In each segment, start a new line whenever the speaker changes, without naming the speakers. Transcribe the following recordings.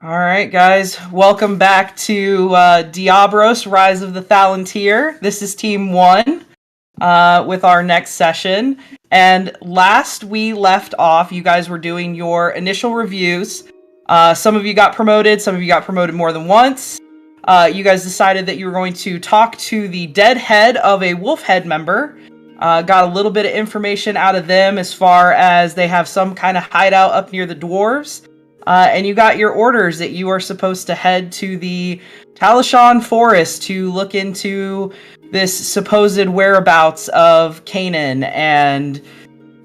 All right, guys, welcome back to Deabros, Rise of the Thalantir. This is Team 1 with our next session. And last we left off, you guys were doing your initial reviews. Some of you got promoted, some of you got promoted more than once. You guys decided that you were going to talk to the dead head of a wolf head member. Got a little bit of information out of them as far as they have some kind of hideout up near the dwarves. And you got your orders that you are supposed to head to the Talishan Forest to look into this supposed whereabouts of Canaan and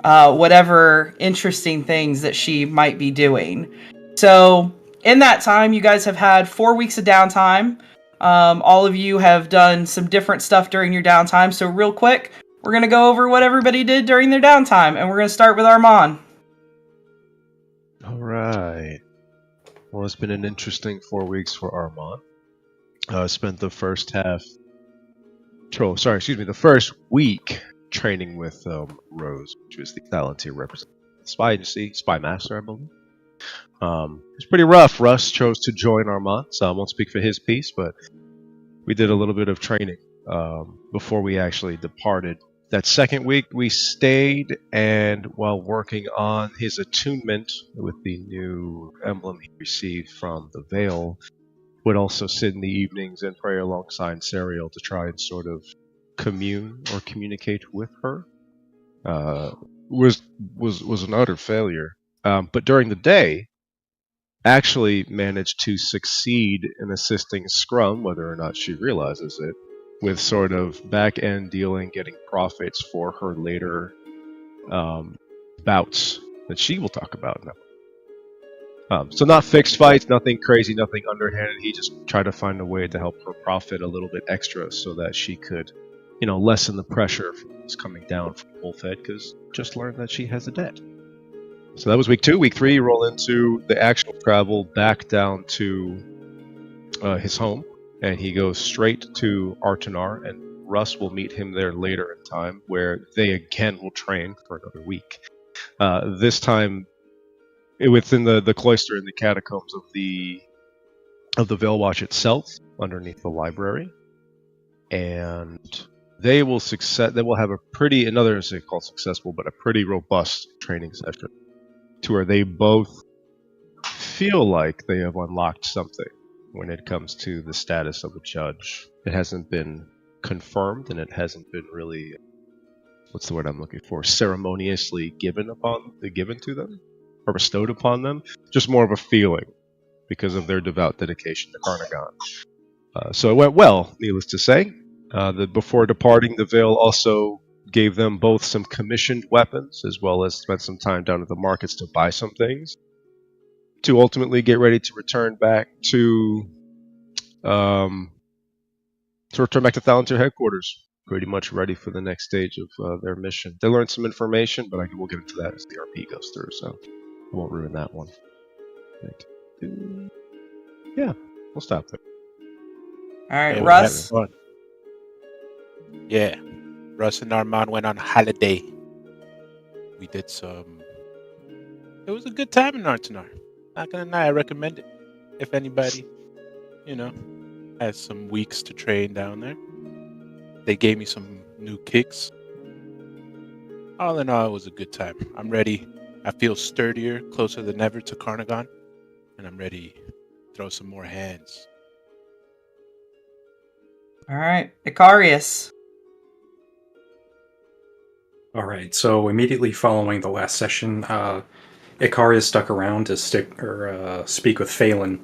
whatever interesting things that she might be doing. So, in that time, you guys have had 4 weeks of downtime. All of you have done some different stuff during your downtime. So, real quick, we're going to go over what everybody did during their downtime. And we're going to start with Armand.
All right. Well, it's been an interesting 4 weeks for Armand. Spent the first the first week training with Rose, which was the Thalantir representative, spy master, I believe. It's pretty rough. Russ chose to join Armand, so I won't speak for his piece, but we did a little bit of training before we actually departed. That second week, we stayed, and while working on his attunement with the new emblem he received from the Veil, would also sit in the evenings and pray alongside Serial to try and sort of commune or communicate with her. Was an utter failure. But during the day, actually managed to succeed in assisting Scrum, whether or not she realizes it, with sort of back-end dealing, getting profits for her later bouts that she will talk about now. So not fixed fights, nothing crazy, nothing underhanded. He just tried to find a way to help her profit a little bit extra so that she could, lessen the pressure that's coming down from Wolfhead, because just learned that she has a debt. So that was week 2. Week 3, you roll into the actual travel back down to his home. And he goes straight to Artanar, and Russ will meet him there later in time, where they again will train for another week. This time, within the cloister in the catacombs of the Veilwatch itself, underneath the library, and they will have a pretty robust training session, to where they both feel like they have unlocked something. When it comes to the status of a judge, it hasn't been confirmed, and it hasn't been really, what's the word I'm looking for, ceremoniously given to them, or bestowed upon them. Just more of a feeling, because of their devout dedication to Carnagon. So it went well, needless to say. Before departing, the Veil also gave them both some commissioned weapons, as well as spent some time down at the markets to buy some things, to ultimately get ready to return back to Thalantir headquarters, pretty much ready for the next stage of their mission. They learned some information, but we'll get into that as the RP goes through, so I won't ruin that one. Yeah, we'll stop there.
All right, Russ.
Yeah, Russ and Armand went on holiday. We did some. It was a good time in Artanar. Not gonna lie, I recommend it. If anybody, has some weeks to train down there. They gave me some new kicks. All in all, it was a good time. I'm ready. I feel sturdier, closer than ever to Carnagon, and I'm ready to throw some more hands.
All right, Icarius.
All right, so immediately following the last session, Icarius stuck around to speak with Phelan,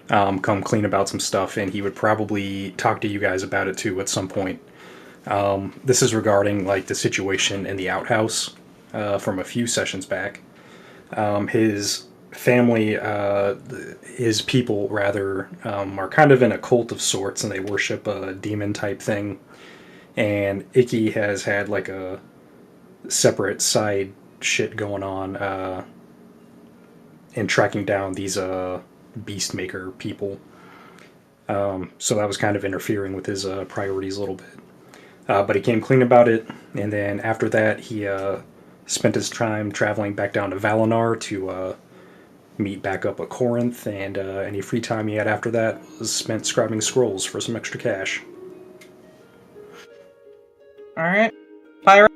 come clean about some stuff, and he would probably talk to you guys about it too at some point. This is regarding the situation in the outhouse from a few sessions back. His family, his people rather, are kind of in a cult of sorts, and they worship a demon type thing. And Icky has had a separate side shit going on in tracking down these Beastmaker people. So that was kind of interfering with his priorities a little bit. But he came clean about it, and then after that he spent his time traveling back down to Valinor to meet back up at Corinth, and any free time he had after that was spent scribing scrolls for some extra cash.
All right. Pirate.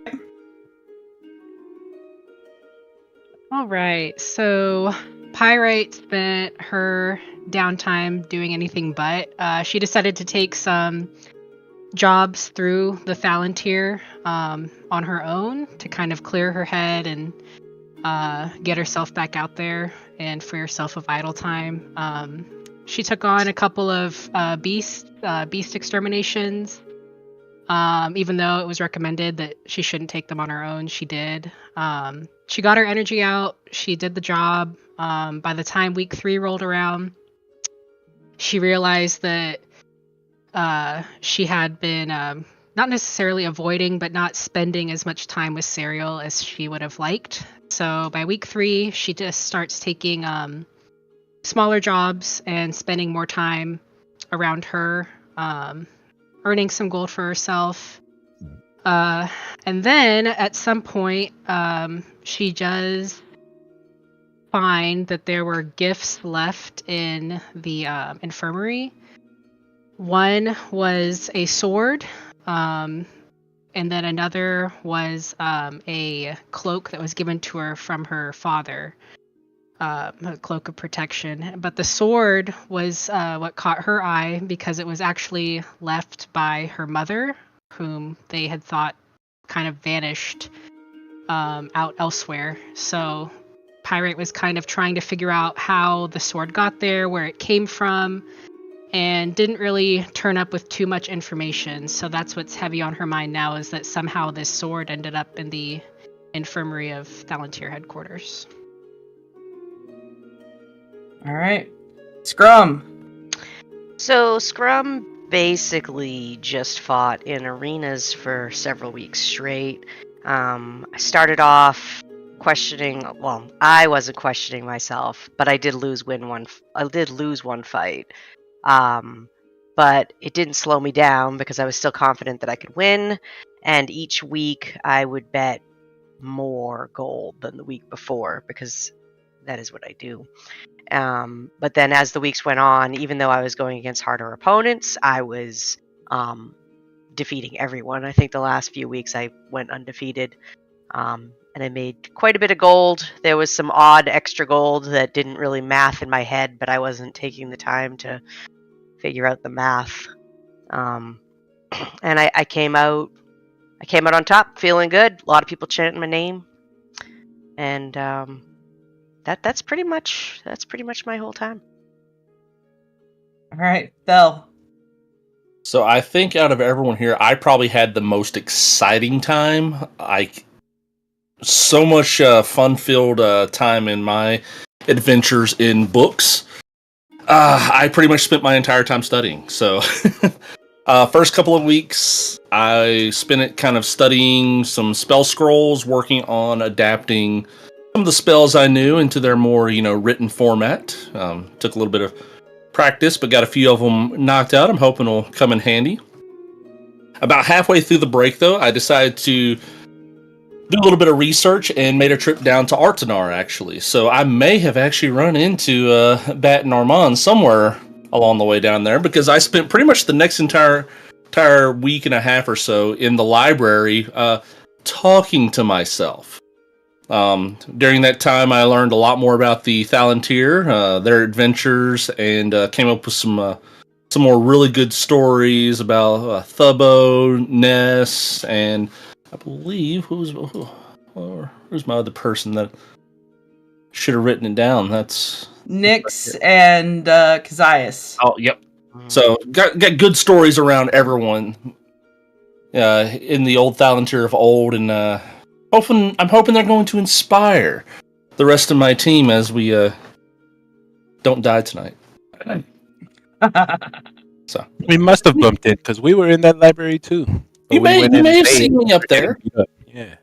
All right, so Pyrite spent her downtime doing anything but. She decided to take some jobs through the Thalantir on her own to kind of clear her head and get herself back out there and free herself of idle time. She took on a couple of beast exterminations. Even though it was recommended that she shouldn't take them on her own, she did. She got her energy out. She did the job. By the time week 3 rolled around, she realized that she had been not necessarily avoiding, but not spending as much time with Serial as she would have liked. So by week 3, she just starts taking smaller jobs and spending more time around her, earning some gold for herself. And then at some point, she does find that there were gifts left in the infirmary. One was a sword, and then another was a cloak that was given to her from her father, a cloak of protection. But the sword was what caught her eye because it was actually left by her mother, whom they had thought kind of vanished out elsewhere. So Pyrite was kind of trying to figure out how the sword got there, where it came from, and didn't really turn up with too much information. So that's what's heavy on her mind now, is that somehow this sword ended up in the infirmary of Thalantir headquarters.
All right. Scrum.
So Scrum basically just fought in arenas for several weeks straight. I started off questioning. Well, I wasn't questioning myself, but I did lose one fight. But it didn't slow me down because I was still confident that I could win. And each week I would bet more gold than the week before because that is what I do. But then as the weeks went on, even though I was going against harder opponents, I was defeating everyone. I think the last few weeks I went undefeated, and I made quite a bit of gold. There was some odd extra gold that didn't really math in my head, but I wasn't taking the time to figure out the math. And I came out on top, feeling good. A lot of people chanting my name, and that's pretty much my whole time.
All right, Belle.
So I think out of everyone here, I probably had the most exciting time. So much fun-filled time in my adventures in books. I pretty much spent my entire time studying. So first couple of weeks, I spent it kind of studying some spell scrolls, working on adapting some of the spells I knew into their more, written format. Took a little bit of practice, but got a few of them knocked out. I'm hoping will come in handy. About halfway through the break, though, I decided to do a little bit of research and made a trip down to Artanar, actually. So I may have actually run into Bat and Armand somewhere along the way down there, because I spent pretty much the next entire week and a half or so in the library talking to myself. During that time, I learned a lot more about the Thalantir, their adventures, and came up with some more really good stories about Thubbo, Ness, and I believe who's my other person that should have written it down. That's
Nyx and Kezias.
Oh, yep. So got good stories around everyone in the old Thalantir of old, and I'm hoping they're going to inspire the rest of my team as we don't die tonight. So
We must have bumped in because we were in that library too.
you may have seen me up there.
Yeah.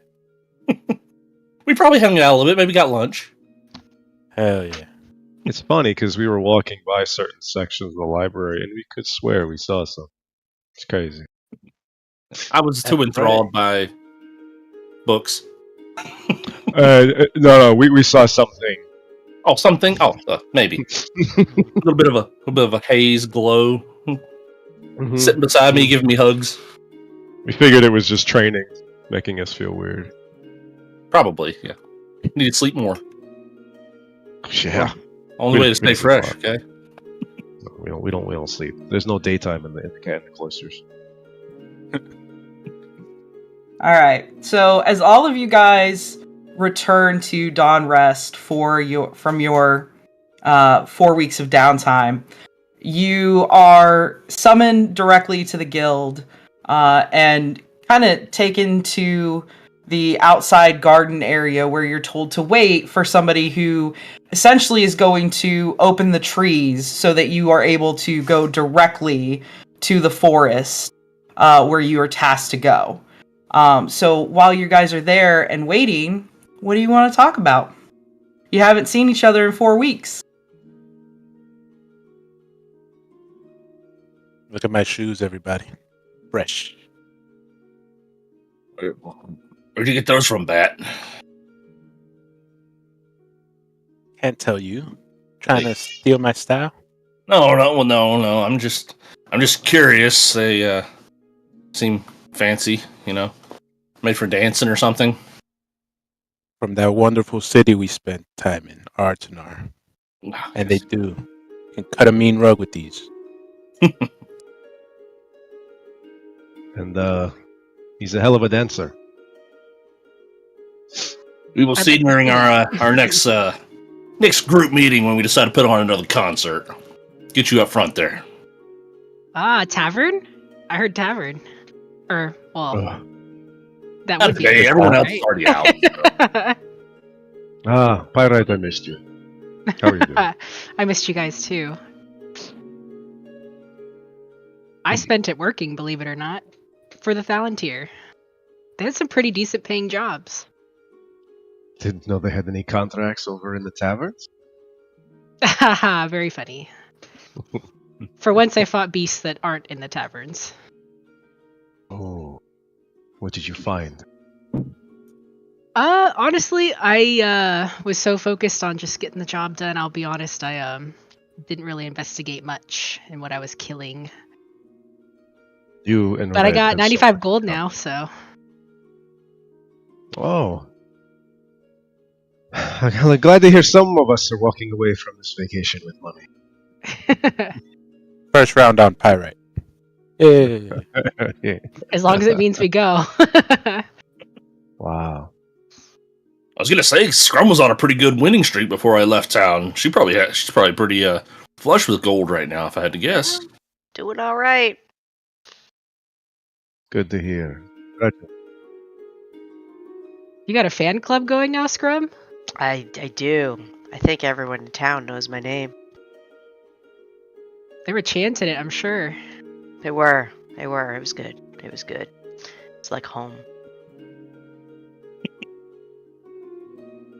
We probably hung out a little bit. Maybe got lunch.
Hell yeah.
It's funny because we were walking by certain sections of the library and we could swear we saw something. It's crazy.
I was too enthralled by books.
No, we saw something
Oh, something. Oh, maybe a little bit of a haze glow.
Mhm.
Sitting beside me, giving me hugs.
We figured it was just training, making us feel weird.
Probably, yeah. Need to sleep more.
Yeah.
Only way to stay fresh. Okay.
We don't sleep. There's no daytime in the cloisters.
All right. So as all of you guys return to Dawnrest from your 4 weeks of downtime, you are summoned directly to the guild and kind of taken to the outside garden area where you're told to wait for somebody who essentially is going to open the trees so that you are able to go directly to the forest where you are tasked to go. So while you guys are there and waiting, what do you want to talk about? You haven't seen each other in 4 weeks.
Look at my shoes, everybody. Fresh.
Where'd you get those from, Bat?
Can't tell you. Trying to steal my style?
No. I'm just curious. They seem fancy, made for dancing or something.
From that wonderful city we spent time in, Artanar. And they do. You can cut a mean rug with these.
And he's a hell of a dancer.
We will see during our next group meeting when we decide to put on another concert. Get you up front there.
Tavern? I heard tavern. Or, well, that would be...
Okay, everyone else
right?
is already out.
Pyrite, I missed you. How are you doing?
I missed you guys, too. I spent it working, believe it or not, for the Thalantir. They had some pretty decent paying jobs.
Didn't know they had any contracts over in the taverns?
Haha, very funny. For once I fought beasts that aren't in the taverns.
Oh. What did you find?
Honestly, I was so focused on just getting the job done, I'll be honest, I didn't really investigate much in what I was killing.
You and
But I
Red
got
have
95
so
gold now, so...
Oh. I'm glad to hear some of us are walking away from this vacation with money.
First round on Pyrite. Yeah.
Yeah.
As long as it means we go.
Wow.
I was gonna say Scrum was on a pretty good winning streak before I left town. She's probably pretty flush with gold right now, if I had to guess.
Doing all right.
Good to hear.
You got a fan club going now, Scrum?
I do. I think everyone in town knows my name.
They were chanting it, I'm sure.
They were. It was good. It's like home.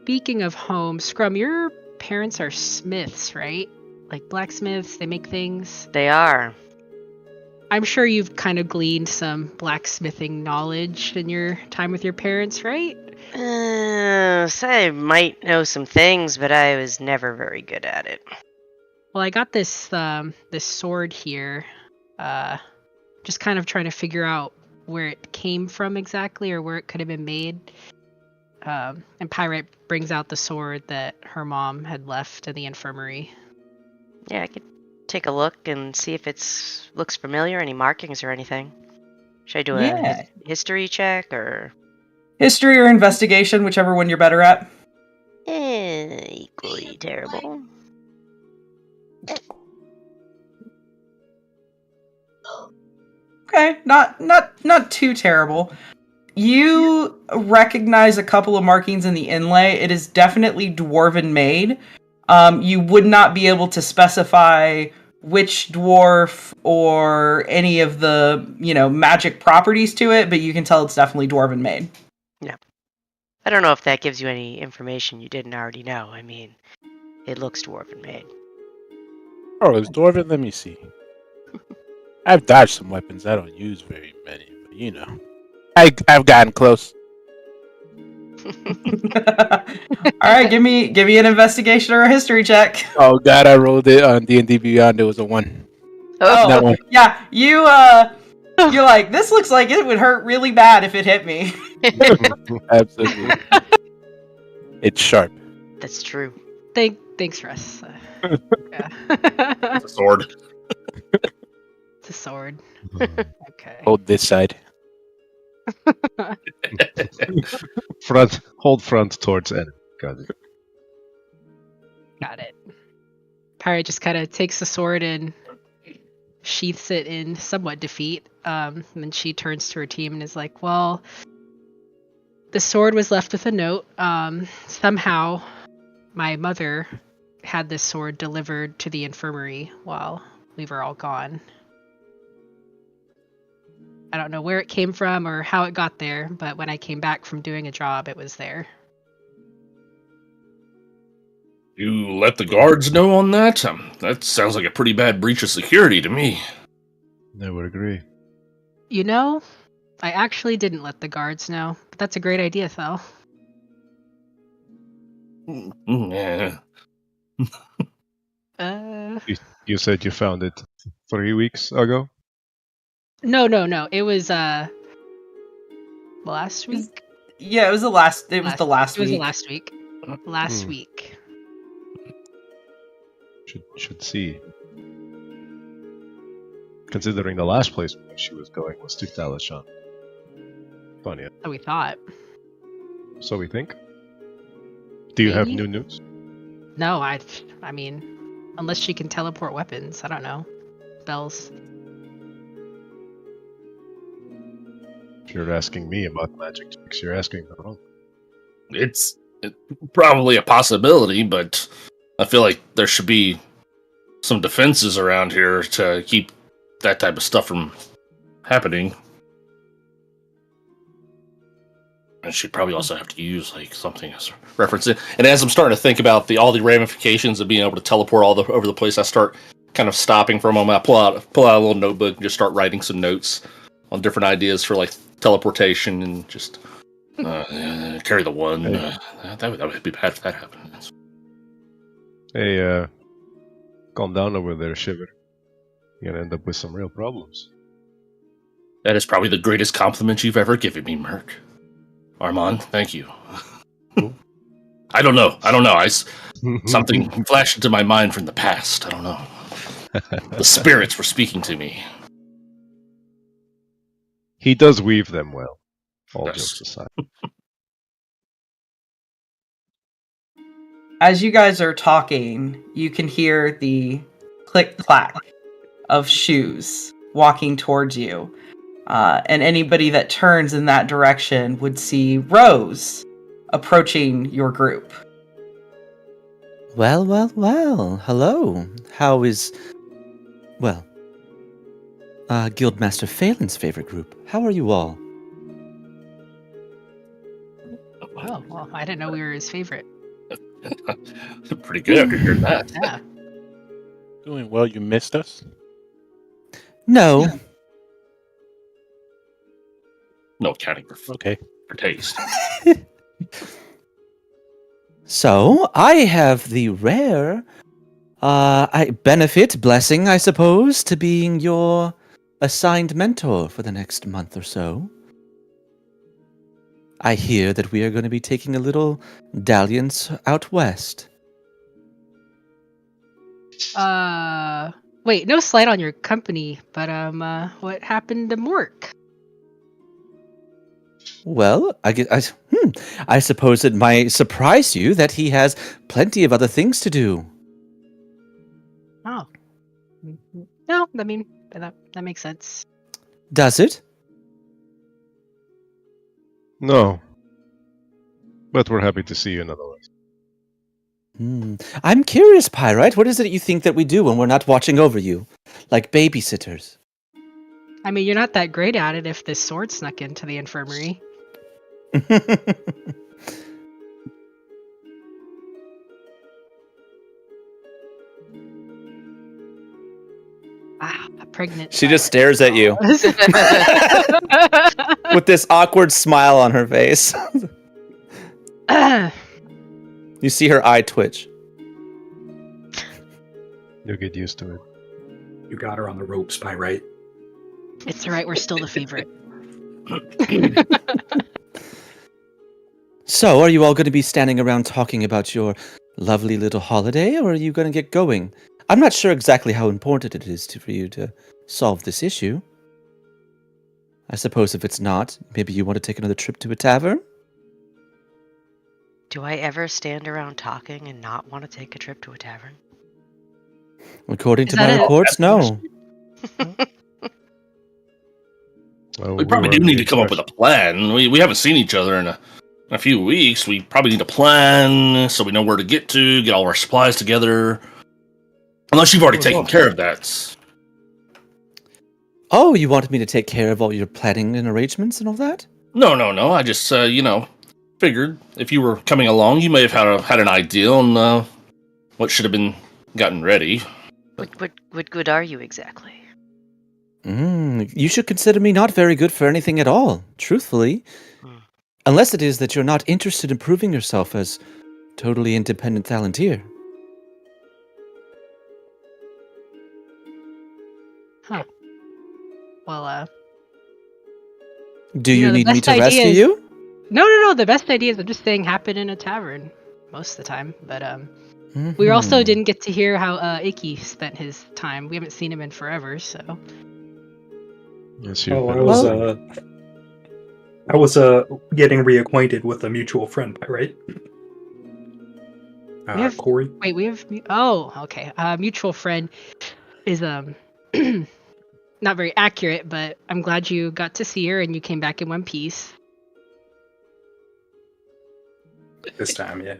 Speaking of home, Scrum, your parents are smiths, right? Like blacksmiths, they make things.
They are.
I'm sure you've kind of gleaned some blacksmithing knowledge in your time with your parents, right?
So I might know some things, but I was never very good at it.
Well, I got this this sword here. Just kind of trying to figure out where it came from exactly, or where it could have been made. And Pyrite brings out the sword that her mom had left in the infirmary.
Yeah, I could take a look and see if it looks familiar, any markings or anything. Should I do a history check or...
History or investigation, whichever one you're better at.
Equally terrible.
Okay, not too terrible. You recognize a couple of markings in the inlay. It is definitely dwarven made. You would not be able to specify which dwarf or any of the, magic properties to it, but you can tell it's definitely dwarven made.
Yeah. I don't know if that gives you any information you didn't already know. I mean, it looks dwarven made.
Oh, it's dwarven? Let me see. I've dodged some weapons. I don't use very many, but I've gotten close.
All right, give me an investigation or a history check.
Oh God, I rolled it on D&D Beyond. It was a 1.
Oh,
That one.
yeah, you're like, this looks like it would hurt really bad if it hit me.
Absolutely. It's sharp.
That's true.
Thanks, Russ. Yeah.
It's a sword.
It's a sword. Okay.
Hold this side.
Hold front towards enemy. Got it.
Got it. Pirate just kind of takes the sword and sheaths it in somewhat defeat. And then she turns to her team and is like, well, the sword was left with a note. Somehow my mother had this sword delivered to the infirmary while we were all gone. I don't know where it came from or how it got there, but when I came back from doing a job, it was there.
You let the guards know on that? That sounds like a pretty bad breach of security to me.
I would agree.
You know, I actually didn't let the guards know, but that's a great idea, Thal.
Yeah.
You said you found it 3 weeks ago?
No. It was last week.
Yeah, it was the last. It was the last
It was
week.
the last week. Last week.
Should see. Considering the last place where she was going was to Thalashan. Funny.
So we thought.
So we think. Do you have
Maybe?
new news?
No, I mean, unless she can teleport weapons, I don't know. Spells.
If you're asking me about magic tricks, you're asking the wrong.
It's probably a possibility, but I feel like there should be some defenses around here to keep that type of stuff from happening. And she'd probably also have to use like something as a reference. And as I'm starting to think about all the ramifications of being able to teleport over the place, I start kind of stopping for a moment. I pull out a little notebook and just start writing some notes on different ideas for like teleportation and just carry the one. That would be bad if that happened.
Hey, calm down over there, Shiver. You're gonna end up with some real problems.
That is probably the greatest compliment you've ever given me, Merc. Armand, thank you. I don't know. Something flashed into my mind from the past. I don't know. The spirits were speaking to me.
He does weave them well. All
Yes.
jokes aside.
As you guys are talking, you can hear the click-clack of shoes walking towards you. And anybody that turns in that direction would see Rose approaching your group.
Well. Hello. How is... Well... Guildmaster Phelan's favorite group. How are you all?
Oh, well, I didn't know we were his favorite.
Pretty good after hearing that.
Yeah.
Doing well. You missed us.
No.
No accounting for
Okay.
taste.
So, I have the rare... blessing, I suppose, to being your assigned mentor for the next month or so. I hear that we are going to be taking a little dalliance out west.
Wait, no slight on your company, but what happened to Mork?
Well, I suppose it might surprise you that he has plenty of other things to do.
Oh. No, I mean, that makes sense.
Does it?
No. But we're happy to see you nonetheless.
I'm curious, Pyrite. What is it you think that we do when we're not watching over you? Like babysitters?
I mean, you're not that great at it if this sword snuck into the infirmary. A pregnant.
She just stares at you with this awkward smile on her face. You see her eye twitch.
You'll get used to it.
You got her on the ropes, Pyrite.
It's alright, we're still the favorite.
So, are you all going to be standing around talking about your lovely little holiday, or are you going to get going? I'm not sure exactly how important it is for you to solve this issue. I suppose if it's not, maybe you want to take another trip to a tavern?
Do I ever stand around talking and not want to take a trip to a tavern?
According to
Is that
my
it?
reports, no.
Well,
We probably
were
do
under
need
the
to come up with a
impression-
plan. We haven't seen each other in a few weeks. We probably need a plan so we know where to get all our supplies together. Unless you've already taken care of that.
Oh, you wanted me to take care of all your planning and arrangements and all that?
No. I just, figured if you were coming along, you may have had an idea on what should have been gotten ready.
What good are you exactly?
You should consider me not very good for anything at all, truthfully. Unless it is that you're not interested in proving yourself as totally independent Thalantir.
Huh. Well,
Do you
the
need me
best
to
idea
rescue
is-
you?
no. The best idea is I'm just saying happen in a tavern most of the time. But we also didn't get to hear how Icky spent his time. We haven't seen him in forever, so.
Yes,
Oh,
you've
I was getting reacquainted with a mutual friend, right?
We have-
Corey.
Wait, we have. Oh, okay. Mutual friend is not very accurate, but I'm glad you got to see her and you came back in one piece.
This time, yeah.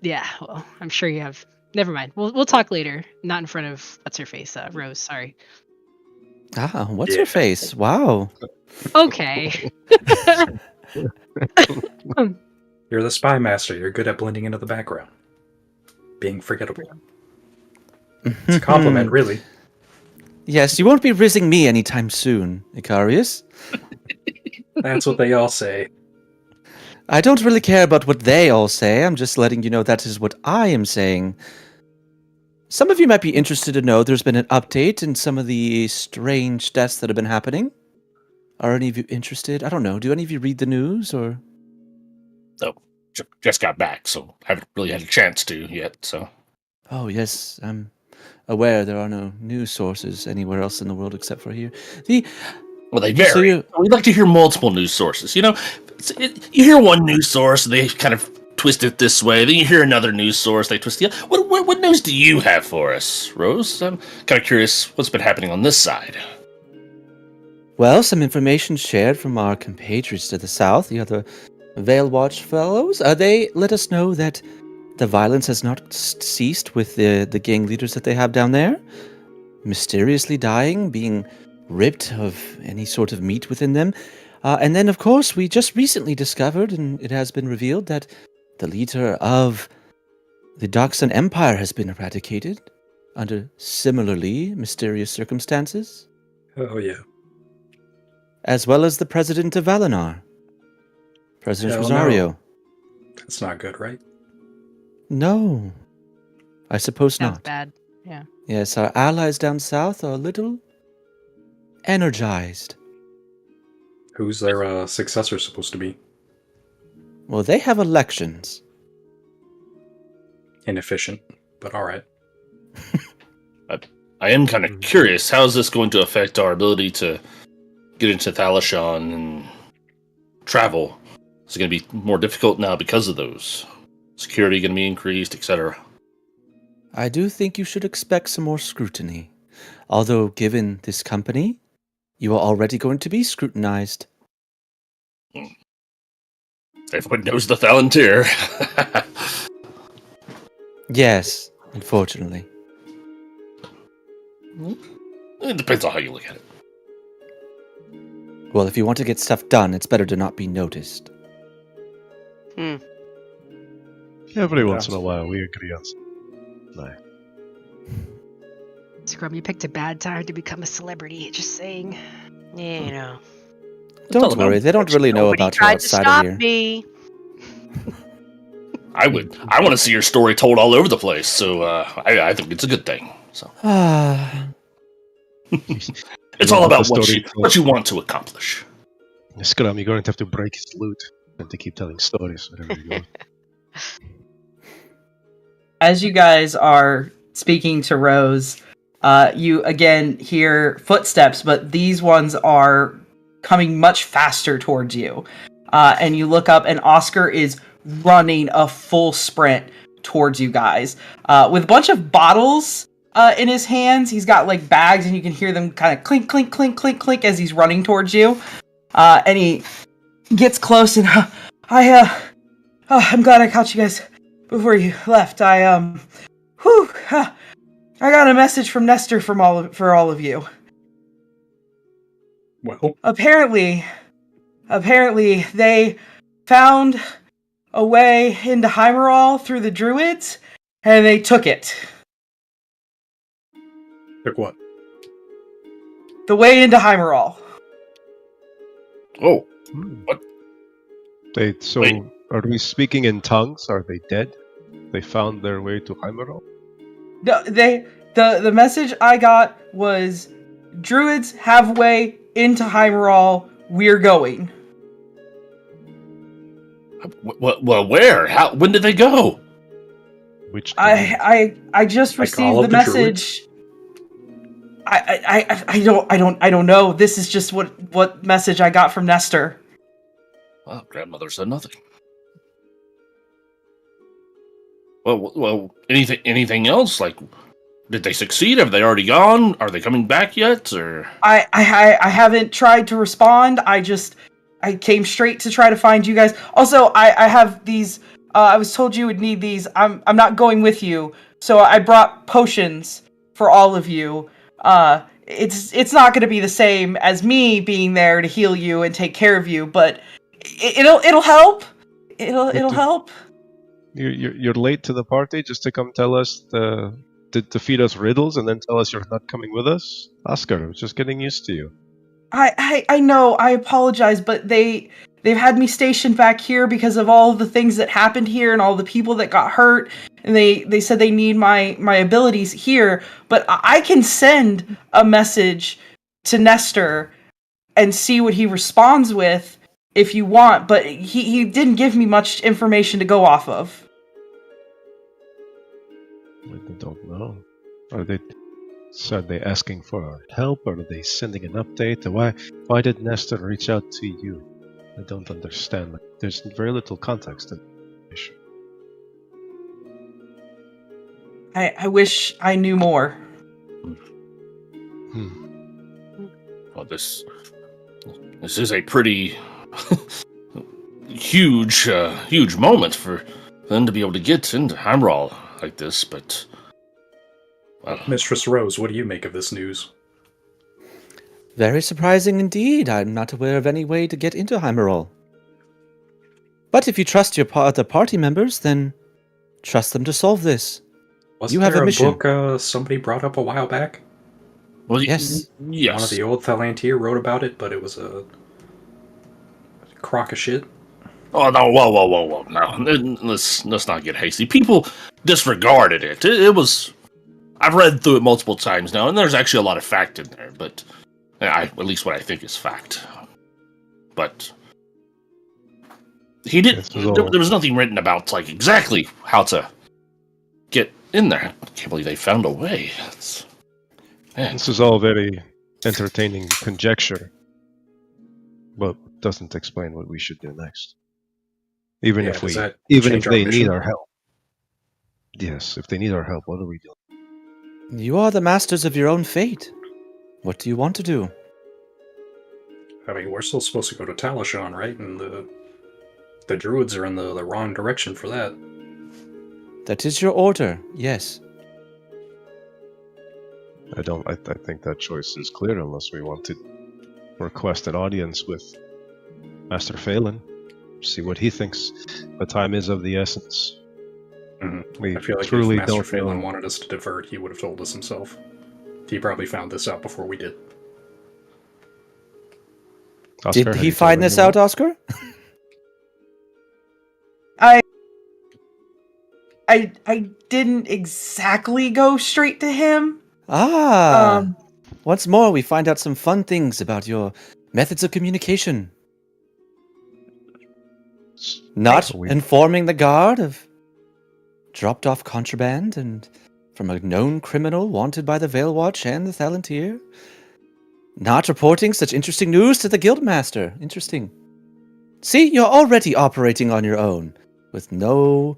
Yeah, well, I'm sure you have. Never mind. We'll talk later. Not in front of what's her face, Rose. Sorry.
What's
Yeah.
your face? Wow.
Okay.
You're the spy master. You're good at blending into the background. Being forgettable. It's a compliment, really.
Yes, you won't be rizzing me anytime soon, Icarius.
That's what they all say.
I don't really care about what they all say. I'm just letting you know that is what I am saying. Some of you might be interested to know there's been an update in some of the strange deaths that have been happening. Are any of you interested? I don't know. Do any of you read the news or?
Just got back, so haven't really had a chance to yet. So.
Oh yes, I'm aware there are no news sources anywhere else in the world except for here.
Well, they vary.
So you-
We'd like to hear multiple news sources. You hear one news source, they kind of twist it this way. Then you hear another news source, they twist it. What news do you have for us, Rose? I'm kind of curious what's been happening on this side.
Well, some information shared from our compatriots to the south, the other Veil Watch fellows. They let us know that the violence has not ceased with the gang leaders that they have down there. Mysteriously dying, being ripped of any sort of meat within them. And then, of course, we just recently discovered, and it has been revealed, that the leader of the Doxan Empire has been eradicated under similarly mysterious circumstances,
Oh, yeah.
as well as the president of Valenar, President
Hell
Rosario.
That's not good, right?
No, I suppose
Sounds
not.
bad. Yeah.
Yes, our allies down south are a little energized.
Who's their successor supposed to be?
Well, they have elections.
Inefficient, but alright.
I am kind of curious. How is this going to affect our ability to get into Thalishan and travel? Is it going to be more difficult now because of those? Security going to be increased, etc.
I do think you should expect some more scrutiny. Although, given this company, you are already going to be scrutinized.
Everyone knows the Thalantir.
Yes, unfortunately.
It depends on how you look at it.
Well, if you want to get stuff done, it's better to not be noticed.
Every once in a while, we agree on something. No.
Scrum, you picked a bad time to become a celebrity. Just saying.
Yeah, you know.
Don't worry, they don't really know
Nobody
about you
tried to
outside
stop
of here.
me.
I want to see your story told all over the place. So I think it's a good thing. So it's all about what you want to accomplish.
Scrum, you're going to have to break his loot and to keep telling stories wherever you go.
As you guys are speaking to Rose, you again hear footsteps, but these ones are coming much faster towards you. And you look up, and Oscar is running a full sprint towards you guys with a bunch of bottles in his hands. He's got like bags, and you can hear them kind of clink, clink, clink, clink, clink as he's running towards you. And he gets close, and I'm glad I caught you guys before you left. I got a message from Nestor for all of you.
Well,
Apparently they found a way into Heimerall through the druids, and they took it.
took what?
The way into Heimerall.
Oh, what?
Wait. Are we speaking in tongues? Are they dead? They found their way to Heimerall?
The message I got was, druids have way into Heimerall. We're going.
Well, where? How? When did they go?
Which
I just
Like
received
all
the
of the
message. I don't know. This is just what message I got from Nestor.
Well, grandmother said nothing. Well, anything else? Like, did they succeed? Have they already gone? Are they coming back yet? Or
I haven't tried to respond. I came straight to try to find you guys. Also, I have these. I was told you would need these. I'm not going with you, so I brought potions for all of you. It's not going to be the same as me being there to heal you and take care of you, but it'll help. It'll help.
You're late to the party just to come tell us to feed us riddles and then tell us you're not coming with us? Oscar, I was just getting used to you.
I know, I apologize, but they've had me stationed back here because of all of the things that happened here and all the people that got hurt, and they said they need my abilities here, but I can send a message to Nestor and see what he responds with if you want, but he didn't give me much information to go off of.
I don't know. Are they asking for our help, or are they sending an update? Why did Nestor reach out to you? I don't understand. There's very little context in the issue.
I wish I knew more.
well, this is a pretty huge moment for them to be able to get into Heimerall like this, but well,
Mistress Rose, what do you make of this news?
Very surprising indeed. I'm not aware of any way to get into Heimerall. But if you trust your other party members, then trust them to solve this.
Wasn't
You have
there
a mission.
book somebody brought up a while back?
well,
Yes.
yes.
One of the old Thalantir wrote about it, but it was a crock of shit.
Oh no! Whoa! No, let's not get hasty. People disregarded it. It was. I've read through it multiple times now, and there's actually a lot of fact in there. But at least what I think is fact. But he didn't. There was nothing written about like exactly how to get in there. I can't believe they found a way.
This is all very entertaining conjecture, but doesn't explain what we should do next. Even if they need our help. Yes, if they need our help, what are we doing?
You are the masters of your own fate. What do you want to do?
I mean, we're still supposed to go to Talishon, right? And the druids are in the wrong direction for that.
That is your order, yes.
I think that choice is clear unless we want to request an audience with Master Phelan. See what he thinks. The time is of the essence.
Mm-hmm.
We
I feel like
truly
if Master
don't
Phelan
know.
wanted us to divert, he would have told us himself. He probably found this out before we did.
Oscar,
Did
have
he
you
find
told
this
anyone?
out, Oscar?
I didn't exactly go straight to him.
Once more, we find out some fun things about your methods of communication. Not informing the guard of dropped off contraband and from a known criminal wanted by the Veil Watch and the Thalantir. Not reporting such interesting news to the Guildmaster. Interesting. See, you're already operating on your own, with no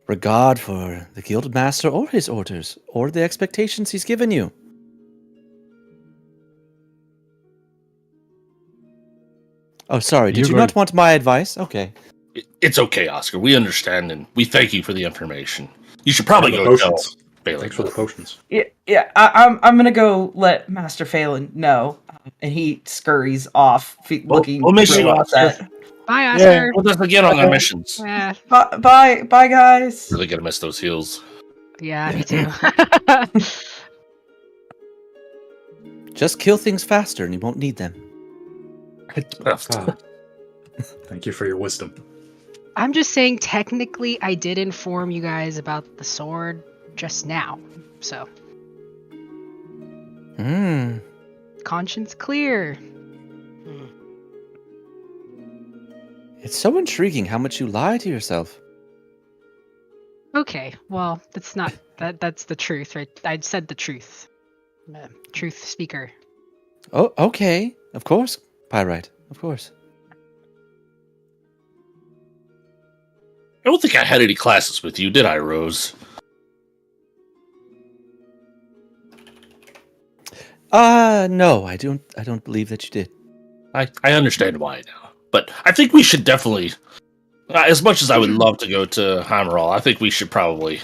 regard for the Guildmaster or his orders, or the expectations he's given you. Oh, sorry, did you not want my advice? Okay.
It's okay, Oscar. We understand, and we thank you for the information. You should probably go tell Phelan.
Thanks for the potions.
Yeah. I'm gonna go let Master Phelan know, and he scurries off, looking.
We'll miss you, Oscar.
Bye, Oscar.
Yeah, we'll just begin on our missions.
Yeah.
Bye, guys.
Really gonna miss those heels.
Yeah, me too.
Just kill things faster, and you won't need them.
Thank you for your wisdom.
I'm just saying, technically, I did inform you guys about the sword just now, so. Conscience clear.
It's so intriguing how much you lie to yourself.
Okay, well, that's not that's the truth, right? I said the truth. Truth speaker.
Oh, okay. Of course, Pyrite. Of course.
I don't think I had any classes with you, did I, Rose?
No, I don't believe that you did.
I understand why now. But I think we should definitely, as much as I would love to go to Heimerall, I think we should probably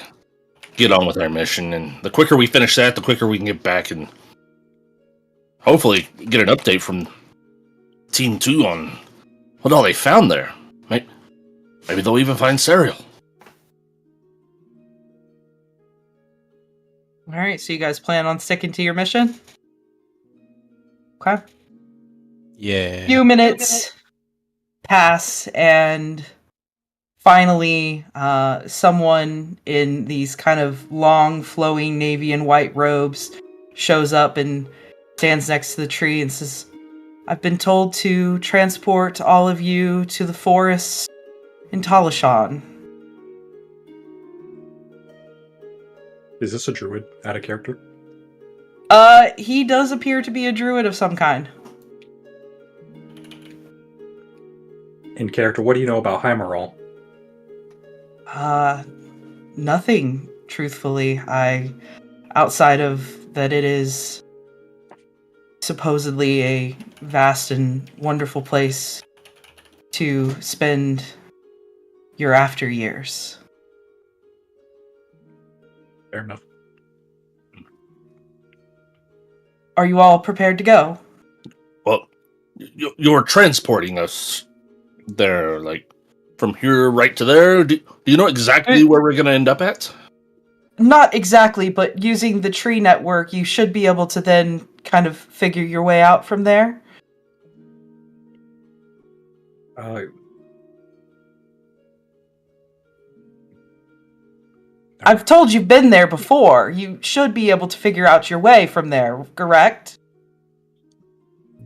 get on with our mission. And the quicker we finish that, the quicker we can get back and hopefully get an update from Team 2 on what all they found there. Maybe they'll even find Serial.
All right, so you guys plan on sticking to your mission? Okay.
Yeah.
Few minutes pass, and finally, someone in these kind of long, flowing navy and white robes shows up and stands next to the tree and says, "I've been told to transport all of you to the forest in Talashan."
Is this a druid out of character?
He does appear to be a druid of some kind.
In character, what do you know about Heimerall?
Nothing, truthfully. Outside of that it is supposedly a vast and wonderful place to spend your after years.
Fair enough.
Are you all prepared to go?
Well, you're transporting us there, like, from here right to there? Do you know exactly where we're going to end up at?
Not exactly, but using the tree network, you should be able to then kind of figure your way out from there. I've told you've been there before. You should be able to figure out your way from there, correct?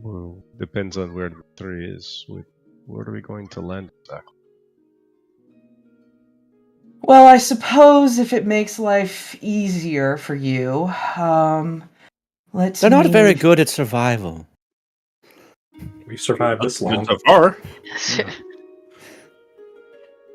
Well, depends on where the tree is. Where are we going to land exactly?
Well, I suppose if it makes life easier for you,
They're not very good at survival.
We've survived this long.
So far.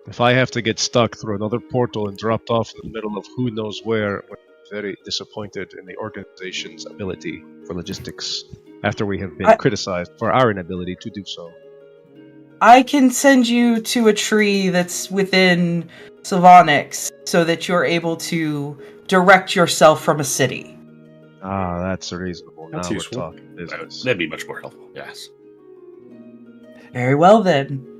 If I have to get stuck through another portal and dropped off in the middle of who knows where, I'm very disappointed in the organization's ability for logistics after we have been criticized for our inability to do so.
I can send you to a tree that's within Sylvanix so that you're able to direct yourself from a city.
Ah, that's reasonable.
That's
now
useful.
we're talking business.
That'd be much more helpful, yes.
Very well then.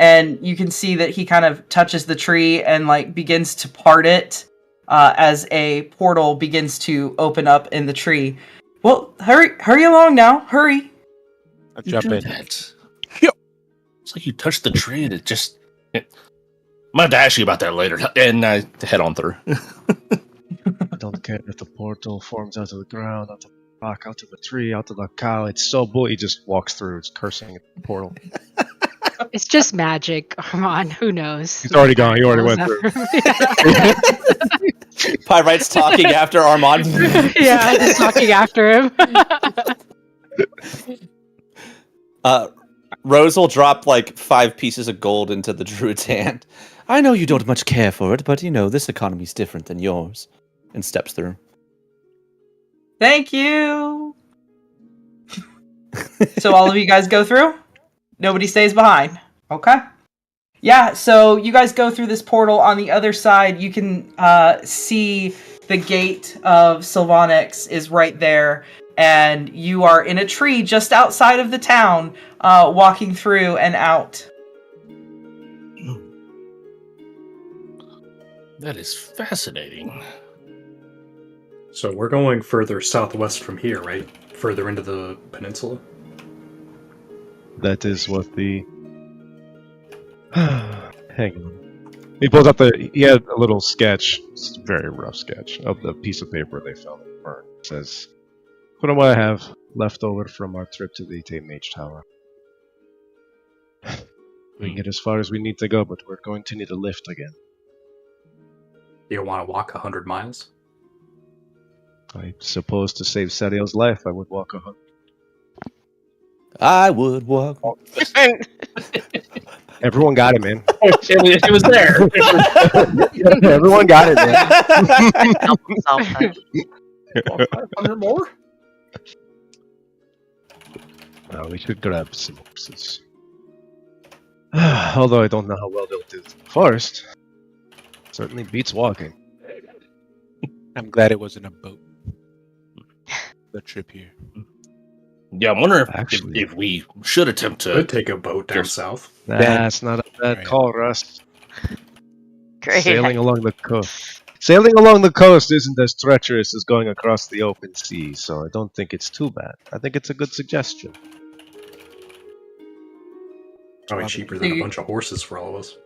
And you can see that he kind of touches the tree and like begins to part it as a portal begins to open up in the tree. Well, hurry along now. Hurry.
I'll jump in.
It's like you touched the tree and it I'm going to ask you about that later. And I head on through.
I don't care if the portal forms out of the ground, out of the rock, out of a tree, out of a cow. It's so bull. He just walks through, it's cursing at the portal.
It's just magic, Armand. Who knows?
He's already gone. He already went through.
Pyrite's talking after Armand.
Yeah, just talking after him.
Rose will drop like 5 pieces of gold into the druid's hand.
I know you don't much care for it, but this economy's different than yours. And steps through.
Thank you. So all of you guys go through? Nobody stays behind. Okay. Yeah, so you guys go through this portal. On the other side, you can see the gate of Sylvanix is right there. And you are in a tree just outside of the town, walking through and out.
That is fascinating.
So we're going further southwest from here, right? Further into the peninsula?
That is what the... Hang on. He pulls up he had a little sketch, it's a very rough sketch, of the piece of paper they found and burned. It says, "What do I have left over from our trip to the Tame Mage Tower? We can get as far as we need to go, but we're going to need a lift again."
You want to walk 100 miles?
I suppose to save Serial's life, I would walk 100.
I would walk.
Everyone got it, man.
It was there.
Everyone got it, man.
Help himself, huh?
500 more?
We should grab some horses. Although I don't know how well they'll do in the forest. Certainly beats walking.
I'm glad it wasn't a boat. The trip here.
Yeah, I'm wondering
Actually-
if we should attempt to.
Could take a boat down
There's-
south.
That's not a bad
Right.
call, Russ.
Great.
Sailing along the coast. Sailing along the coast isn't as treacherous as going across the open sea, so I don't think it's too bad. I think it's a good suggestion.
Probably cheaper than a bunch of horses for all of us.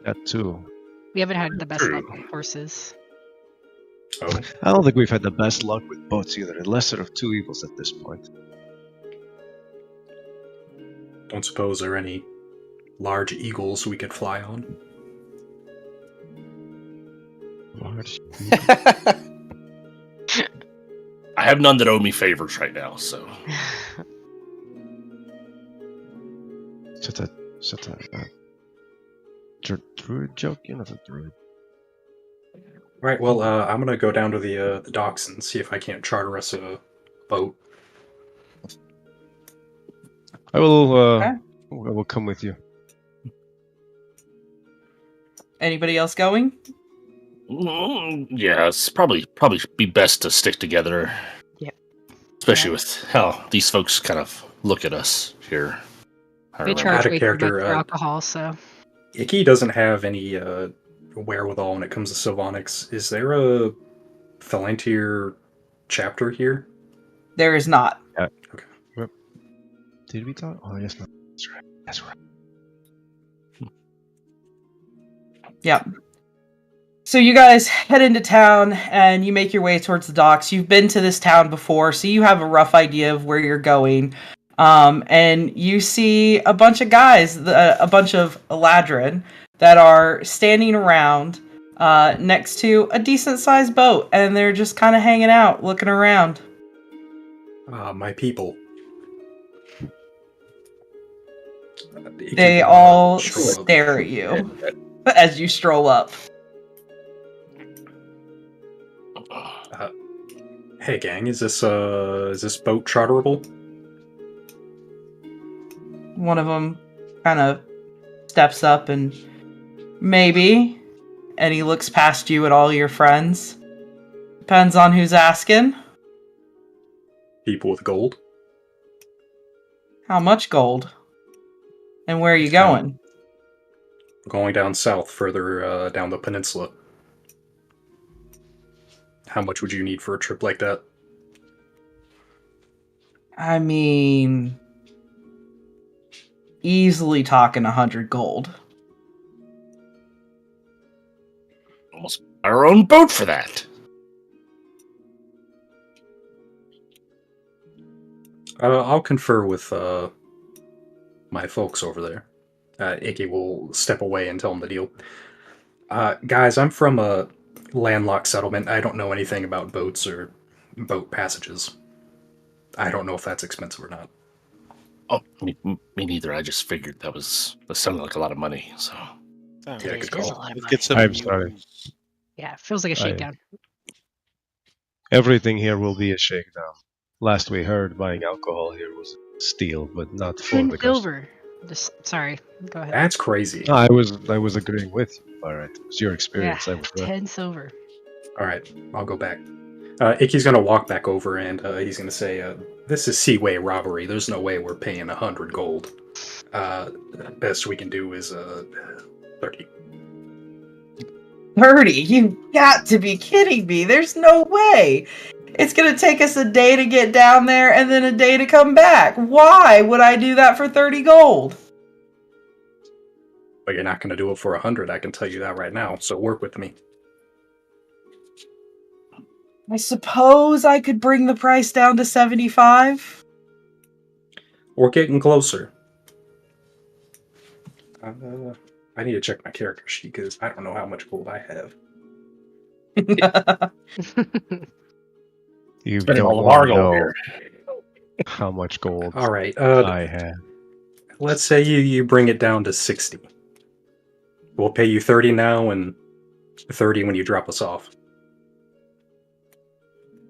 That too.
We haven't had the best
True.
luck with horses.
Oh,
I don't think we've had the best luck with boats either. The lesser of two evils at this point.
don't suppose there are any large eagles we could fly on.
Large.
I have none that owe me favors right now, so.
Such a druid joke? You're not a druid.
Right, well, I'm gonna go down to the docks and see if I can't charter us a boat.
I will,
Okay.
I will come with you.
Anybody else going?
Yeah, it's probably be best to stick together.
Yep.
Especially
Yeah.
with how these folks kind of look at us here. I
They
remember.
charge
Out of
way too much
character,
for alcohol, so
Icky doesn't have any wherewithal when it comes to Sylvanix. Is there a Thalantir chapter here?
There is not.
Did we talk? Oh, yes, not. That's right. That's right.
Yep. So you guys head into town and you make your way towards the docks. You've been to this town before, so you have a rough idea of where you're going. And you see a bunch of guys, a bunch of Eladrin, that are standing around next to a decent-sized boat, and they're just kind of hanging out, looking around.
My people.
They all
stroll up.
stare at you as you stroll up.
Hey gang, is this boat charterable?
One of them kind of steps up and maybe, and he looks past you at all your friends. Depends on who's asking.
People with gold?
How much gold? And where are you
It's kind of-
going?
Going down south, further down the peninsula. How much would you need for a trip like that?
I mean, easily talking 100 gold.
almost buy our own boat for that.
I'll confer with my folks over there. Icky will step away and tell him the deal. Guys, I'm from a landlocked settlement. I don't know anything about boats or boat passages. I don't know if that's expensive or not.
Oh, me neither. I just figured that sounded like a lot of money. So
Yeah,
It
good
is
call.
a lot of
Let's
money.
get some
I'm sorry.
news.
Yeah, feels like a shakedown.
Everything here will be a shakedown. Last we heard, buying alcohol here was a steal, but not for
10
the customer.
silver. Just sorry. Go ahead.
That's crazy.
I was agreeing with you. All right, it was your experience.
Yeah,
I was right.
10 silver.
All right, I'll go back. Icky's gonna walk back over and he's gonna say, "This is seaway robbery. There's no way we're paying 100 gold. The best we can do is 30."
30? You've got to be kidding me. There's no way. It's going to take us a day to get down there and then a day to come back. Why would I do that for 30 gold?
But you're not gonna do it for 100. I can tell you that right now. So work with me.
I suppose I could bring the price down to 75.
We're getting closer. I need to check my character sheet because I don't know how much gold I have.
You
Spending
don't
all of
want
our
to
gold
know
here.
how much gold
All right.
I have.
Let's say you bring it down to 60. We'll pay you 30 now and 30 when you drop us off.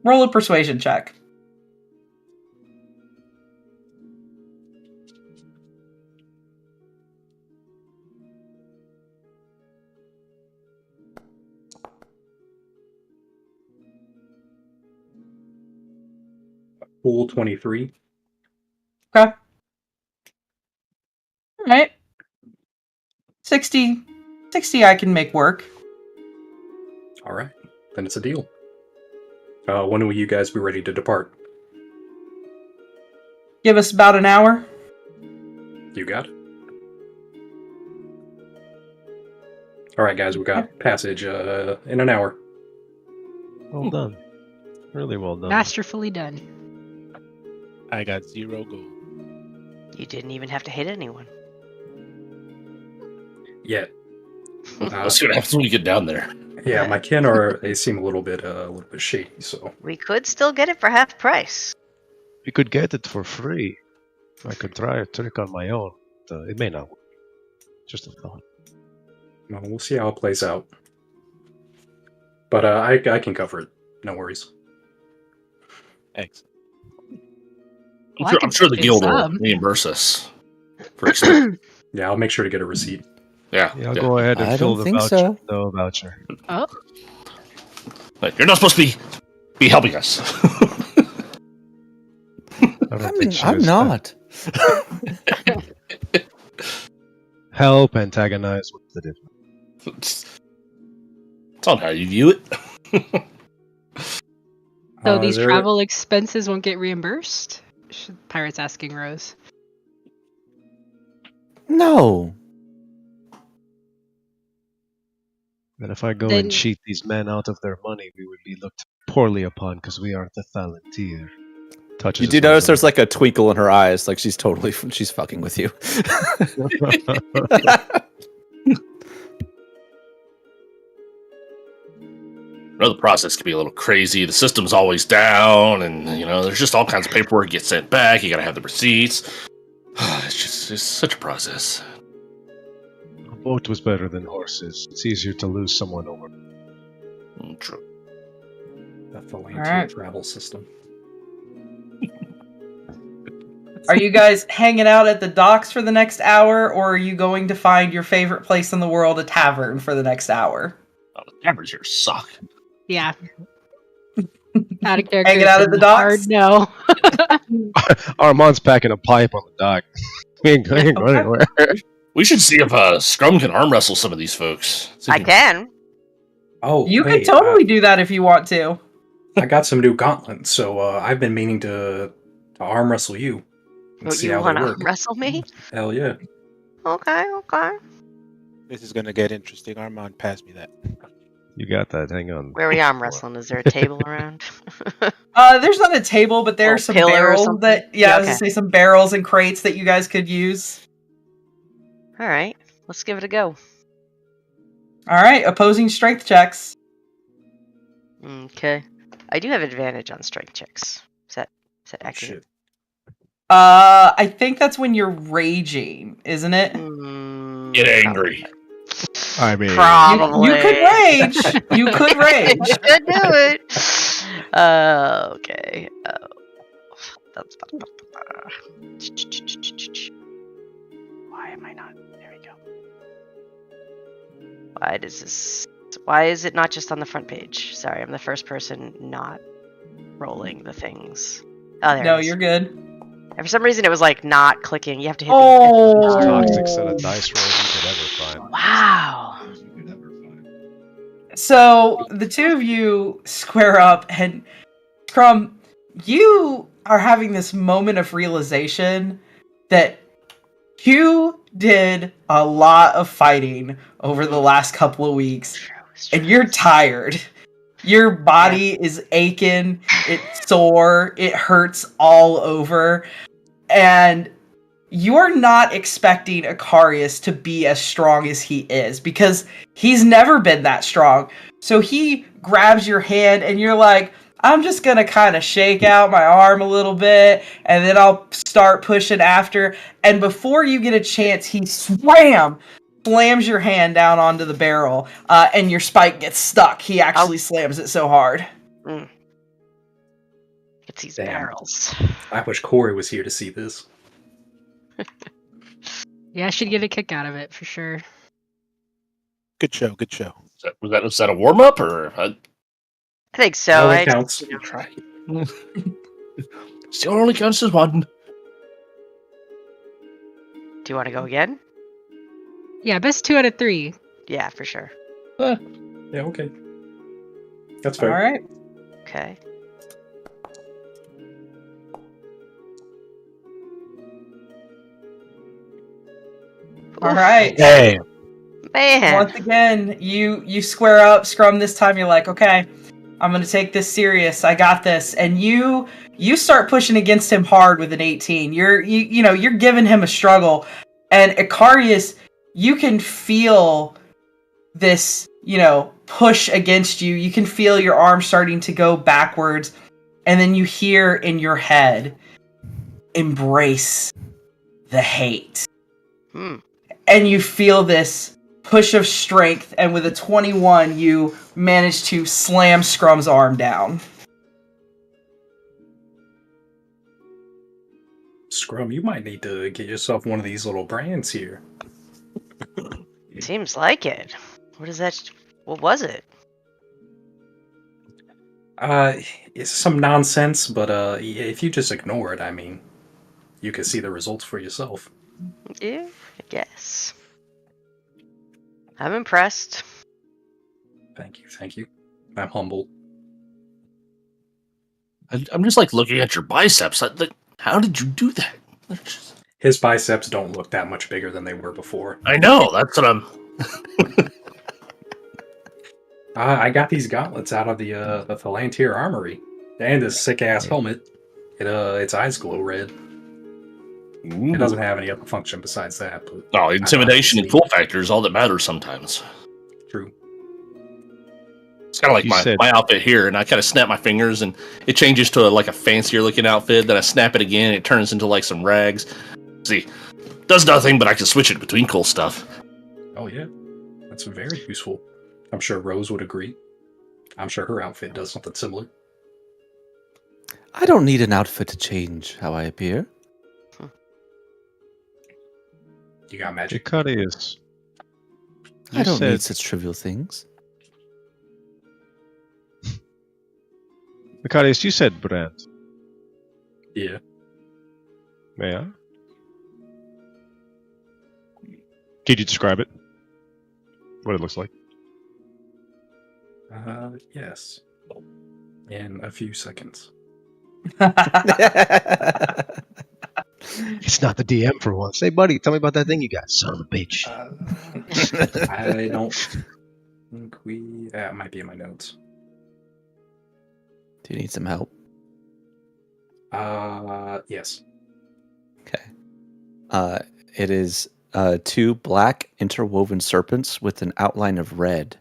Roll a persuasion check.
Pool 23.
Okay. All right. 60 I can make work.
All right. Then it's a deal. When will you guys be ready to depart?
Give us about an hour.
You got it. All right, guys. We got passage in an hour.
Well done. Really well done.
Masterfully done.
I got 0 gold.
You didn't even have to hit anyone.
Yet.
Let's see what happens when we get down there.
Yeah, my kin they seem a little bit shady. So
We could still get it for half price.
You could get it for free. I could try a trick on my own. It may not work. Just a thought.
well, we'll see how it plays out. But I can cover it. No worries.
Excellent.
Well, I can
I'm sure the
take
guild will
some.
reimburse us. For extra.
Yeah, I'll make sure to get a receipt.
Yeah.
Yeah, I'll go ahead and
I
fill
don't
the
think
voucher.
so.
No voucher.
Oh,
Like, you're not supposed to be helping us.
I don't think she
I'm
was-
not.
Help, antagonize. What's the difference?
It's on how you view it.
so
Is
these
there-
travel expenses won't get reimbursed? Pirate's asking Rose.
No.
That if I go
Then-
and cheat these men out of their money, we would be looked poorly upon because we are the Thalantir. Touches
You do
his
notice there's
muzzle.
like a twinkle in her eyes, like she's fucking with you.
The process can be a little crazy. The system's always down, and there's just all kinds of paperwork gets sent back. You gotta have the receipts. It's such a process.
A boat was better than horses. It's easier to lose someone over.
True.
The Thalantir
Alright.
travel system.
Are you guys hanging out at the docks for the next hour, or are you going to find your favorite place in the world, a tavern, for the next hour?
Oh, the taverns here suck.
Yeah. Out of character.
Hanging out at the docks?
Hard no.
Armand's packing a pipe on the dock. We ain't going anywhere.
We should see if Scrum can arm wrestle some of these folks. See if
I can.
Oh,
You
wait,
could totally do that if you want to.
I got some new gauntlets, so I've been meaning to arm wrestle you. And
Oh,
see
you
how
want
they
to
work.
wrestle me?
Hell yeah.
Okay.
This is gonna get interesting. Armand, pass me that.
You got that. Hang on.
Where are we arm wrestling? Is there a table around?
There's not a table, but there's some
pillar or
barrels
something?
that I was gonna say some barrels and crates that you guys could use.
All right, let's give it a go.
All right, opposing strength checks.
Okay, I do have advantage on strength checks. Is that accurate?
Shit.
I think that's when you're raging, isn't it?
Get angry.
I mean,
Probably.
You could rage. You could rage.
Should do it. Okay. Why am I not? There we go. Why is it not just on the front page? Sorry, I'm the first person not rolling the things. Oh, there
No,
it is.
you're good.
And for some reason, it was like not clicking. You have to hit
Oh.
most toxic set of dice rolls you could ever find.
Wow.
So the two of you square up, and Scrum, you are having this moment of realization that you did a lot of fighting over the last couple of weeks, and you're tired. Your body is aching, it's sore, it hurts all over, and you're not expecting Icarius to be as strong as he is, because he's never been that strong. So he grabs your hand, and you're like, I'm just gonna kind of shake out my arm a little bit, and then I'll start pushing after, and before you get a chance, he slams your hand down onto the barrel, and your spike gets stuck. He actually slams it so hard.
It's these
Damn.
barrels.
I wish Corey was here to see this.
Yeah, I should get a kick out of it for sure.
Good show. Good show.
Was that a warm up or?
I think so.
It counts.
Try. Still only counts as one.
Do you want to go again?
Yeah, best 2 out of 3.
Yeah, for sure.
Yeah, okay. That's
All
fair.
right.
Okay.
All right.
Hey.
Man.
Once again, you square up, Scrum. This time you're like, okay, I'm gonna take this serious. I got this, and you start pushing against him hard with an 18. You're giving him a struggle, and Icarius, you can feel this, push against you. You can feel your arm starting to go backwards, and then you hear in your head, "Embrace the hate." And you feel this push of strength, and with a 21, you manage to slam Scrum's arm down.
Scrum, you might need to get yourself one of these little brands here.
Seems like it. What is that? What was it?
It's some nonsense, but if you just ignore it, I mean, you can see the results for yourself.
Yeah, I guess. I'm impressed.
Thank you. I'm humbled.
I'm just like looking at your biceps. How did you do that?
His biceps don't look that much bigger than they were before.
I know. That's what I'm.
I got these gauntlets out of the Thalantir armory, and this sick ass helmet. Its eyes glow red. It doesn't have any other function besides that. But
Intimidation and cool factor is all that matters sometimes.
True.
It's kind of like my outfit here, and I kind of snap my fingers, and it changes to a fancier looking outfit. Then I snap it again, and it turns into like some rags. See, does nothing, but I can switch it between cool stuff.
Oh yeah, that's very useful. I'm sure Rose would agree. I'm sure her outfit does something similar.
I don't need an outfit to change how I appear.
You got magic.
Icarius.
I don't need such trivial things.
Icarius, you said brand.
Yeah.
May I? Could you describe it? What it looks like?
Yes. In a few seconds.
It's not the DM for once. Hey, buddy, tell me about that thing you got. Son of a bitch.
I don't. think it might be in my notes.
Do you need some help?
Yes.
Okay. It is 2 black interwoven serpents with an outline of red.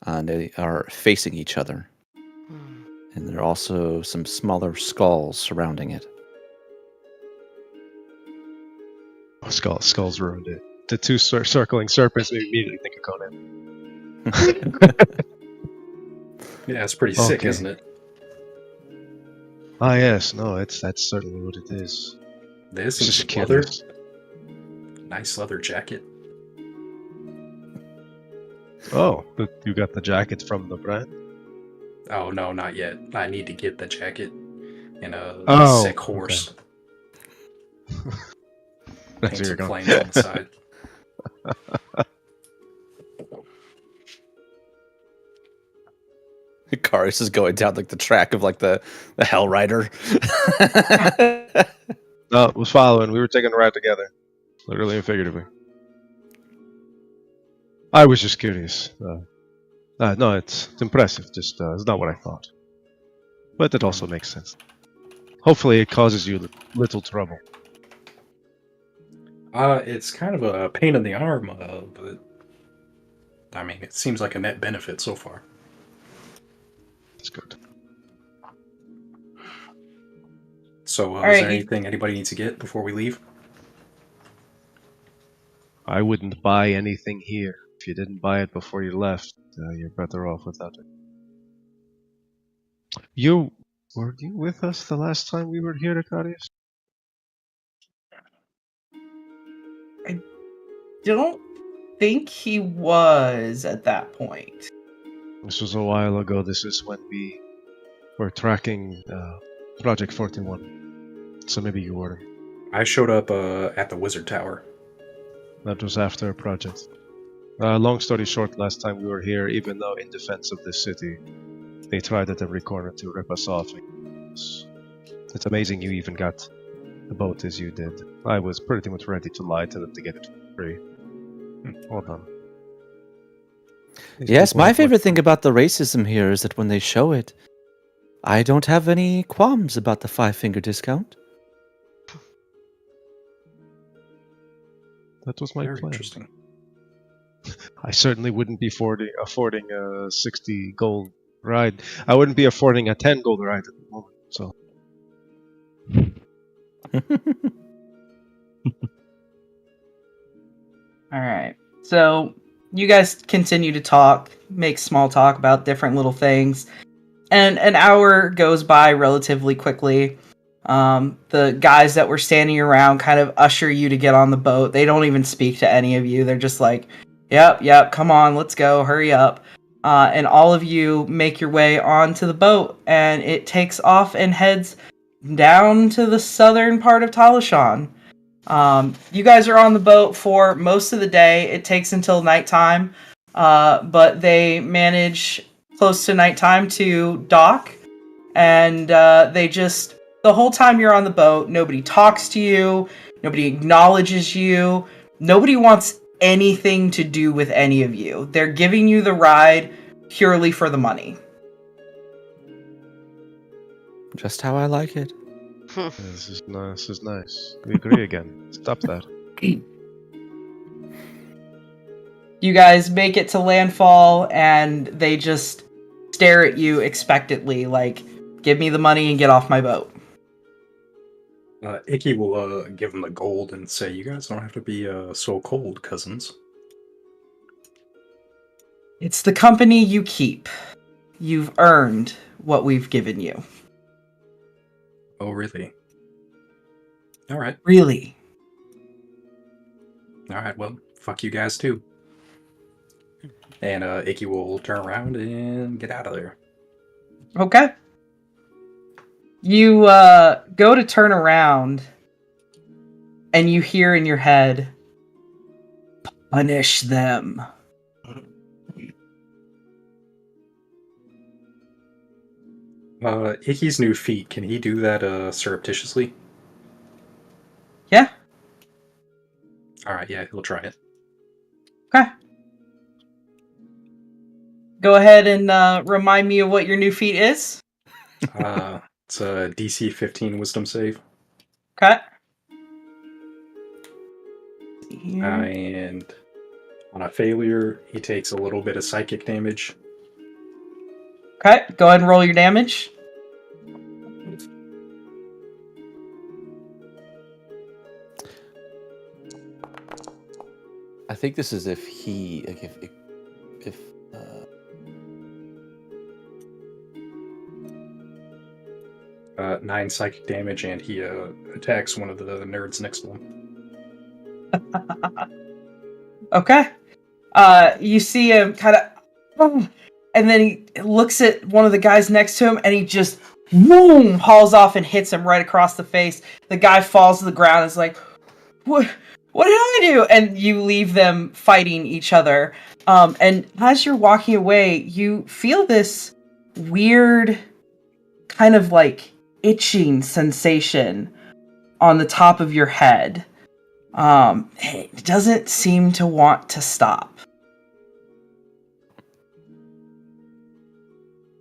They are facing each other.
Hmm.
And there are also some smaller skulls surrounding it.
Oh, skulls ruined it. The two circling serpents made me immediately think of Conan.
Yeah, it's pretty sick,
Okay.
isn't it?
Ah, yes. No, that's certainly what it is.
This and
Just
some leather.
curious.
Nice leather jacket.
Oh, you got the jacket from the brand?
Oh, no, not yet. I need to get the jacket and a
Oh,
sick horse.
That's
Paint
where you're
some
going.
flames on the side.
Karius is going down like the track of like the Hell Rider.
No, it was following. We were taking a ride together, literally and figuratively. I was just curious. No, it's impressive. Just it's not what I thought, but it also makes sense. Hopefully, it causes you little trouble.
It's kind of a pain in the arm, but I mean, it seems like a net benefit so far.
That's good.
So,
All right,
is there anything anybody needs to get before we leave?
I wouldn't buy anything here. If you didn't buy it before you left, you're better off without it. Were you with us the last time we were here, Akarius?
Don't think he was at that point.
This was a while ago. This is when we were tracking Project 41. So maybe you were.
I showed up at the Wizard Tower.
That was after a project. Long story short, last time we were here, even though in defense of this city, they tried at every corner to rip us off. It's amazing you even got the boat as you did. I was pretty much ready to lie to them to get it free. Well done. These
Yes,
people
my
have
favorite
worked
thing about the racism here is that when they show it, I don't have any qualms about the 5-finger discount.
That was my
Very
plan.
interesting.
I certainly wouldn't be affording a 60 gold ride. I wouldn't be affording a 10 gold ride at the moment. So
All right. So you guys continue to talk, make small talk about different little things, and an hour goes by relatively quickly. The guys that were standing around kind of usher you to get on the boat. They don't even speak to any of you. They're just like, yep, come on, let's go, hurry up. And all of you make your way onto the boat, and it takes off and heads down to the southern part of Talashan. You guys are on the boat for most of the day. It takes until nighttime, but they manage close to nighttime to dock, and the whole time you're on the boat, nobody talks to you, nobody acknowledges you, nobody wants anything to do with any of you. They're giving you the ride purely for the money.
Just how I like it.
yeah, this is nice. This is nice. We agree again. Stop that.
You guys make it to landfall, and they just stare at you expectantly, like, give me the money and get off my boat.
Icky will give him the gold and say, "You guys don't have to be so cold, cousins."
It's the company you keep. You've earned what we've given you.
Oh, really? All right.
Really.
All right. Well, fuck you guys too. And Icky will turn around and get out of there.
Okay. You go to turn around, and you hear in your head, punish them.
Icky's new feat, can he do that surreptitiously?
Yeah.
Alright, yeah, he'll try it.
Okay. go ahead and remind me of what your new feat is.
It's a DC 15 Wisdom save.
Okay.
And on a failure, he takes a little bit of psychic damage.
Okay, go ahead and roll your damage.
I think this is if he, like, if
9 psychic damage, and he attacks one of the nerds next to him.
Okay. You see him kind of, and then he looks at one of the guys next to him, and he just, boom, hauls off and hits him right across the face. The guy falls to the ground and is like, what did I do? And you leave them fighting each other. And as you're walking away, you feel this weird kind of like itching sensation on the top of your head. It doesn't seem to want to stop.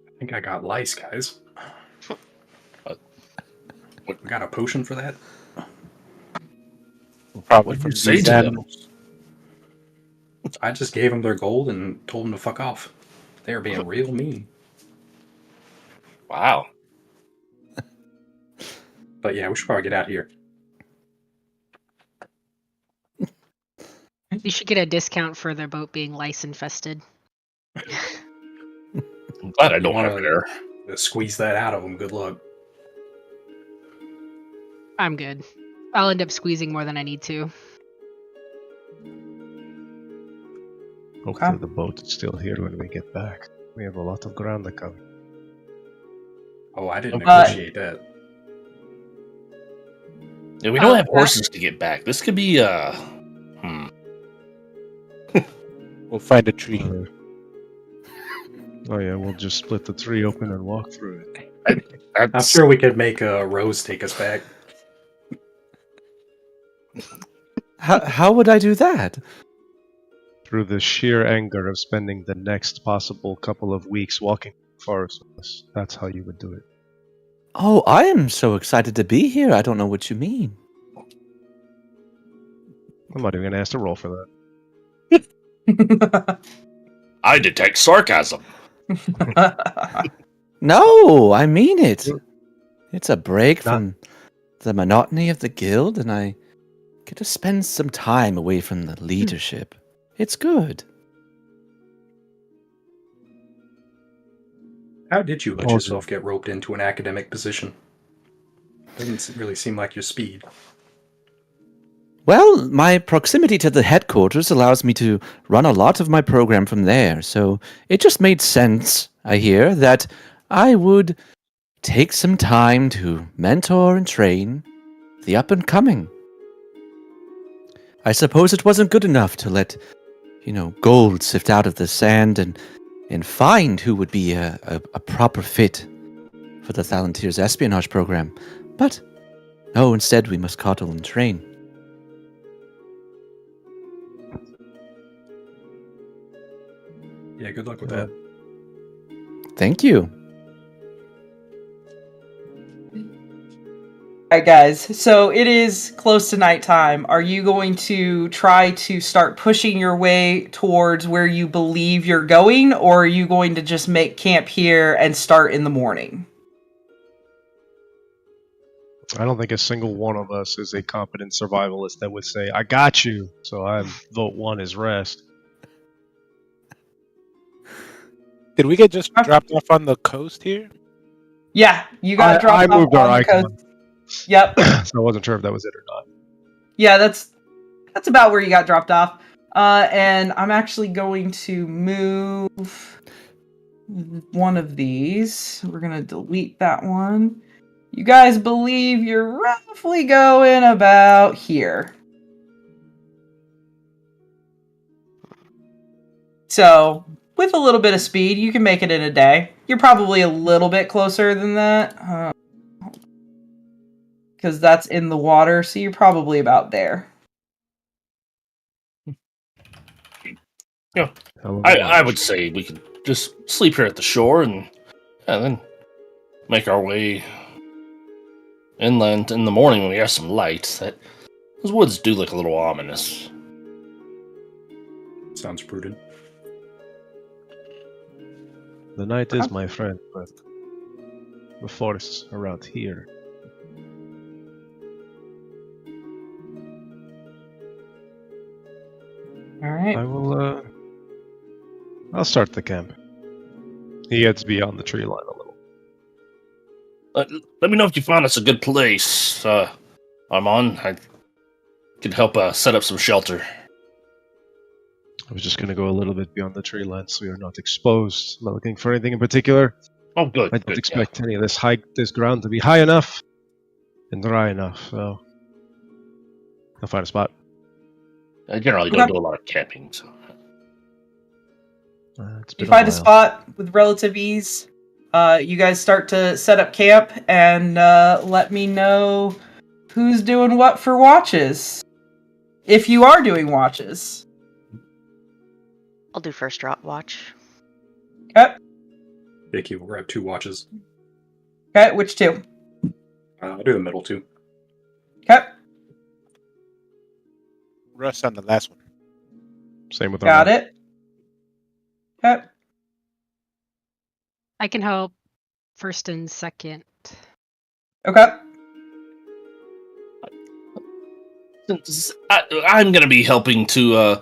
I think I got lice, guys. We got a potion for that?
Probably
What
from
did you say
these
to them?
animals.
I just gave them their gold and told them to fuck off. They were being real mean.
Wow.
But yeah, we should probably get out of here.
You should get a discount for their boat being lice infested.
I'm glad I don't
Wanna-
have hair.
Squeeze that out of them. Good luck.
I'm good. I'll end up squeezing more than I need to.
Hopefully the boat is still here when we get back. We have a lot of ground to cover.
Oh, I didn't
Uh,
appreciate that.
Yeah, we don't have horses to get back. This could be
We'll find a tree.
Oh yeah, we'll just split the tree open and walk through it.
I'm sure we could make Rose take us back.
how would I do that?
Through the sheer anger of spending the next possible couple of weeks walking the forest with us. That's how you would do it.
Oh, I am so excited to be here. I don't know what you mean.
I'm not even going to ask to roll for that.
I detect sarcasm.
No, I mean it. It's a break from the monotony of the guild, and I get to spend some time away from the leadership. It's good.
How did you let
Oh,
yourself get roped into an academic position? Doesn't really seem like your speed.
Well, my proximity to the headquarters allows me to run a lot of my program from there, so it just made sense, I hear, that I would take some time to mentor and train the up-and-coming. I suppose it wasn't good enough to let, gold sift out of the sand and find who would be a proper fit for the Thalantir's espionage program. But, no, instead we must coddle and train.
Yeah, good luck with that.
Thank you.
Alright guys, so it is close to nighttime. Are you going to try to start pushing your way towards where you believe you're going, or are you going to just make camp here and start in the morning?
I don't think a single one of us is a competent survivalist that would say, I got you, so I vote 1 is rest.
Did we get just dropped off on the coast here?
Yeah, you got
I
dropped off
moved our
on the
icon.
coast. Yep.
So I wasn't sure if that was it or not.
Yeah, that's about where you got dropped off. And I'm actually going to move one of these. We're going to delete that one. You guys believe you're roughly going about here. So, with a little bit of speed, you can make it in a day. You're probably a little bit closer than that. Because that's in the water, so you're probably about there.
Yeah,
Hell of a
I
lot.
would say we could just sleep here at the shore and then make our way inland in the morning when we have some light. Those woods do look a little ominous.
Sounds prudent.
The night is my friend, but the forests around here.
All right.
I'll start the camp. He gets beyond the tree line a little.
Let me know if you find us a good place, Armand. I could help set up some shelter.
I was just going to go a little bit beyond the tree line so you're not exposed. I'm not looking for anything in particular.
Oh, good.
I don't expect any of this ground to be high enough and dry enough, so I'll find a spot.
I generally don't do a lot of camping, so.
You find a spot with relative ease. You guys start to set up camp and let me know who's doing what for watches. If you are doing watches.
I'll do first drop watch.
Okay.
Vicky will grab 2 watches.
Okay, which 2?
I'll do the middle 2.
Okay.
Russ on the last one.
Same with
Got it. Okay.
I can help first and second.
Okay.
Since I'm going to be helping to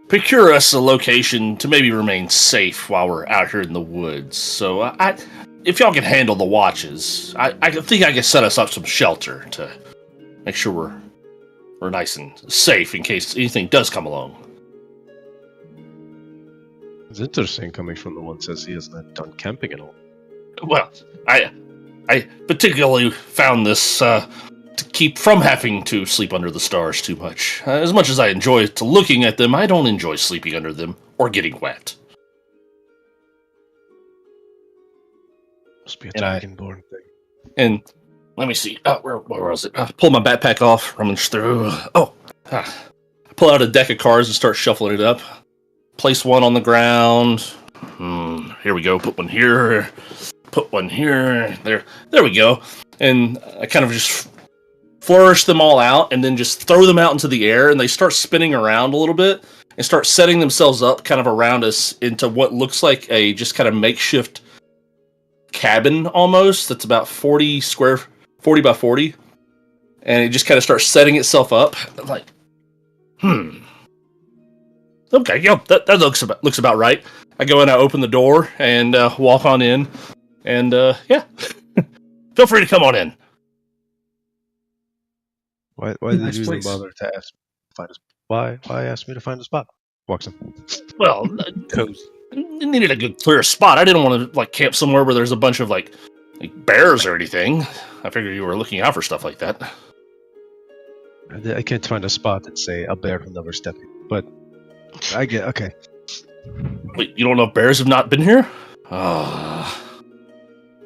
procure us a location to maybe remain safe while we're out here in the woods. So if y'all can handle the watches, I think I can set us up some shelter to make sure we're nice and safe in case anything does come along.
It's interesting coming from the one who says he hasn't done camping at all.
Well, I particularly found this to keep from having to sleep under the stars too much. As much as I enjoy looking at them, I don't enjoy sleeping under them or getting wet.
Must be a dragonborn thing.
And let me see. Where was it? Pull my backpack off, rummage through. I pull out a deck of cards and start shuffling it up. Place one on the ground. Here we go. Put one here. Put one here. There we go. And I kind of just flourish them all out and then just throw them out into the air, and they start spinning around a little bit and start setting themselves up kind of around us into what looks like a just kind of makeshift cabin almost. That's about 40 by 40. And it just kind of starts setting itself up. I'm like, okay, yeah, that looks about right. I go in, I open the door, and walk on in, and yeah, feel free to come on in.
Why did you even bother to ask me to find a spot? Why ask me to find a spot? Walks in.
Well, cozy. Needed a good clear spot. I didn't want to camp somewhere where there's a bunch of like bears or anything. I figured you were looking out for stuff like that.
I can't find a spot that say a bear will never step in, but I get okay.
Wait, you don't know if bears have not been here? Well,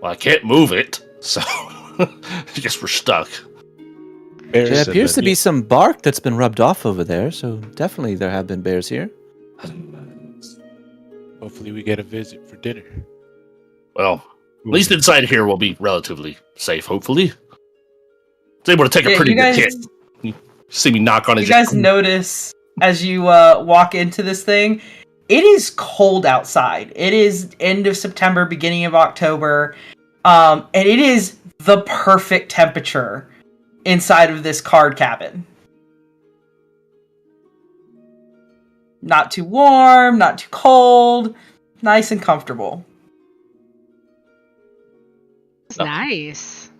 I can't move it, so I guess we're stuck.
There appears to be some bark that's been rubbed off over there, so definitely there have been bears here.
Hopefully we get a visit for dinner.
Well, at least inside here we'll be relatively safe, hopefully. It's able to take a pretty good hit. You see me knock on his...
You guys notice, as you walk into this thing, it is cold outside. It is end of September, beginning of October, and it is the perfect temperature inside of this card cabin. Not too warm, not too cold, nice and comfortable.
It's nice.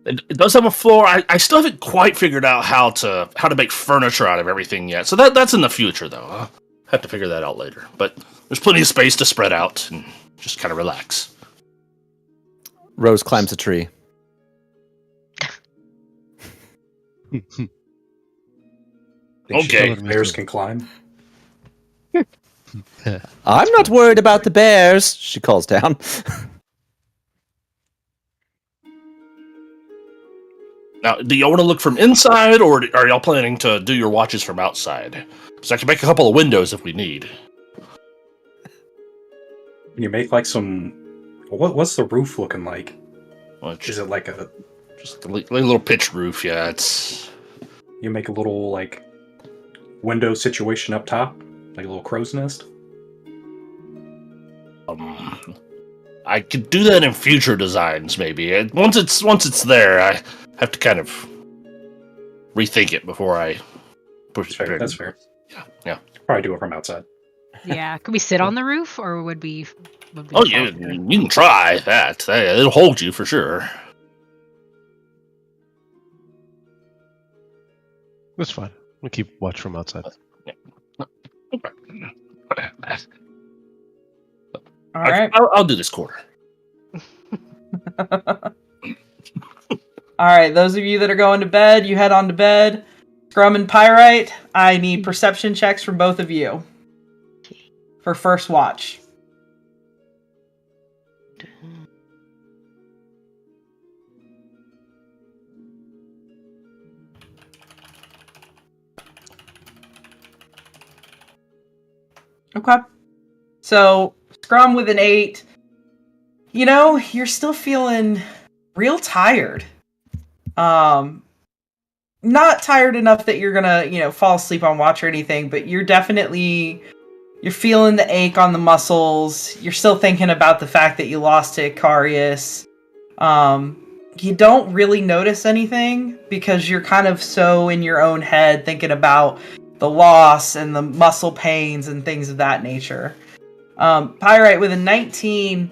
It does have a floor. I still haven't quite figured out how to make furniture out of everything yet. So that's in the future, though. I'll have to figure that out later. But there's plenty of space to spread out and just kind of relax.
Rose climbs a tree.
Okay.
Bears can climb.
I'm not worried about the bears, she calls down.
Now, do y'all want to look from inside, or are y'all planning to do your watches from outside? Because I can make a couple of windows if we need.
Can you make like some? What's the roof looking like?
Well,
Is it like a?
just a little pitched roof? Yeah, it's.
You make a little like window situation up top, like a little crow's nest.
I could do that in future designs, maybe. Once it's there, I have to kind of rethink it before I push
That's
the
fair.
trigger.
That's fair.
Yeah.
Probably do it from outside.
Yeah. Could we sit on the roof, or would we?
Oh, yeah, you can try that. It'll hold you for sure.
That's fine. We'll keep watch from outside.
All right.
I'll do this quarter.
All right. Those of you that are going to bed, you head on to bed. Scrum and Pyrite, I need perception checks from both of you for first watch. Okay. So, Scrum with an 8. You know, you're still feeling real tired. Not tired enough that you're gonna, fall asleep on watch or anything, but you're feeling the ache on the muscles. You're still thinking about the fact that you lost to Icarius. You don't really notice anything because you're kind of so in your own head thinking about the loss and the muscle pains and things of that nature. Pyrite with a 19,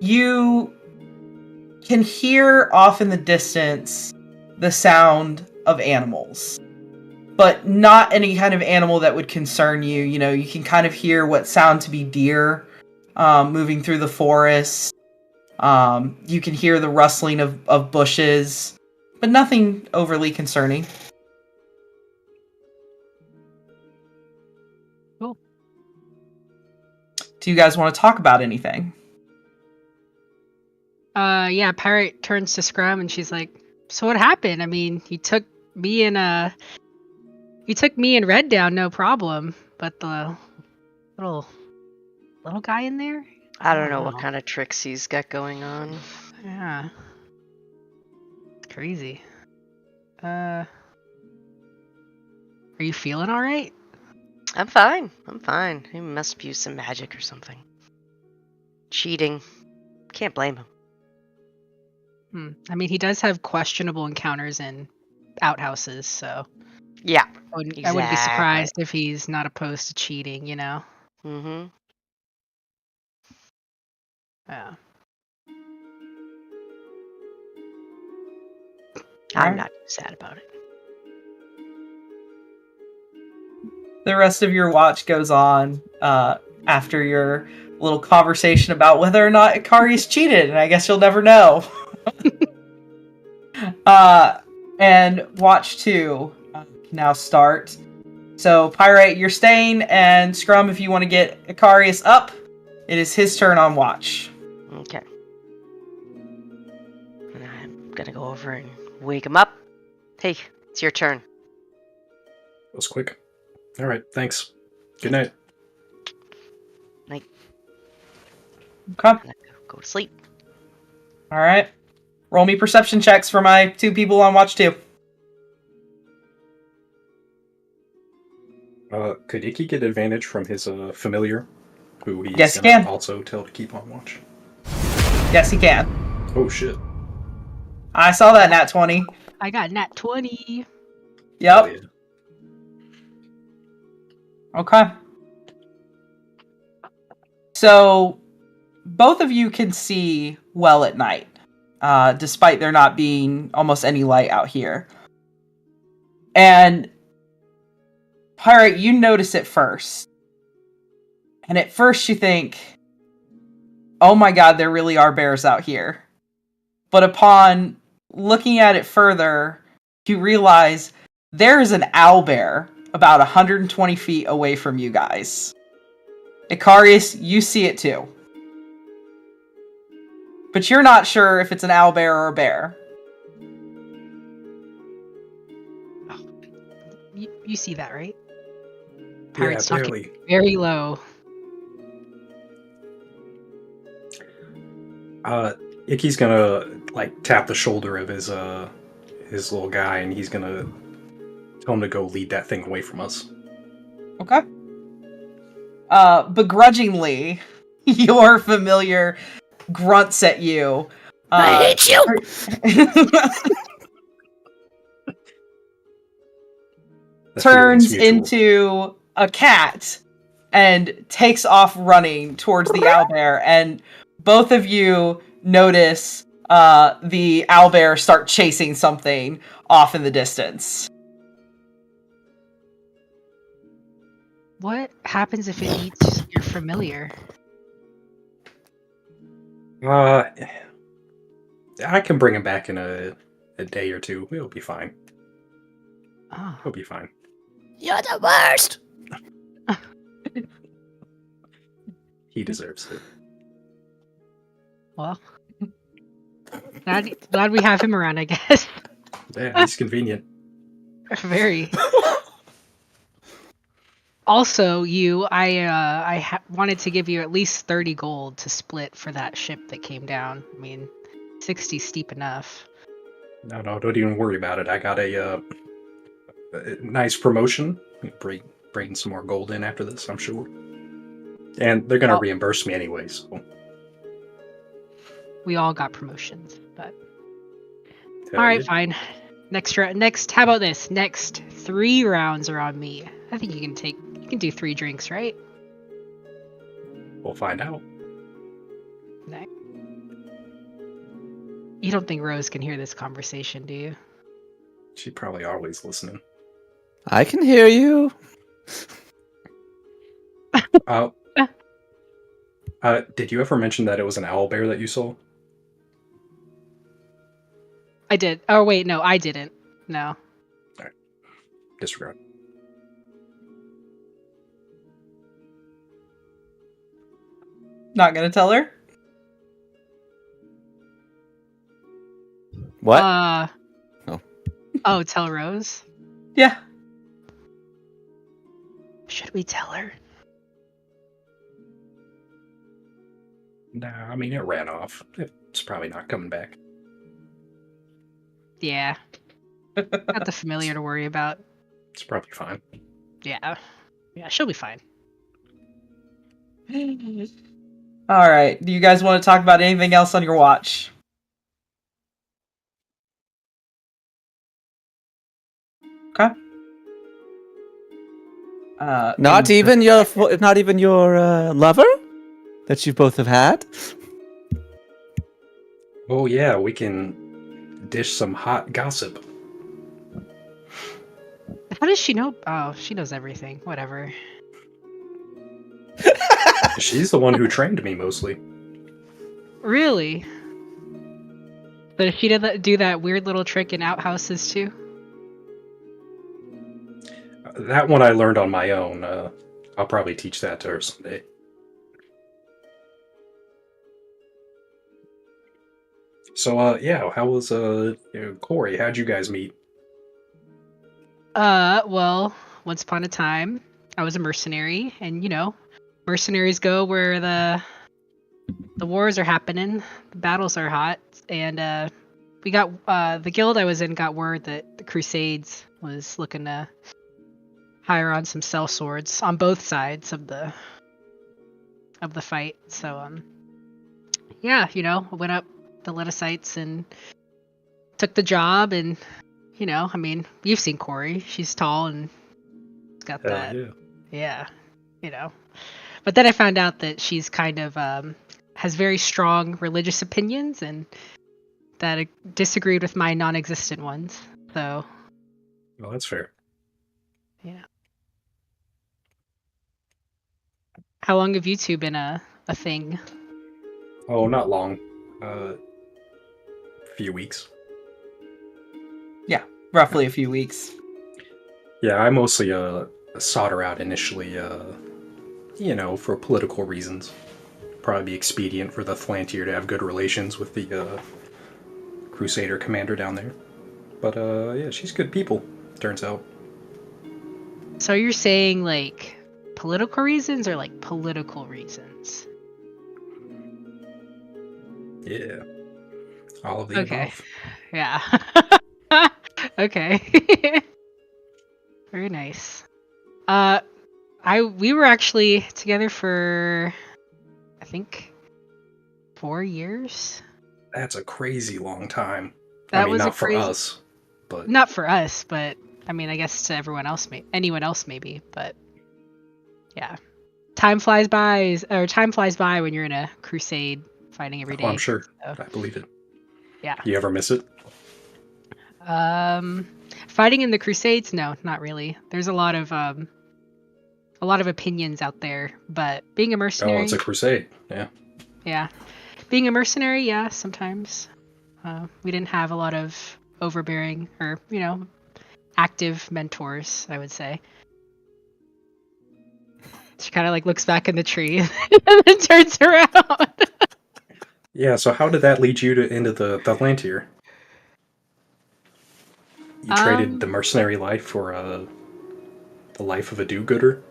you can hear off in the distance the sound of animals, but not any kind of animal that would concern you. You can kind of hear what sound to be deer moving through the forest. You can hear the rustling of bushes, but nothing overly concerning.
Cool.
Do you guys want to talk about anything?
Yeah, Pirate turns to Scrum and she's like, so what happened? I mean, you took me and Red down, no problem. But the little guy in there?
I don't know what kind of tricks he's got going on.
Yeah. It's crazy. Are you feeling alright?
I'm fine. He must use some magic or something. Cheating. Can't blame him.
I mean, he does have questionable encounters in outhouses, so
Yeah.
I wouldn't be
Exactly.
surprised if he's not opposed to cheating,
Mm-hmm.
Yeah.
I'm not too sad about it.
The rest of your watch goes on after your little conversation about whether or not Icarius cheated, and I guess you'll never know. And watch 2 can now start. So, Pyrite, you're staying, and Scrum, if you want to get Icarius up, it is his turn on watch.
Okay. And I'm gonna go over and wake him up. Hey, it's your turn.
That was quick. All right, thanks. Good night.
Night.
Okay.
Go to sleep.
All right. Roll me perception checks for my 2 people on watch 2.
Could Icky get advantage from his familiar, who he's
Yes, he
gonna
can.
also tell to keep on watch?
Yes, he can.
Oh shit!
I saw that nat 20.
I got nat 20.
Yep.
Oh, yeah.
Okay. So, both of you can see well at night, despite there not being almost any light out here. And, Pirate, you notice it first. And at first you think, oh my god, there really are bears out here. But upon looking at it further, you realize there is an owlbear about 120 feet away from you guys. Icarius, you see it too. But you're not sure if it's an owlbear or a bear.
You see that, right?
Yeah,
Pirate's
barely.
talking very low.
Icky's gonna like tap the shoulder of his little guy, and he's gonna tell him to go lead that thing away from us.
Okay. Begrudgingly, your familiar grunts at you.
I hate you!
Turns into a cat and takes off running towards the owlbear, and both of you notice the owlbear start chasing something off in the distance.
What happens if it eats your familiar?
I can bring him back in a day or two. He'll be fine.
Oh.
He'll be fine.
You're the worst!
He deserves it.
Well, glad we have him around, I guess.
Yeah, he's convenient.
Very. Also, I wanted to give you at least 30 gold to split for that ship that came down. I mean, 60 steep enough.
No, don't even worry about it. I got a nice promotion. Bring some more gold in after this, I'm sure. And they're gonna reimburse me anyway, so.
We all got promotions, but
Hell
all right,
yeah.
fine. Next, how about this? Next 3 rounds are on me. I think you can do 3 drinks, right?
We'll find out.
No. You don't think Rose can hear this conversation, do you?
She's probably always listening.
I can hear you.
Did you ever mention that it was an owlbear that you saw?
I did. Oh wait, no, I didn't. No.
Alright. Disregard.
Not gonna tell her?
What?
Oh. Oh, tell Rose?
Yeah.
Should we tell her?
Nah, I mean, it ran off. It's probably not coming back.
Yeah. Got the familiar to worry about.
It's probably fine.
Yeah. Yeah, she'll be fine.
All right. Do you guys want to talk about anything else on your watch? Okay.
Not even your lover that you both have had.
Oh yeah, we can dish some hot gossip.
How does she know? Oh, she knows everything. Whatever.
She's the one who trained me mostly.
Really? But she did do that weird little trick in outhouses too?
That one I learned on my own. I'll probably teach that to her someday. So, yeah, how was, Corey? How'd you guys meet?
Well, once upon a time, I was a mercenary, and mercenaries go where the wars are happening, the battles are hot, and we got the guild I was in got word that the Crusades was looking to hire on some cell swords on both sides of the fight. So yeah, I went up the Leticites and took the job, and I mean, you've seen Corey. She's tall and got
Hell
that.
yeah.
Yeah, But then I found out that she's kind of has very strong religious opinions, and that disagreed with my non-existent ones. So.
Well, that's fair.
Yeah. How long have you two been a thing?
Oh, not long. Few weeks.
Yeah, roughly a few weeks.
Yeah, I mostly sought her out initially, for political reasons. Probably be expedient for the Thalantir to have good relations with the Crusader commander down there. But yeah, she's good people, turns out.
So you're saying like political reasons or like political reasons?
Yeah. All of the
Okay.
above.
Yeah. Okay. Very nice. We were actually together for I think 4 years.
That's a crazy long time.
That was a
not for
crazy
us, but
not for us, but I mean I guess to everyone else anyone else maybe, but yeah. Time flies by when you're in a crusade fighting every day.
I'm sure.
So,
I believe it.
yeah.
You ever miss it?
Fighting in the crusades? No, not really. There's a lot of opinions out there, but being a mercenary,
Oh, it's a crusade. Yeah.
yeah. Being a mercenary, yeah, sometimes. We didn't have a lot of overbearing or, active mentors, I would say. She kind of like looks back in the tree and then turns around.
Yeah, so how did that lead you into the Thalantir? You traded the mercenary life for the life of a do-gooder?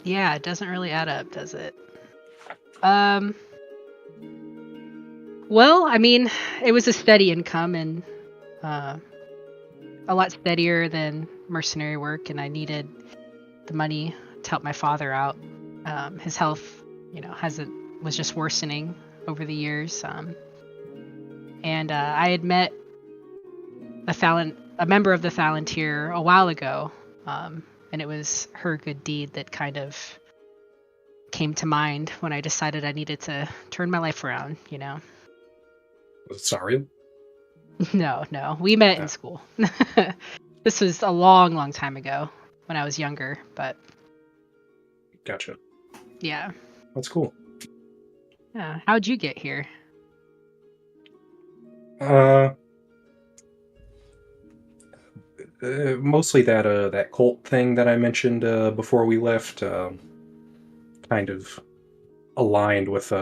Yeah, it doesn't really add up, does it? Well, I mean, it was a steady income and a lot steadier than mercenary work, and I needed the money to help my father out. His health, was just worsening over the years. And I had met a member of the Thalantir a while ago, and it was her good deed that kind of came to mind when I decided I needed to turn my life around,
Was it Saria?
No. We met in school. This was a long, long time ago when I was younger, but
Gotcha.
yeah.
That's cool.
Yeah. How'd you get here?
Mostly that cult thing that I mentioned before we left, kind of aligned with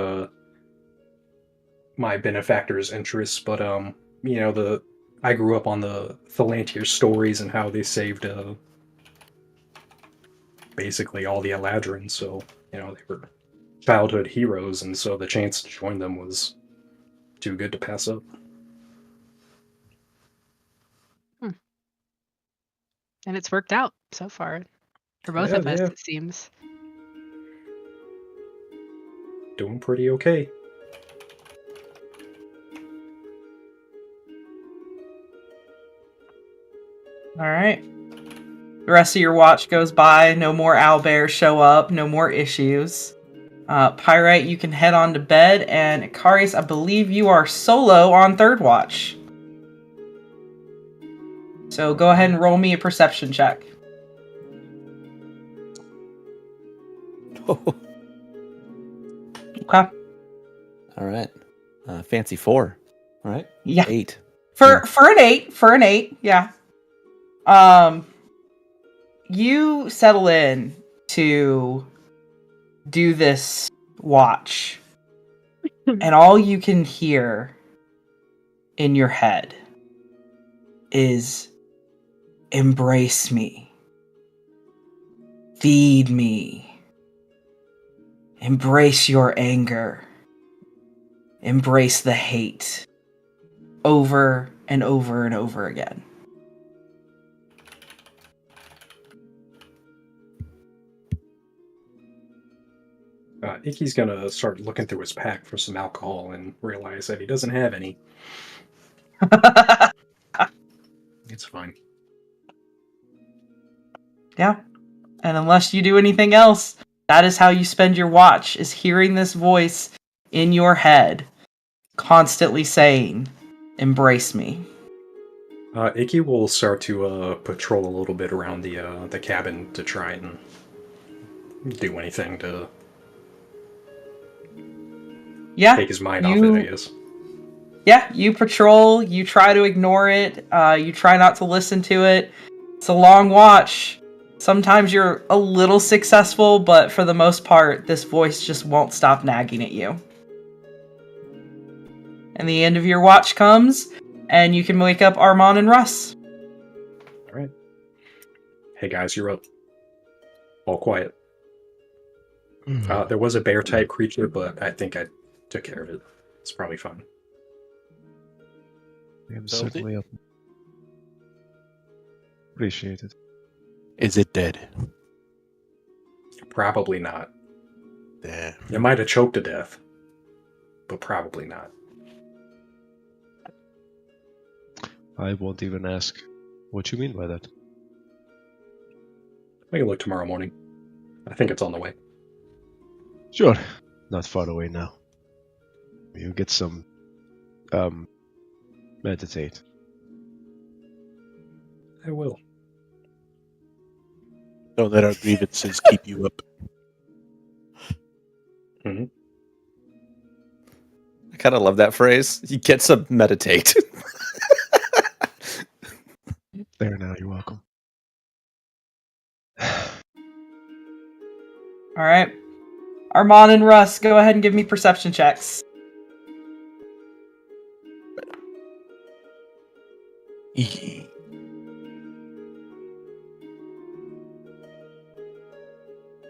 my benefactor's interests, but I grew up on the Thalantir stories and how they saved basically all the Eladrins, so they were childhood heroes, and so the chance to join them was too good to pass up.
And it's worked out so far for both of us, it seems.
Doing pretty okay.
All right. The rest of your watch goes by. No more owlbears show up. No more issues. Pyrite, you can head on to bed. And Ikarius, I believe you are solo on third watch. So go ahead and roll me a perception check.
Oh,
Okay.
all right. Fancy 4. All right.
Yeah.
8.
For an 8, yeah. You settle in to do this watch, and all you can hear in your head is embrace me, feed me, embrace your anger, embrace the hate, over and over and over again.
Icky's gonna start looking through his pack for some alcohol and realize that he doesn't have any. It's fine.
Yeah. And unless you do anything else, that is how you spend your watch, is hearing this voice in your head constantly saying, embrace me.
Icky will start to patrol a little bit around the cabin to try and do anything to take his mind off it, I guess.
Yeah, you patrol, you try to ignore it, you try not to listen to it. It's a long watch. Sometimes you're a little successful, but for the most part, this voice just won't stop nagging at you. And the end of your watch comes, and you can wake up Armand and Russ.
Alright. Hey guys, you're up. All quiet. There was a bear-type creature, but I think I took care of it. It's probably fine.
I'm
Sold
certainly up. Appreciate it.
Is it dead?
Probably not.
Damn.
It might have choked to death, but probably not.
I won't even ask what you mean by that.
We can look tomorrow morning. I think it's on the way.
Sure. Not far away now. You get some, meditate.
I will.
Don't let our grievances keep you up.
Mm-hmm.
I kind of love that phrase. You get some meditate.
There now, you're welcome.
All right. Armand and Russ, go ahead and give me perception checks.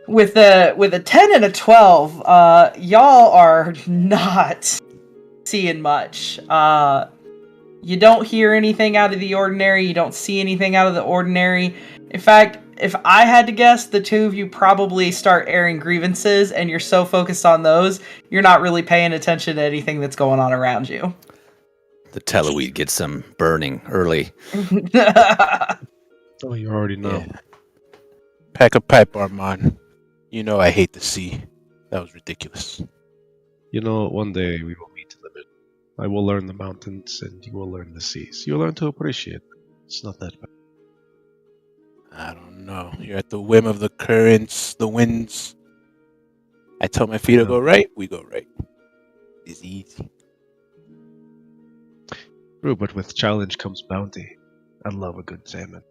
With a 10 and a 12, y'all are not seeing much. You don't hear anything out of the ordinary. You don't see anything out of the ordinary. In fact, if I had to guess, the two of you probably start airing grievances, and you're so focused on those, you're not really paying attention to anything that's going on around you.
The teleweed gets some burning early.
Oh, you already know.
Yeah. Pack a pipe, Armand. You know I hate the sea. That was ridiculous.
You know, one day we will meet in the middle. I will learn the mountains, and you will learn the seas. You'll learn to appreciate them. It's not that bad.
I don't know. You're at the whim of the currents, the winds. I tell my feet to go right, we go right. It's easy.
True, but with challenge comes bounty. I love a good salmon.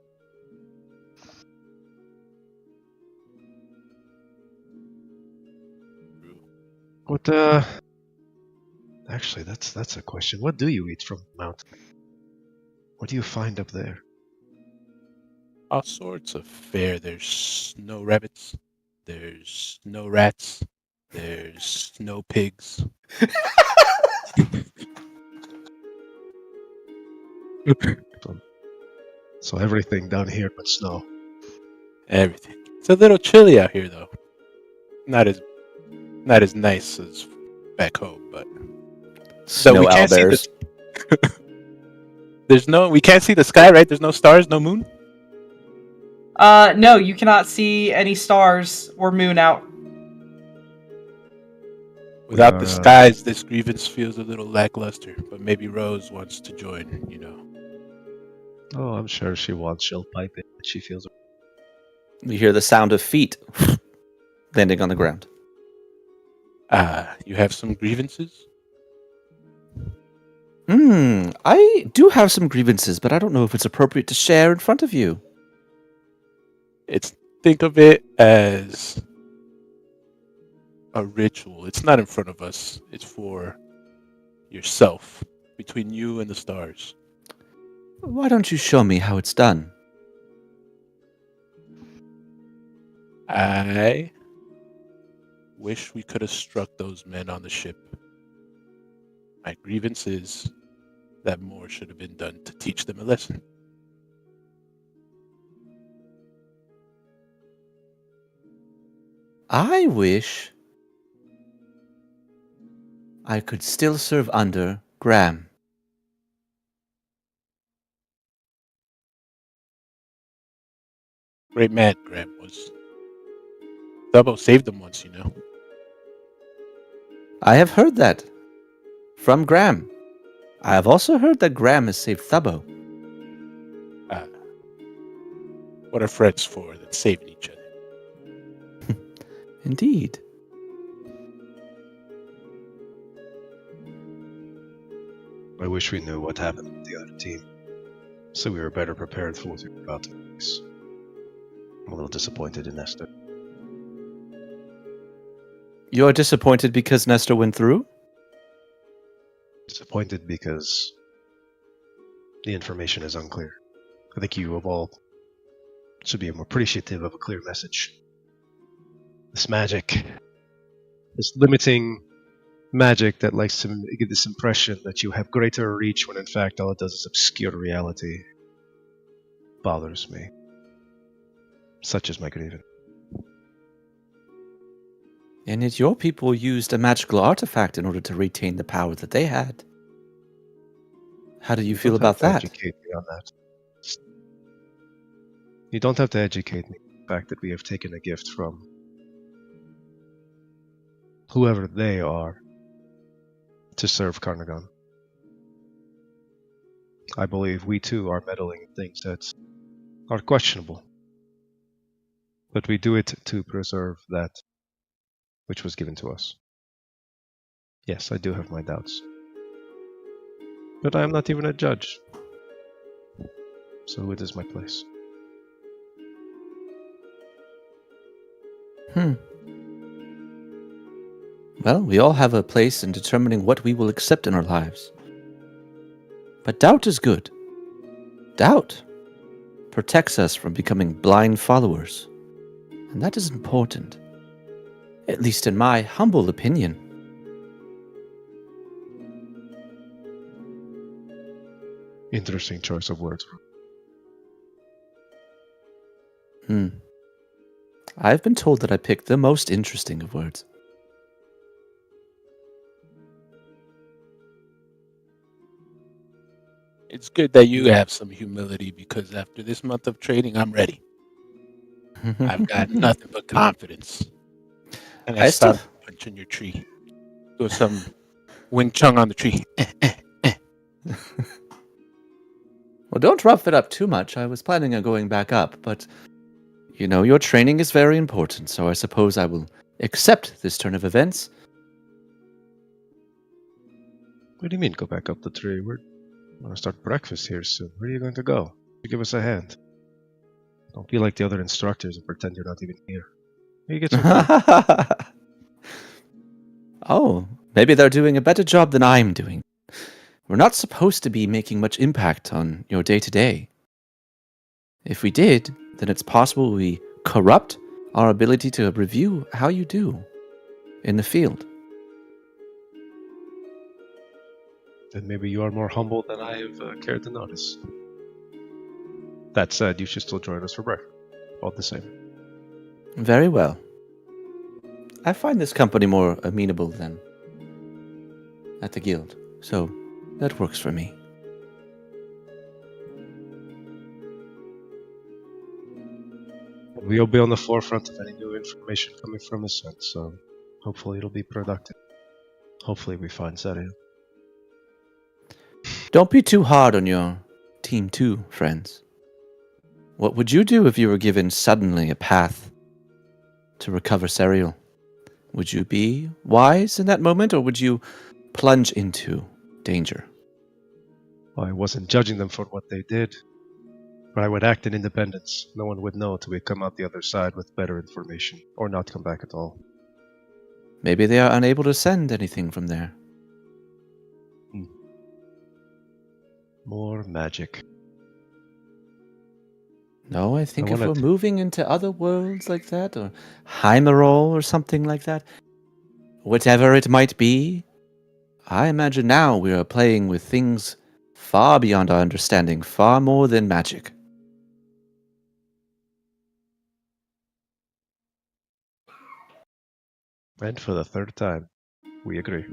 What, actually, that's a question. What do you eat from the mountain? What do you find up there?
All sorts of fare. There's snow rabbits. There's snow rats. There's snow pigs.
So everything down here but snow.
Everything. It's a little chilly out here, though. Not as nice as back home, but
Snow
we can't see
owlbears.
we can't see the sky, right? There's no stars, no moon.
No, you cannot see any stars or moon out.
Without the skies, this grievance feels a little lackluster. But maybe Rose wants to join. You know.
Oh, I'm sure she wants. She'll pipe it. She feels.
You hear the sound of feet landing on the ground.
You have some grievances?
I do have some grievances, but I don't know if it's appropriate to share in front of you.
Think of it as a ritual. It's not in front of us. It's for yourself, between you and the stars.
Why don't you show me how it's done?
I wish we could have struck those men on the ship. My grievance is that more should have been done to teach them a lesson.
I wish I could still serve under Graham.
Great man, Graham was. Thabo saved them once, you know.
I have heard that from Graham. I have also heard that Graham has saved Thabo.
What are friends for than saving each other?
Indeed.
I wish we knew what happened with the other team, so we were better prepared for what we were about to face. I'm a little disappointed in Nestor.
You're disappointed because Nestor went through?
Disappointed because the information is unclear. I think you of all should be more appreciative of a clear message. This magic, this limiting magic that likes to give this impression that you have greater reach when in fact all it does is obscure reality bothers me. Such is my grievance.
And yet your people used a magical artifact in order to retain the power that they had. How do you feel about
don't have
that?
to educate me on that. You don't have to educate me on the fact that we have taken a gift from whoever they are to serve Carnagon. I believe we too are meddling in things that are questionable. But we do it to preserve that which was given to us. Yes, I do have my doubts. But I am not even a judge. So it is my place.
Well, we all have a place in determining what we will accept in our lives. But doubt is good. Doubt protects us from becoming blind followers. And that is important. At least in my humble opinion.
Interesting choice of words.
I've been told that I picked the most interesting of words.
It's good that you have some humility because after this month of trading, I'm ready. I've got nothing but confidence. And I start punching your tree. Do some Wing Chun on the tree.
Well, don't rough it up too much. I was planning on going back up, but you know, your training is very important, so I suppose I will accept this turn of events.
What do you mean, go back up the tree? We're going to start breakfast here soon. Where are you going to go? You give us a hand. Don't be like the other instructors and pretend you're not even here. You get some food.
Oh, maybe they're doing a better job than I'm doing. We're not supposed to be making much impact on your day-to-day. If we did, then it's possible we corrupt our ability to review how you do in the field.
Then maybe you are more humble than I have cared to notice. That said, you should still join us for breakfast. All the same.
Very well. I find this company more amenable than at the guild, so that works for me.
We'll be on the forefront of any new information coming from this end, so hopefully it'll be productive. Hopefully we find Zariel.
Don't be too hard on your team too, friends. What would you do if you were given suddenly a path to recover Serial? Would you be wise in that moment, or would you plunge into danger?
I wasn't judging them for what they did, but I would act in independence. No one would know till we come out the other side with better information, or not come back at all.
Maybe they are unable to send anything from there.
More magic.
No, I think if we're moving into other worlds like that, or Heimerol or something like that, whatever it might be, I imagine now we are playing with things far beyond our understanding, far more than magic.
And for the third time, we agree.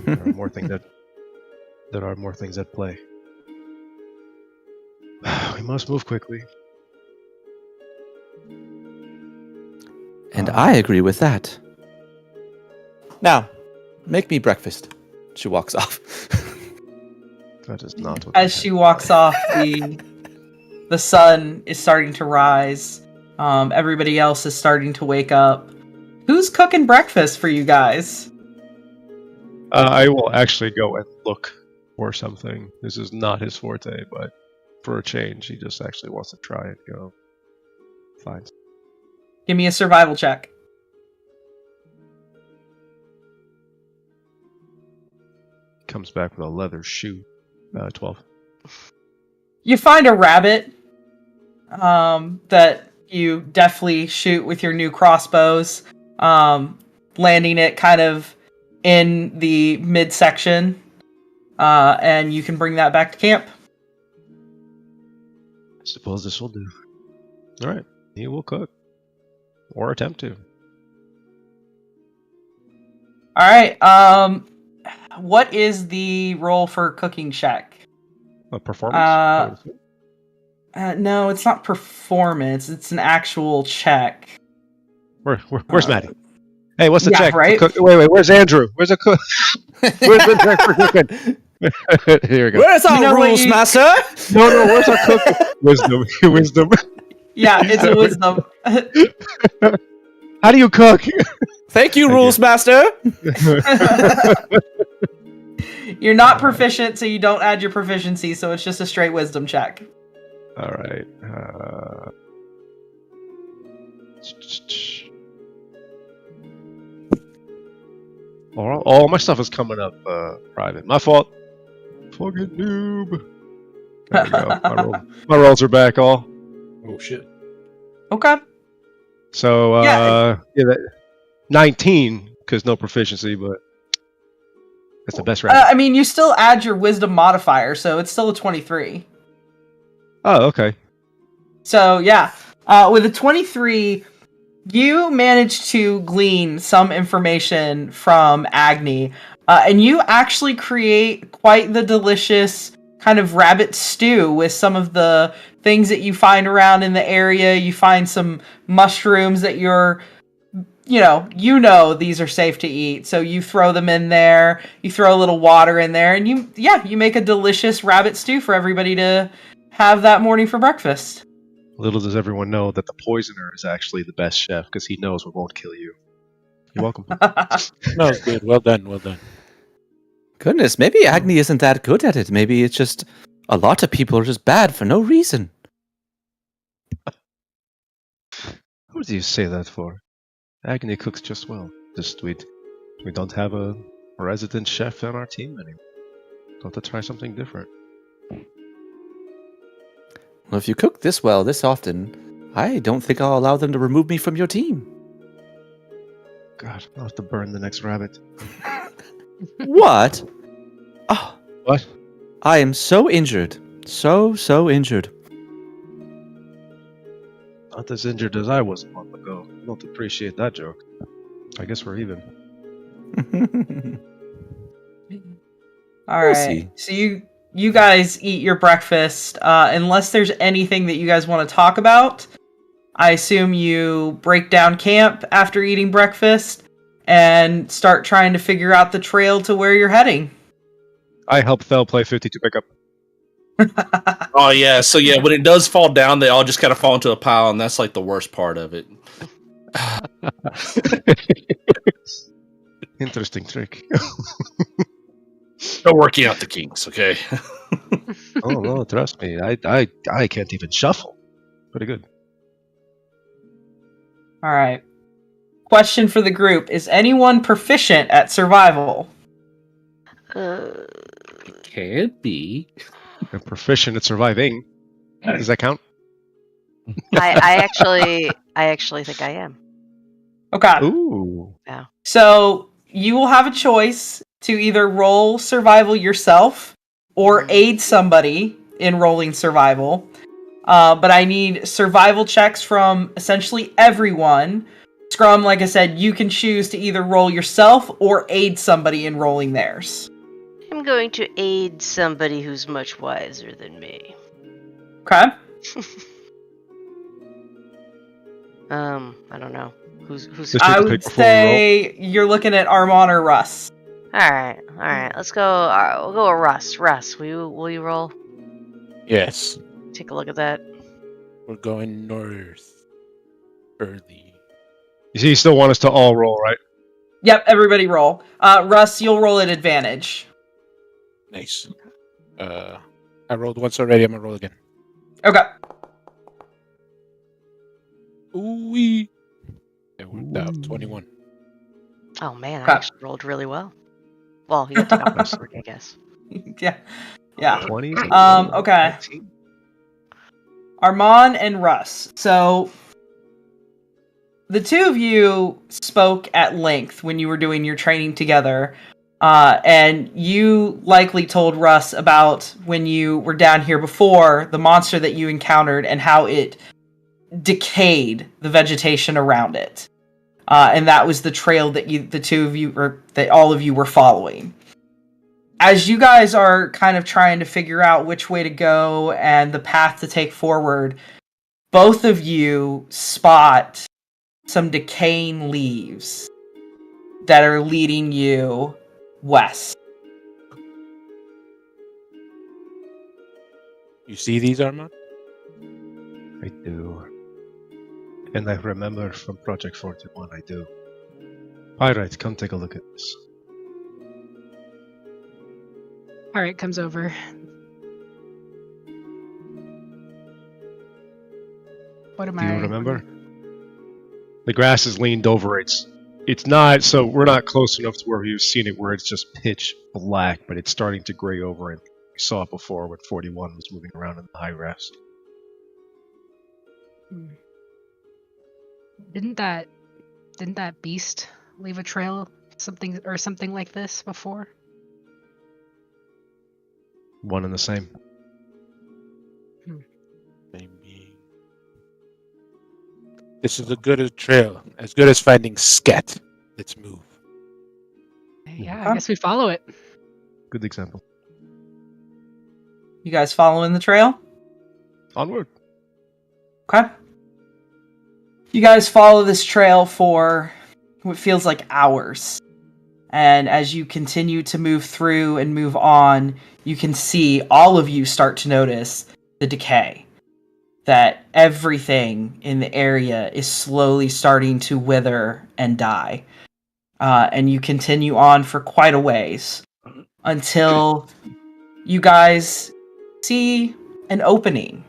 There are more things at play. We must move quickly.
And I agree with that. Now, make me breakfast. She walks off.
That is not what
As she walks off, the sun is starting to rise. Everybody else is starting to wake up. Who's cooking breakfast for you guys?
I will actually go and look for something. This is not his forte, but for a change, he just actually wants to try and go find.
Give me a survival check.
Comes back with a leather shoe. 12.
You find a rabbit that you deftly shoot with your new crossbows. landing it kind of in the midsection, and you can bring that back to camp.
I suppose this will do. All right, he will cook or attempt to.
All right. What is the roll for cooking check?
A performance.
No, it's not performance. It's an actual check.
Where's Maddie? Hey, what's the
yeah,
check?
right?
Wait, where's Andrew? Where's the cook? Where's the check for cooking? Here we go.
Where's our
You know what
rules,
you-
master?
No, where's our cooking? Wisdom.
Yeah, it's a wisdom.
How do you cook?
Thank you,
Thank
rules
you.
master.
You're not proficient, so you don't add your proficiency, so it's just a straight wisdom check.
All right. All my stuff is coming up private. My fault. Fucking noob. There we go. My rolls are back all.
Oh shit.
Okay.
So
Yeah,
that 19 because no proficiency, but that's the best round.
I mean, you still add your wisdom modifier, so it's still a 23.
Oh, okay.
So, yeah. With a 23, you managed to glean some information from Agni, and you actually create quite the delicious kind of rabbit stew with some of the things that you find around in the area. You find some mushrooms that you know these are safe to eat, so you throw them in there. You throw a little water in there, and you make a delicious rabbit stew for everybody to have that morning for breakfast.
Little does everyone know that the poisoner is actually the best chef because he knows what won't kill you. You're welcome.
No, it's good. Well done. Well done.
Goodness, maybe Agni isn't that good at it. Maybe it's just a lot of people are just bad for no reason.
Who do you say that for? Agni cooks just well. Just we don't have a resident chef on our team anymore. Don't have to try something different.
Well, if you cook this well this often, I don't think I'll allow them to remove me from your team.
God, I'll have to burn the next rabbit.
What? Oh,
What?
I am so injured. So injured.
Not as injured as I was a month ago. I don't appreciate that joke. I guess we're even.
All
We'll
right.
see.
So you guys eat your breakfast. Unless there's anything that you guys want to talk about, I assume you break down camp after eating breakfast and start trying to figure out the trail to where you're heading.
I help Thel play 52 pickup.
Oh yeah, so yeah, when it does fall down, they all just kind of fall into a pile, and that's like the worst part of it.
Interesting trick.
They're working out the kinks, okay?
Oh no, trust me. I can't even shuffle. Pretty good.
All right. Question for the group: is anyone proficient at survival?
Can't be.
I'm proficient at surviving. Does that count?
I actually think I am.
Okay.
Ooh.
So you will have a choice to either roll survival yourself or aid somebody in rolling survival. But I need survival checks from essentially everyone. Scrum, like I said, you can choose to either roll yourself or aid somebody in rolling theirs.
I'm going to aid somebody who's much wiser than me.
Okay.
I don't know. Who's
Just take
I
the
would
pick before we
say you're looking at Armon or Russ.
Alright. Let's go. We'll go with Russ. Russ, will you roll?
Yes.
Take a look at that.
We're going north. Early.
You still want us to all roll, right?
Yep, everybody roll. Russ, you'll roll at advantage.
Nice. I rolled once already. I'm gonna roll again.
Okay.
Ooh-wee. It worked out. 21.
Oh man,
Okay.
I actually rolled really well. Well, you have to take off my work, I guess.
Yeah. Yeah.
20?
Okay. Armon and Russ. So the two of you spoke at length when you were doing your training together. And you likely told Russ about when you were down here before, the monster that you encountered and how it decayed the vegetation around it. And that was the trail that the two of you, or that all of you were following. As you guys are kind of trying to figure out which way to go and the path to take forward, both of you spot some decaying leaves that are leading you west.
You see these, Armand?
I do. And I remember from Project 41, I do. Alright, come take a look at this.
Pirate comes over. What am
Do you
I?
remember? The grass is leaned over. It's not, so we're not close enough to where we've seen it where it's just pitch black, but it's starting to gray over, and we saw it before when 41 was moving around in the high rest.
Didn't that beast leave a trail something like this before?
One and the same.
Same being. This is as good as trail, as good as finding scat. Let's move.
Yeah, I guess we follow it.
Good example.
You guys following the trail?
Onward.
Okay. You guys follow this trail for what feels like hours. And as you continue to move through and move on, you can see all of you start to notice the decay. That everything in the area is slowly starting to wither and die. And you continue on for quite a ways until you guys see an opening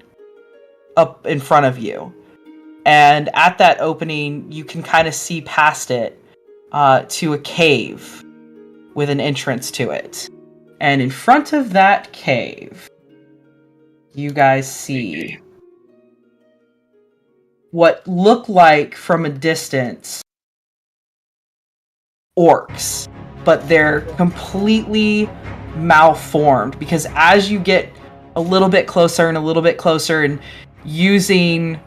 up in front of you. And at that opening, you can kind of see past it to a cave with an entrance to it. And in front of that cave, you guys see what look like from a distance orcs, but they're completely malformed because as you get a little bit closer and using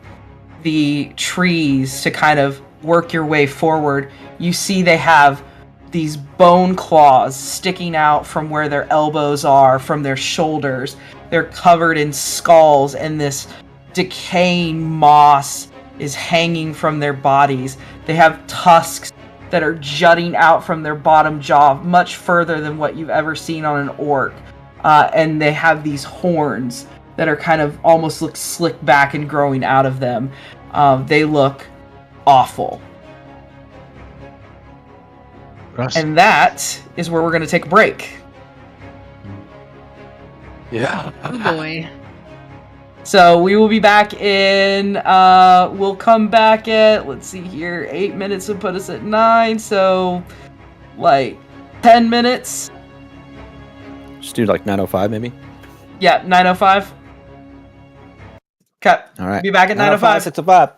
the trees to kind of work your way forward, you see they have these bone claws sticking out from where their elbows are, from their shoulders. They're covered in skulls, and this decaying moss is hanging from their bodies. They have tusks that are jutting out from their bottom jaw much further than what you've ever seen on an orc. And they have these horns that are kind of almost look slicked back and growing out of them. They look awful.
Russ.
And that is where we're going to take a break.
Yeah.
Oh boy.
So we will be back in, we'll come back at, let's see here, 8 minutes will put us at 9, so like 10 minutes.
Just do like 9:05 maybe.
Yeah, 9:05. Okay.
All right.
Be back at 9:05.
6:05.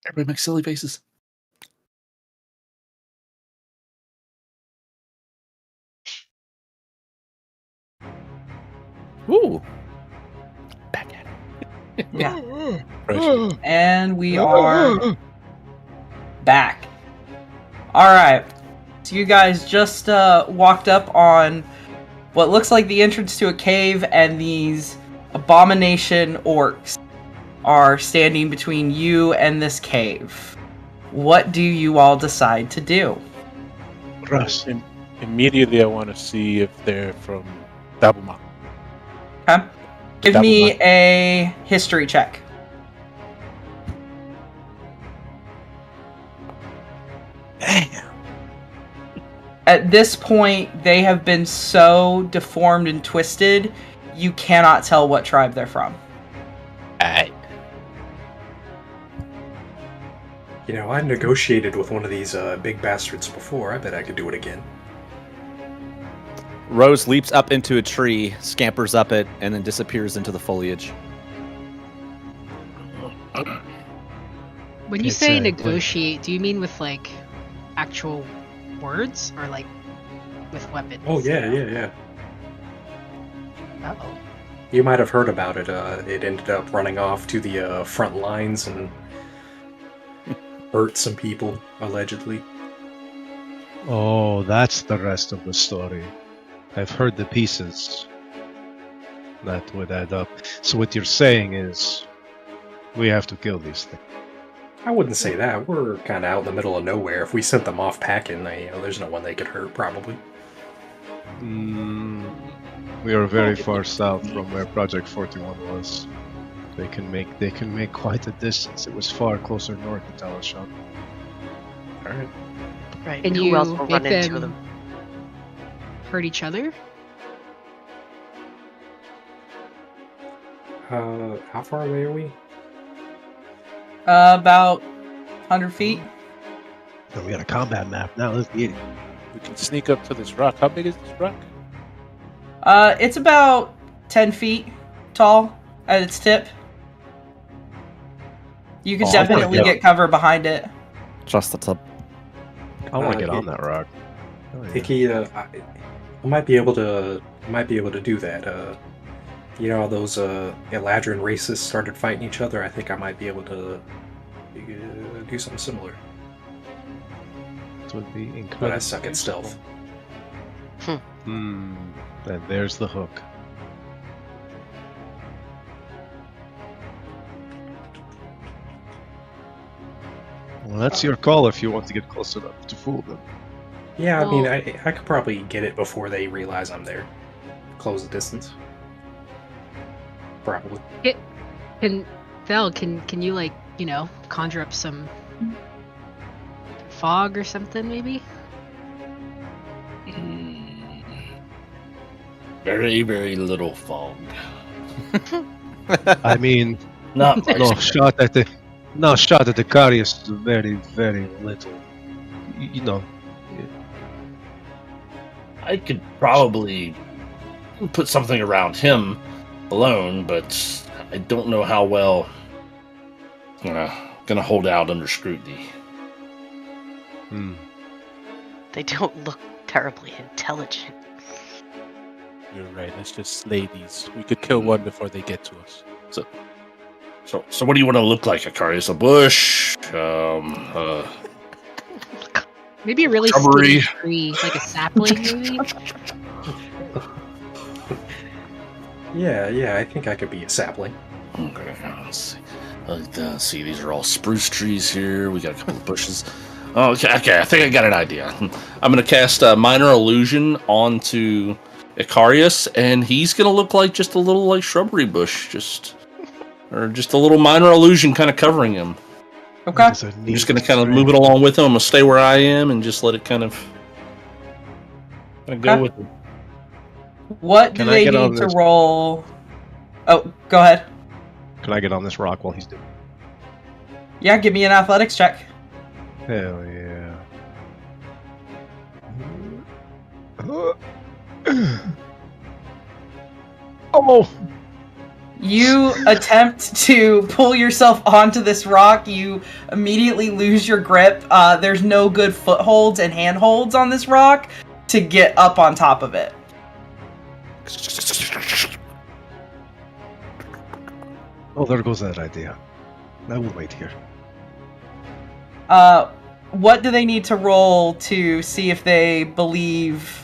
Everybody makes silly faces.
Ooh.
Back at it.
Yeah.
Fresh.
And we are back. All right. So you guys just walked up on what looks like the entrance to a cave, and these abomination orcs are standing between you and this cave. What do you all decide to do?
Russ.
Immediately, I want to see if they're from Dabuma.
Okay. Give me a history check.
Damn.
At this point, they have been so deformed and twisted, you cannot tell what tribe they're from.
Alright.
You know, I negotiated with one of these big bastards before. I bet I could do it again.
Rose leaps up into a tree, scampers up it, and then disappears into the foliage.
When you
It's,
say
but-
negotiate, do you mean with like actual words or like with weapons?
Oh, yeah.
Uh-oh.
You might have heard about it. It ended up running off to the front lines and hurt some people, allegedly.
Oh, that's the rest of the story. I've heard the pieces. That would add up. So what you're saying is, we have to kill these things.
I wouldn't say that. We're kind of out in the middle of nowhere. If we sent them off packing, there's no one they could hurt, probably.
We are very far south from where Project 41 was. They can make quite a distance. It was far closer north to Talashon.
Alright.
Right.
And
Who
you
else will
make
run into
them
them?
hurt each other?
How far away are we?
About 100 feet.
So we got a combat map now. Let's get it.
We can sneak up to this rock. How big is this rock?
It's about 10 feet tall at its tip. You could
Oh, I wanna
definitely
get-
get cover behind it.
Just the top.
I want to get
Okay.
on that rock. Oh, yeah.
Hickey, I might be able to do that. You know how those Eladrin races started fighting each other? I think I might be able to do something similar.
It would be incredible.
But I suck at stealth.
And there's the hook. Well, that's your call if you want to get close enough to fool them.
Yeah, I mean,
Well-
I could probably get it before they realize I'm there. Close the distance. Probably.
Can you like, conjure up some fog or something maybe?
Very, very little fog.
I mean,
Not much.
no shot at the Carius is very, very little. You know,
I could probably put something around him alone, but I don't know how well gonna hold out under scrutiny.
They don't look terribly intelligent.
You're right. Let's just slay these. We could kill one before they get to us.
So what do you want to look like, Akarius? A bush?
Maybe a really
Shrubbery.
skinny tree, like a sapling maybe?
Yeah, I think I could be a sapling.
Okay, let's see. These are all spruce trees here. We got a couple of bushes. Oh, okay. I think I got an idea. I'm gonna cast a minor illusion onto Ikarius, and he's gonna look like just a little like shrubbery bush, just a little minor illusion kind of covering him.
Okay.
I'm just gonna kind of move it along with him. I'm gonna stay where I am and just let it kind of go
Okay.
with it.
What do
Can I
they
get on
need to
this?
roll? Oh, go ahead.
can I get on this rock while he's doing?
Yeah, give me an athletics check.
Hell yeah. Oh,
You attempt to pull yourself onto this rock. You immediately lose your grip. There's no good footholds and handholds on this rock to get up on top of it.
Oh, there goes that idea. I will wait here.
What do they need to roll to see if they believe?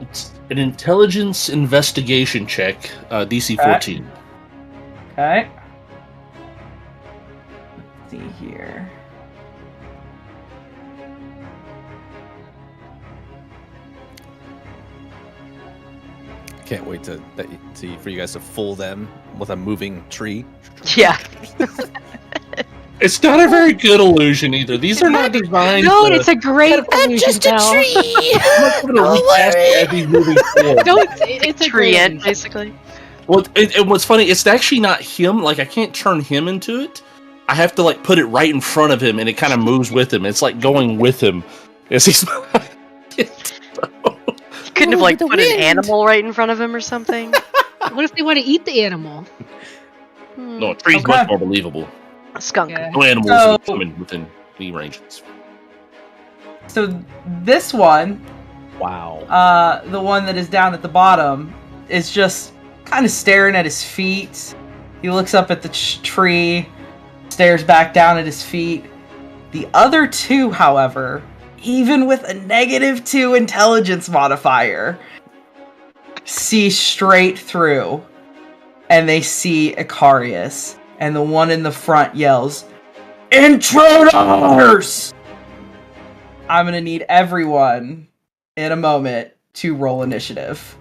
It's an intelligence investigation check, DC 14.
Okay. Let's see here.
Can't wait for you guys to fool them with a moving tree.
Yeah.
It's not a very good illusion either. These are not designed.
No,
to...
it's a great
I'm
illusion,
just a
Mel.
tree.
Don't
worry.
It's a
Tree
great
end,
illusion.
basically.
Well, and what's funny, it's actually not him. Like, I can't turn him into it. I have to, like, put it right in front of him, and it kind of moves with him. It's like going with him as he's...
Couldn't have, like,
the
put an
wind.
animal right in front of him or something?
What if they want to eat the animal?
No, a tree's
Okay.
much more believable.
A skunk.
Yeah.
No animals
So-
coming within knee range.
So this one,
Wow.
the one that is down at the bottom, is just kind of staring at his feet. He looks up at the tree, stares back down at his feet. The other two, however, even with a -2 intelligence modifier, see straight through, and they see Icarius, and the one in the front yells, "Intruders!" I'm gonna need everyone in a moment to roll initiative.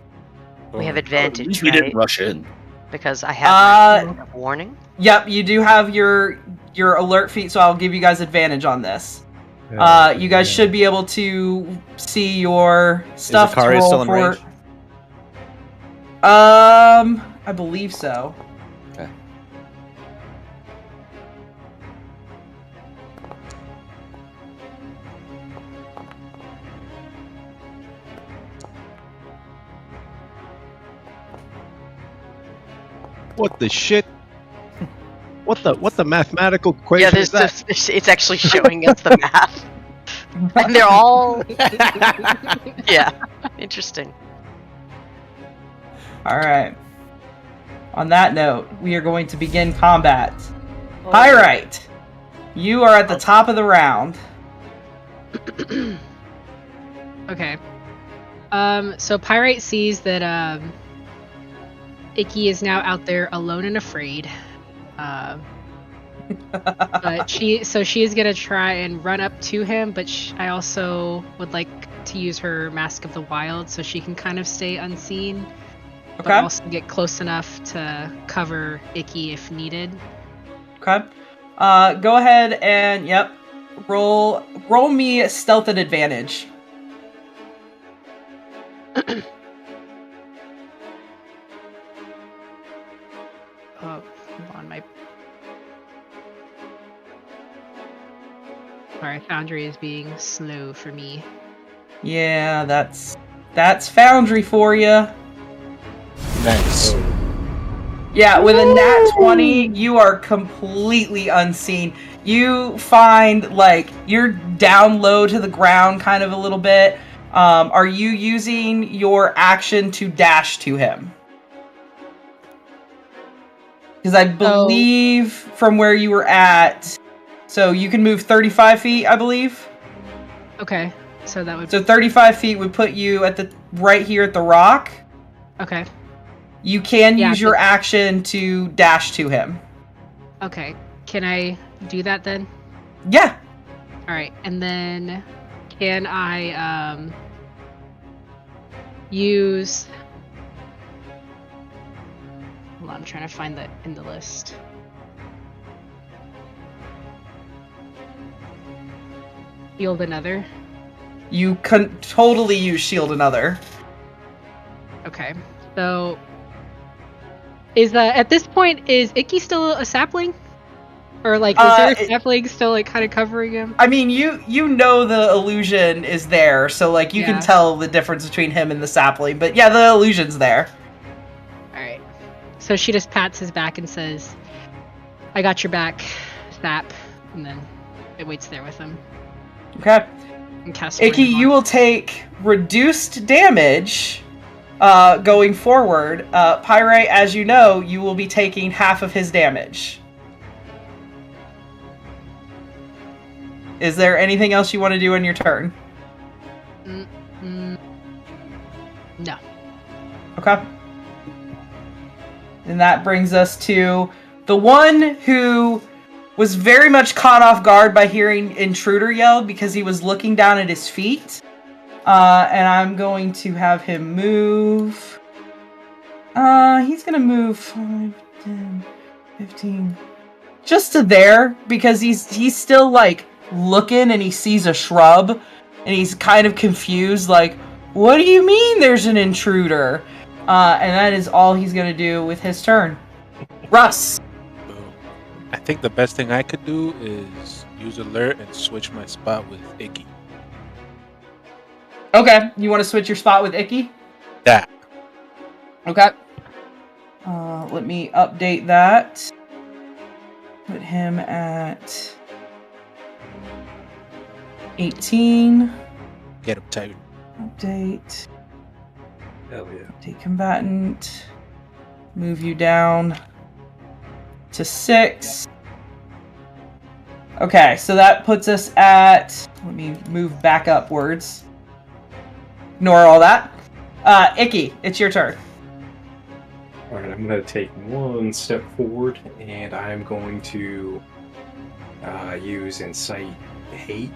We have
At
advantage,
least we didn't
right?
rush in.
Because I have my mark of warning.
Yep, you do have your alert feat, so I'll give you guys advantage on this. You guys should be able to see your stuff.
Is Icarius
to roll
still in
for.
range?
I believe so.
Okay.
What the shit? What the mathematical equation
Yeah,
is that?
it's actually showing us the math. And they're all... Yeah, interesting.
All right. On that note, we are going to begin combat. Pyrite, you are at the top of the round.
Okay. So Pyrite sees that Icky is now out there alone and afraid. But she is gonna try and run up to him, but I also would like to use her Mask of the Wild so she can kind of stay unseen, but
Okay.
also get close enough to cover Icky if needed.
Okay. Go ahead and roll me a stealth at advantage.
Oh, hold on, Sorry, Foundry is being slow for me.
Yeah, that's Foundry for you.
Nice.
Yeah, with a nat 20, you are completely unseen. You find, like, you're down low to the ground kind of a little bit. Are you using your action to dash to him? Because I believe from where you were at, so you can move 35 feet, I believe.
Okay, so that would
So 35 feet would put you at the right here at the rock.
Okay.
You can
Yeah,
use your action to dash to him.
Okay. Can I do that then?
Yeah.
All right, and then can I use? Hold on, I'm trying to find that in the list. Shield another.
You can totally use shield another.
Okay, so at this point is Icky still a sapling, or like is there a sapling still like kind of covering him?
I mean, you know the illusion is there, so like you
Yeah.
can tell the difference between him and the sapling. But yeah, the illusion's there.
All right, So she just pats his back and says, "I got your back, Thap," and then it waits there with him.
Okay.
And casts
Icky,
Flame
you
on.
will take reduced damage going forward. Pyrite, as you know, you will be taking half of his damage. Is there anything else you want to do on your turn?
No.
Okay. And that brings us to the one who was very much caught off guard by hearing Intruder yell because he was looking down at his feet. And I'm going to have him move. He's going to move 5, 10, 15. Just to there because he's still like looking and he sees a shrub and he's kind of confused like, what do you mean there's an intruder? And that is all he's going to do with his turn. Russ.
I think the best thing I could do is use alert and switch my spot with Icky.
Okay, you want to switch your spot with Icky?
That.
Okay. Let me update that. Put him at 18.
Get him tired.
Update.
Hell yeah.
Update combatant. Move you down to 6. Okay, so that puts us at... Let me move back upwards. Ignore all that. Icky, it's your turn.
Alright, I'm going to take one step forward, and I'm going to use Incite Hate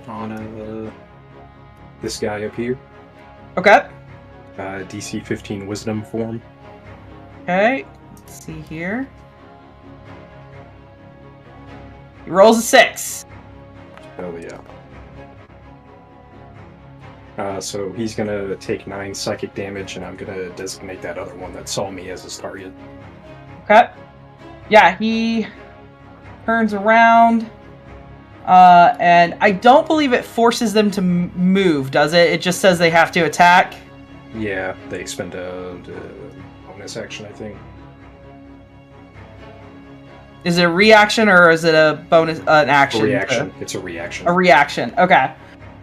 on this guy up here.
Okay.
DC 15 Wisdom form.
Okay, let's see here. He rolls a 6.
Hell yeah. So he's gonna take 9 psychic damage, and I'm gonna designate that other one that saw me as his target.
Okay. Yeah, he turns around, and I don't believe it forces them to move, does it? It just says they have to attack.
Yeah, they expend a bonus action, I think.
Is it a reaction or is it a bonus an action?
A reaction. It's a reaction.
A reaction. Okay.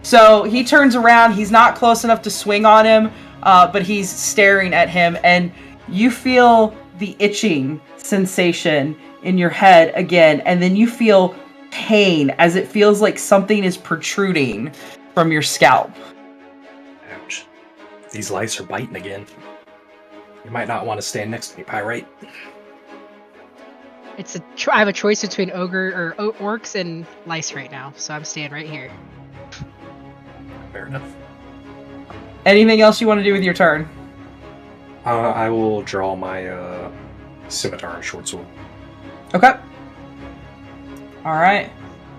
So he turns around. He's not close enough to swing on him, but he's staring at him, and you feel the itching sensation in your head again, and then you feel pain as it feels like something is protruding from your scalp.
Ouch. These lice are biting again. You might not want to stand next to me, Pyrite.
I have a choice between ogre or orcs and lice right now, so I'm staying right here.
Fair enough.
Anything else you want to do with your turn?
I will draw my scimitar and short sword.
Okay. All right.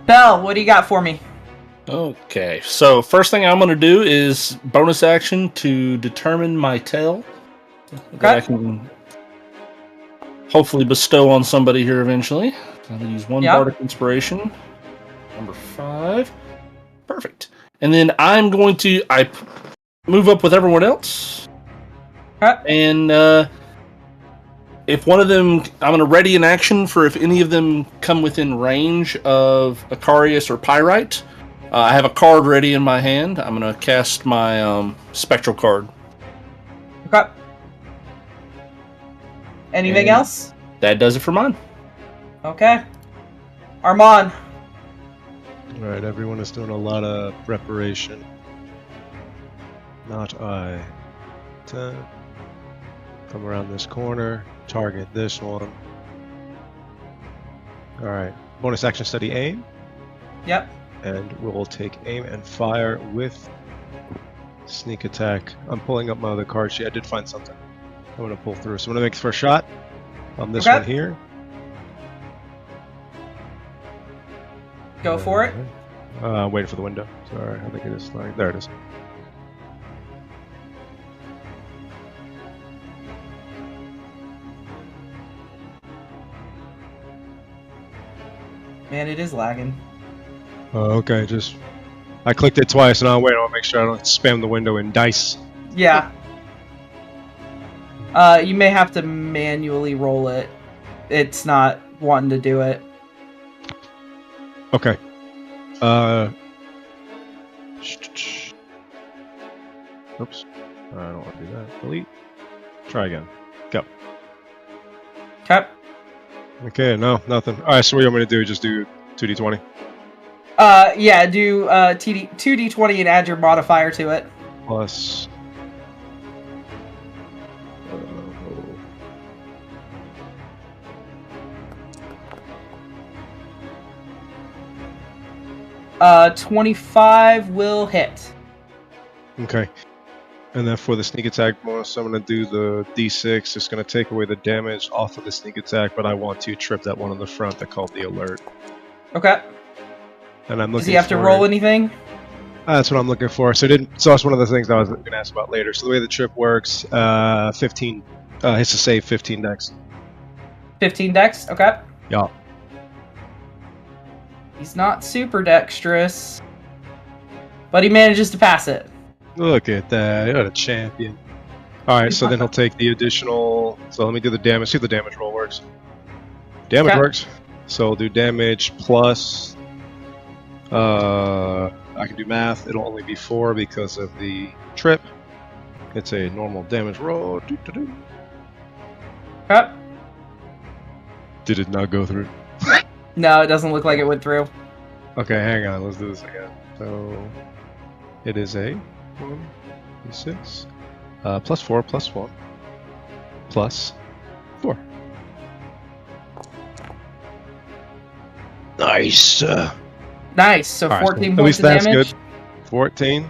Belle, what do you got for me?
Okay, so first thing I'm going to do is bonus action to determine my tail. That I can hopefully bestow on somebody here eventually. I'm going to use one bardic inspiration. Number 5. Perfect. And then I'm going to move up with everyone else.
Okay.
And if one of them, I'm going to ready an action for if any of them come within range of Icarius or Pyrite. I have a card ready in my hand. I'm going to cast my spectral card.
Okay. Anything else?
That does it for mine.
Okay. Armand.
Alright, everyone is doing a lot of preparation. Not I. 10. Come around this corner. Target this one. Alright. Bonus action study aim.
Yep.
And we'll take aim and fire with sneak attack. I'm pulling up my other card sheet. I did find something I'm going to pull through. So I'm going to make the first shot on this one here.
Go for it.
Waiting for the window. Sorry, I think it is. There it is.
Man, it is lagging.
Okay, I clicked it twice, and I'll wait. I'll make sure I don't spam the window in dice.
Yeah. You may have to manually roll it. It's not wanting to do it.
Okay. Oops. I don't want to do that. Delete. Try again. Go.
Okay.
Okay, no, nothing. Alright, so what do you want me to do? Just do 2d20?
Yeah, do 2d20 and add your modifier to it.
Plus...
25 will hit.
Okay. And then for the sneak attack bonus, I'm going to do the d6. It's going to take away the damage off of the sneak attack, but I want to trip that one on the front that called the alert.
Okay.
And I'm looking.
Does he have to roll anything?
That's what I'm looking for. So that's one of the things I was going to ask about later. So the way the trip works, 15 hits to save 15 dex.
15 dex? Okay.
Yeah.
He's not super dexterous, but he manages to pass it.
Look at that. What a champion. Alright, so then he'll take the additional... So let me do the damage. See if the damage roll works. Damage works. So we'll do damage plus... I can do math. It'll only be 4 because of the trip. It's a normal damage roll. Doo-doo-doo.
Okay.
Did it not go through?
No, it doesn't look like it went through.
Okay, hang on. Let's do this again. So it is a 1d6 plus 4 plus 1 plus 4. Nice.
Nice. So 14
at
points
least
of
that's
damage.
good. 14.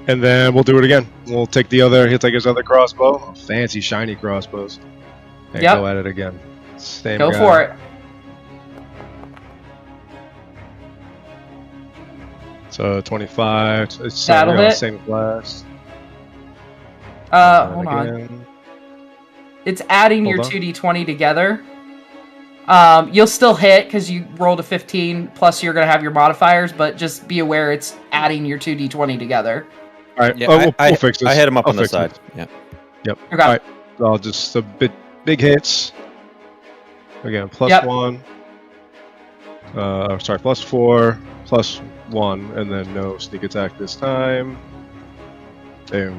And then we'll do it again. We'll take he'll take his other crossbow. Fancy shiny crossbows. And go at it again. Same
Go
guy.
for it.
So 25. It's
That'll hit.
Same as last.
Hold on. It's adding your 2d20 together. You'll still hit because you rolled a 15, plus you're going to have your modifiers, but just be aware it's adding your 2d20 together.
All right,
Yeah,
we'll fix this.
I hit him up
I'll
on the
fix
side.
it.
Yeah.
Yep.
Okay.
All right. So I'll just big hits. Again, plus 1. Sorry, plus 4, plus 1, and then no sneak attack this time. Boom.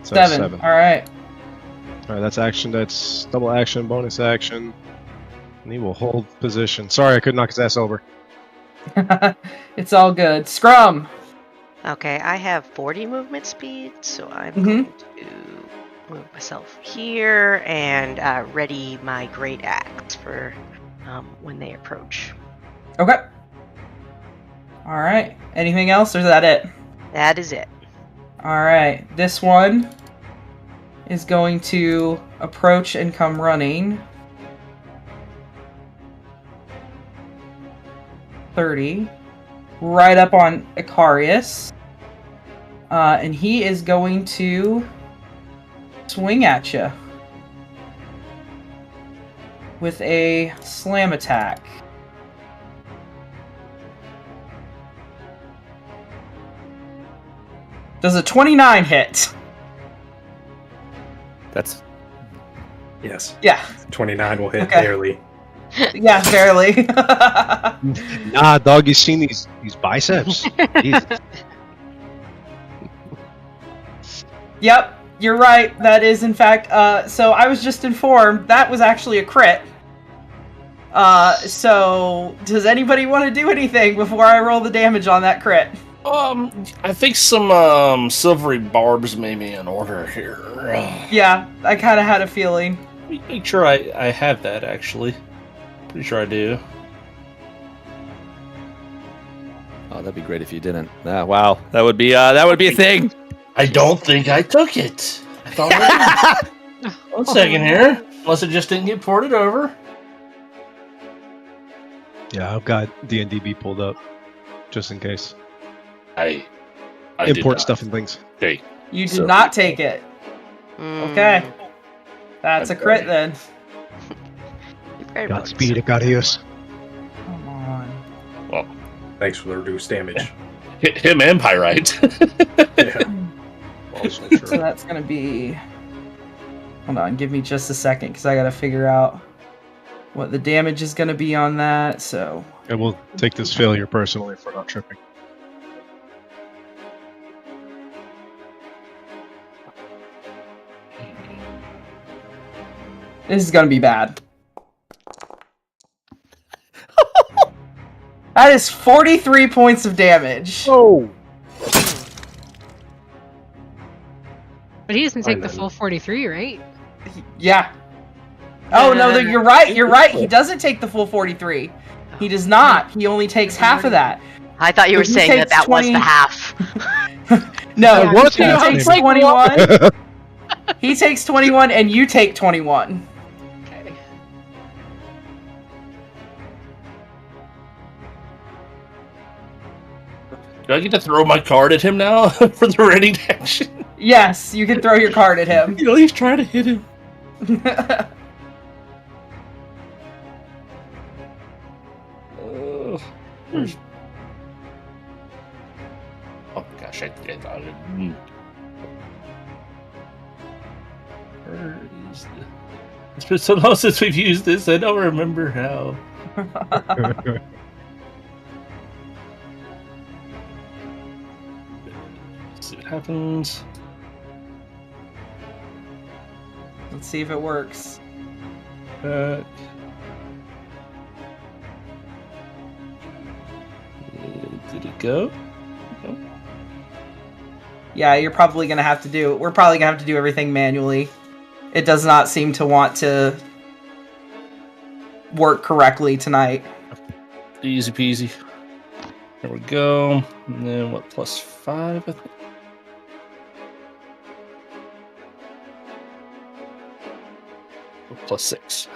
So
7. All right.
All right, that's action. That's double action, bonus action. And he will hold position. Sorry, I couldn't knock his ass over.
It's all good. Scrum.
Okay, I have 40 movement speed, so I'm going to move myself here and ready my great axe for when they approach.
Okay. All right. Anything else, or is that it?
That is it.
All right. This one is going to approach and come running. 30. Right up on Icarius. And he is going to swing at you with a slam attack. Does a 29 hit?
That's...
Yes.
Yeah.
29 will hit
Okay.
barely.
Yeah, barely.
Nah, dog, you seen these biceps? Jesus.
Yep, you're right. That is, in fact, so I was just informed that was actually a crit. So does anybody want to do anything before I roll the damage on that crit?
I think some silvery barbs may be in order here.
Yeah, I kind of had a feeling.
Make sure I have that, actually. Pretty sure I do.
Oh, that'd be great if you didn't. Wow, that would be a thing.
I don't think I took it. I thought I did. 1 second here. Unless it just didn't get ported over.
Yeah, I've got DNDB pulled up, just in case.
I
import stuff and things.
Okay.
You did not take it. Okay. That's a crit then.
Godspeed, Icarius.
Come on.
Well,
Thanks for the reduced damage.
Hit him and Pyrite.
Yeah.
Also true.
So that's gonna be. Hold on, give me just a second because I gotta figure out what the damage is gonna be on that. So
And we'll take this failure personally if we're not tripping.
this is gonna be bad. That is 43 points of damage.
Oh.
But he doesn't take the
know.
full 43, right?
Yeah. Oh no, you're right. You're right. He doesn't take the full 43. He does not. He only takes half of that.
I thought you were
He
saying
takes
that was
20
the half.
No,
Yeah,
what
he
the-
takes 21. He takes 21, and you take 21.
Okay.
Do I get to throw my card at him now for the ready action?
Yes, you can throw your card at him.
At least try to hit him. Oh gosh, I did. It's been so long since we've used this, I don't remember how. Let's see what happens.
Let's see if it works.
Did it go?
Yeah, you're probably gonna have to do. We're probably gonna have to do everything manually. It does not seem to want to work correctly tonight.
Easy peasy. There we go. And then what? +5, I think. Or +6.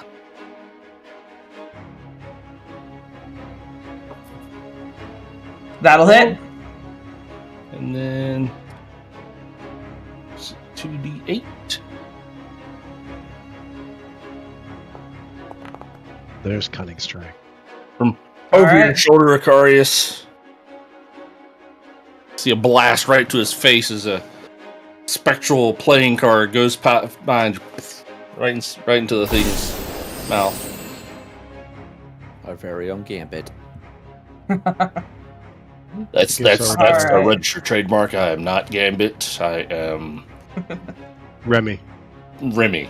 That'll hit.
And then 2d8.
There's cunning strike.
From over your
right.
shoulder, Icarius. See a blast right to his face as a spectral playing card goes behind you, right into the thing's mouth.
Our very own Gambit.
That's
All
right.
a registered trademark. I am not Gambit. I am
Remy.
Remy.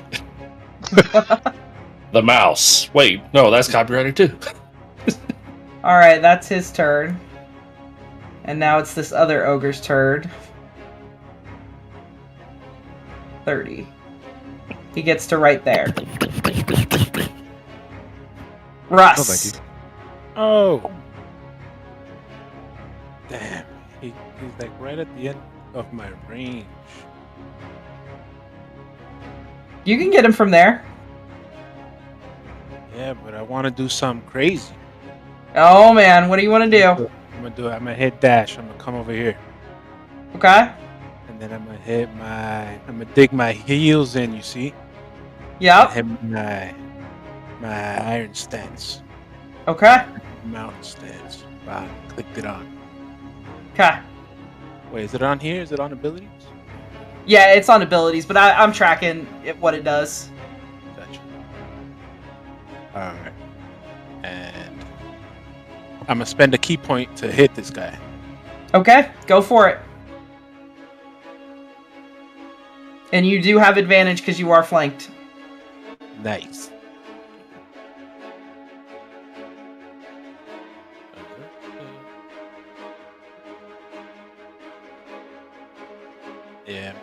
The mouse. Wait, no, that's copyrighted too.
Alright, that's his turn. And now it's this other ogre's turn. 30. He gets to right there. Russ.
Oh, thank you.
Oh. Damn. He's like right at the end of my range.
You can get him from there.
Yeah, but I want to do something crazy.
Oh man, what do you want to do?
I'm gonna hit dash. I'm gonna come over here.
Okay.
And then I'm gonna dig my heels in, you see?
Yep.
Hit my iron stance.
Okay.
Mountain stance. Wow, clicked it on.
Okay.
Wait, is it on here? Is it on abilities?
Yeah, it's on abilities, but I'm tracking what it does.
Gotcha. Alright. And I'm gonna spend a key point to hit this guy.
Okay, go for it. And you do have advantage because you are flanked.
Nice. Yeah.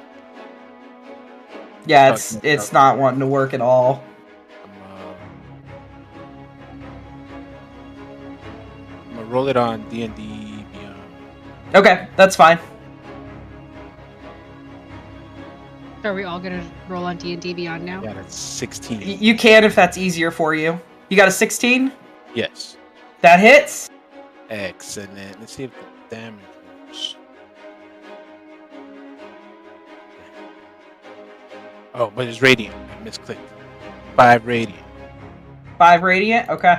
Yeah, it's not wanting to work at all.
I'm gonna roll it on D&D Beyond.
Okay, that's fine.
Are we all gonna roll on D&D Beyond now?
Yeah, that's 16.
You can if that's easier for you. You got a 16?
Yes.
That hits?
Excellent. Let's see if the damage works. Oh, but it's radiant. I misclicked. 5 radiant.
5 radiant? Okay.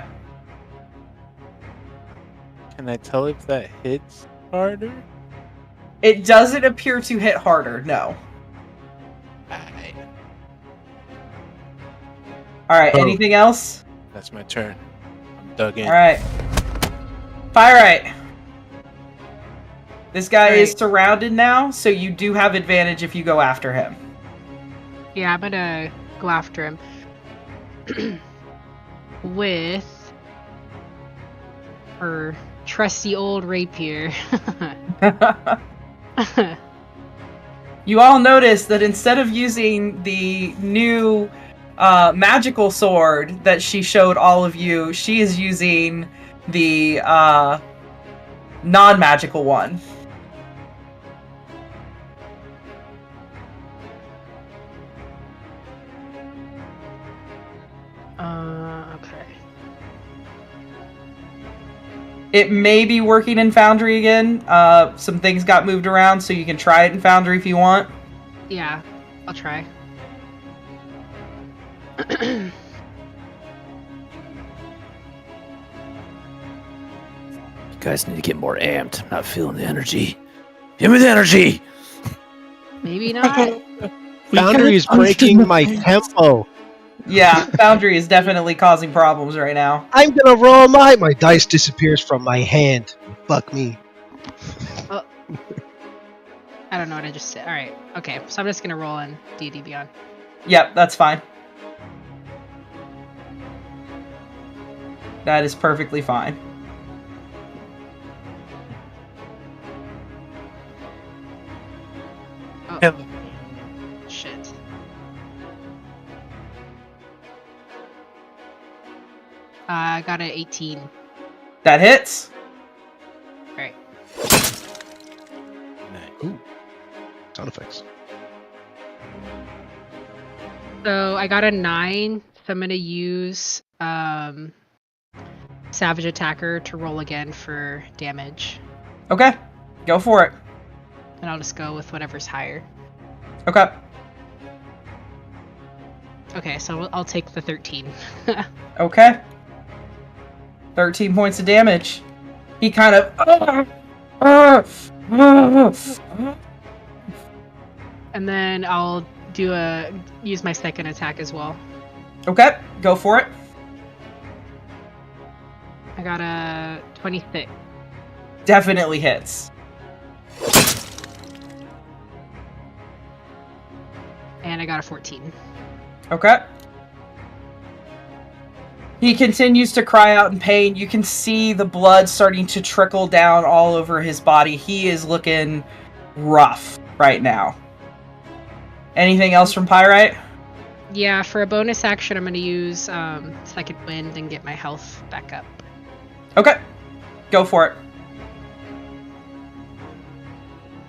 Can I tell if that hits harder?
It doesn't appear to hit harder, no.
Alright,
Alright,
Oh.
anything else?
that's my turn. I'm dug in.
Alright. Pyrite. This guy is
Right.
surrounded now, so you do have advantage if you go after him.
Yeah, I'm gonna go after him. With her trusty old rapier.
You all notice that instead of using the new magical sword that she showed all of you, she is using the non-magical one.
Okay.
It may be working in Foundry again. Some things got moved around, so you can try it in Foundry if you want.
Yeah, I'll try.
You guys need to get more amped. I'm not feeling the energy. Give me the energy!
Maybe not.
Foundry is breaking my tempo.
Yeah, Foundry is definitely causing problems right now.
I'm gonna roll my dice disappears from my hand. Fuck me.
I don't know what I just said. Alright, okay. So I'm just gonna roll in D&D Beyond.
Yep, that's fine. That is perfectly fine.
Oh. Shit. I got an 18.
That hits.
Alright.
Nice.
Sound effects.
So I got a 9, so I'm gonna use Savage Attacker to roll again for damage.
Okay, go for it.
And I'll just go with whatever's higher.
Okay.
Okay, so I'll take the 13.
Okay. 13 points of damage. He kind of...
And then I'll use my second attack as well.
Okay, go for it.
I got a 26.
Definitely hits.
And I got a 14.
Okay. He continues to cry out in pain. You can see the blood starting to trickle down all over his body. He is looking rough right now. Anything else from Pyrite?
Yeah, for a bonus action, I'm going to use Second Wind and get my health back up.
Okay, go for it.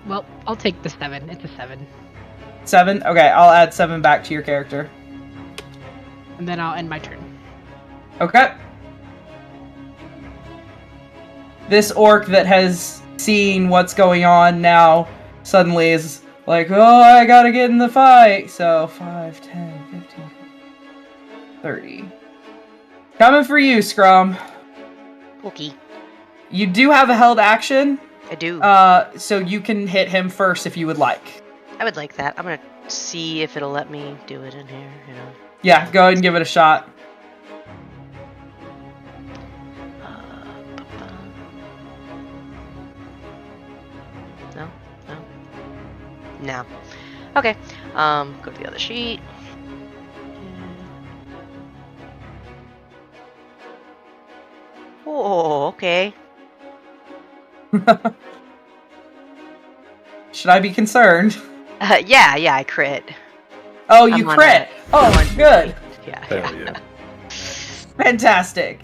Well, I'll take the 7. It's a 7.
7? Okay, I'll add 7 back to your character.
And then I'll end my turn.
Okay. This orc that has seen what's going on now suddenly is like, oh, I gotta get in the fight. So 5, 10, 15, 30. Coming for you, Scrum.
Okay,
You do have a held action,
I do.
so you can hit him first if you would like.
I would like that. I'm gonna see if it'll let me do it in here. You know.
Yeah, go ahead and give it a shot.
No, no, no. Okay. Go to the other sheet. Oh, okay.
Should I be concerned?
Yeah, I crit.
Oh, you
I'm on
crit!
I'm on
Oh, good.
Yeah.
Hell yeah.
Fantastic.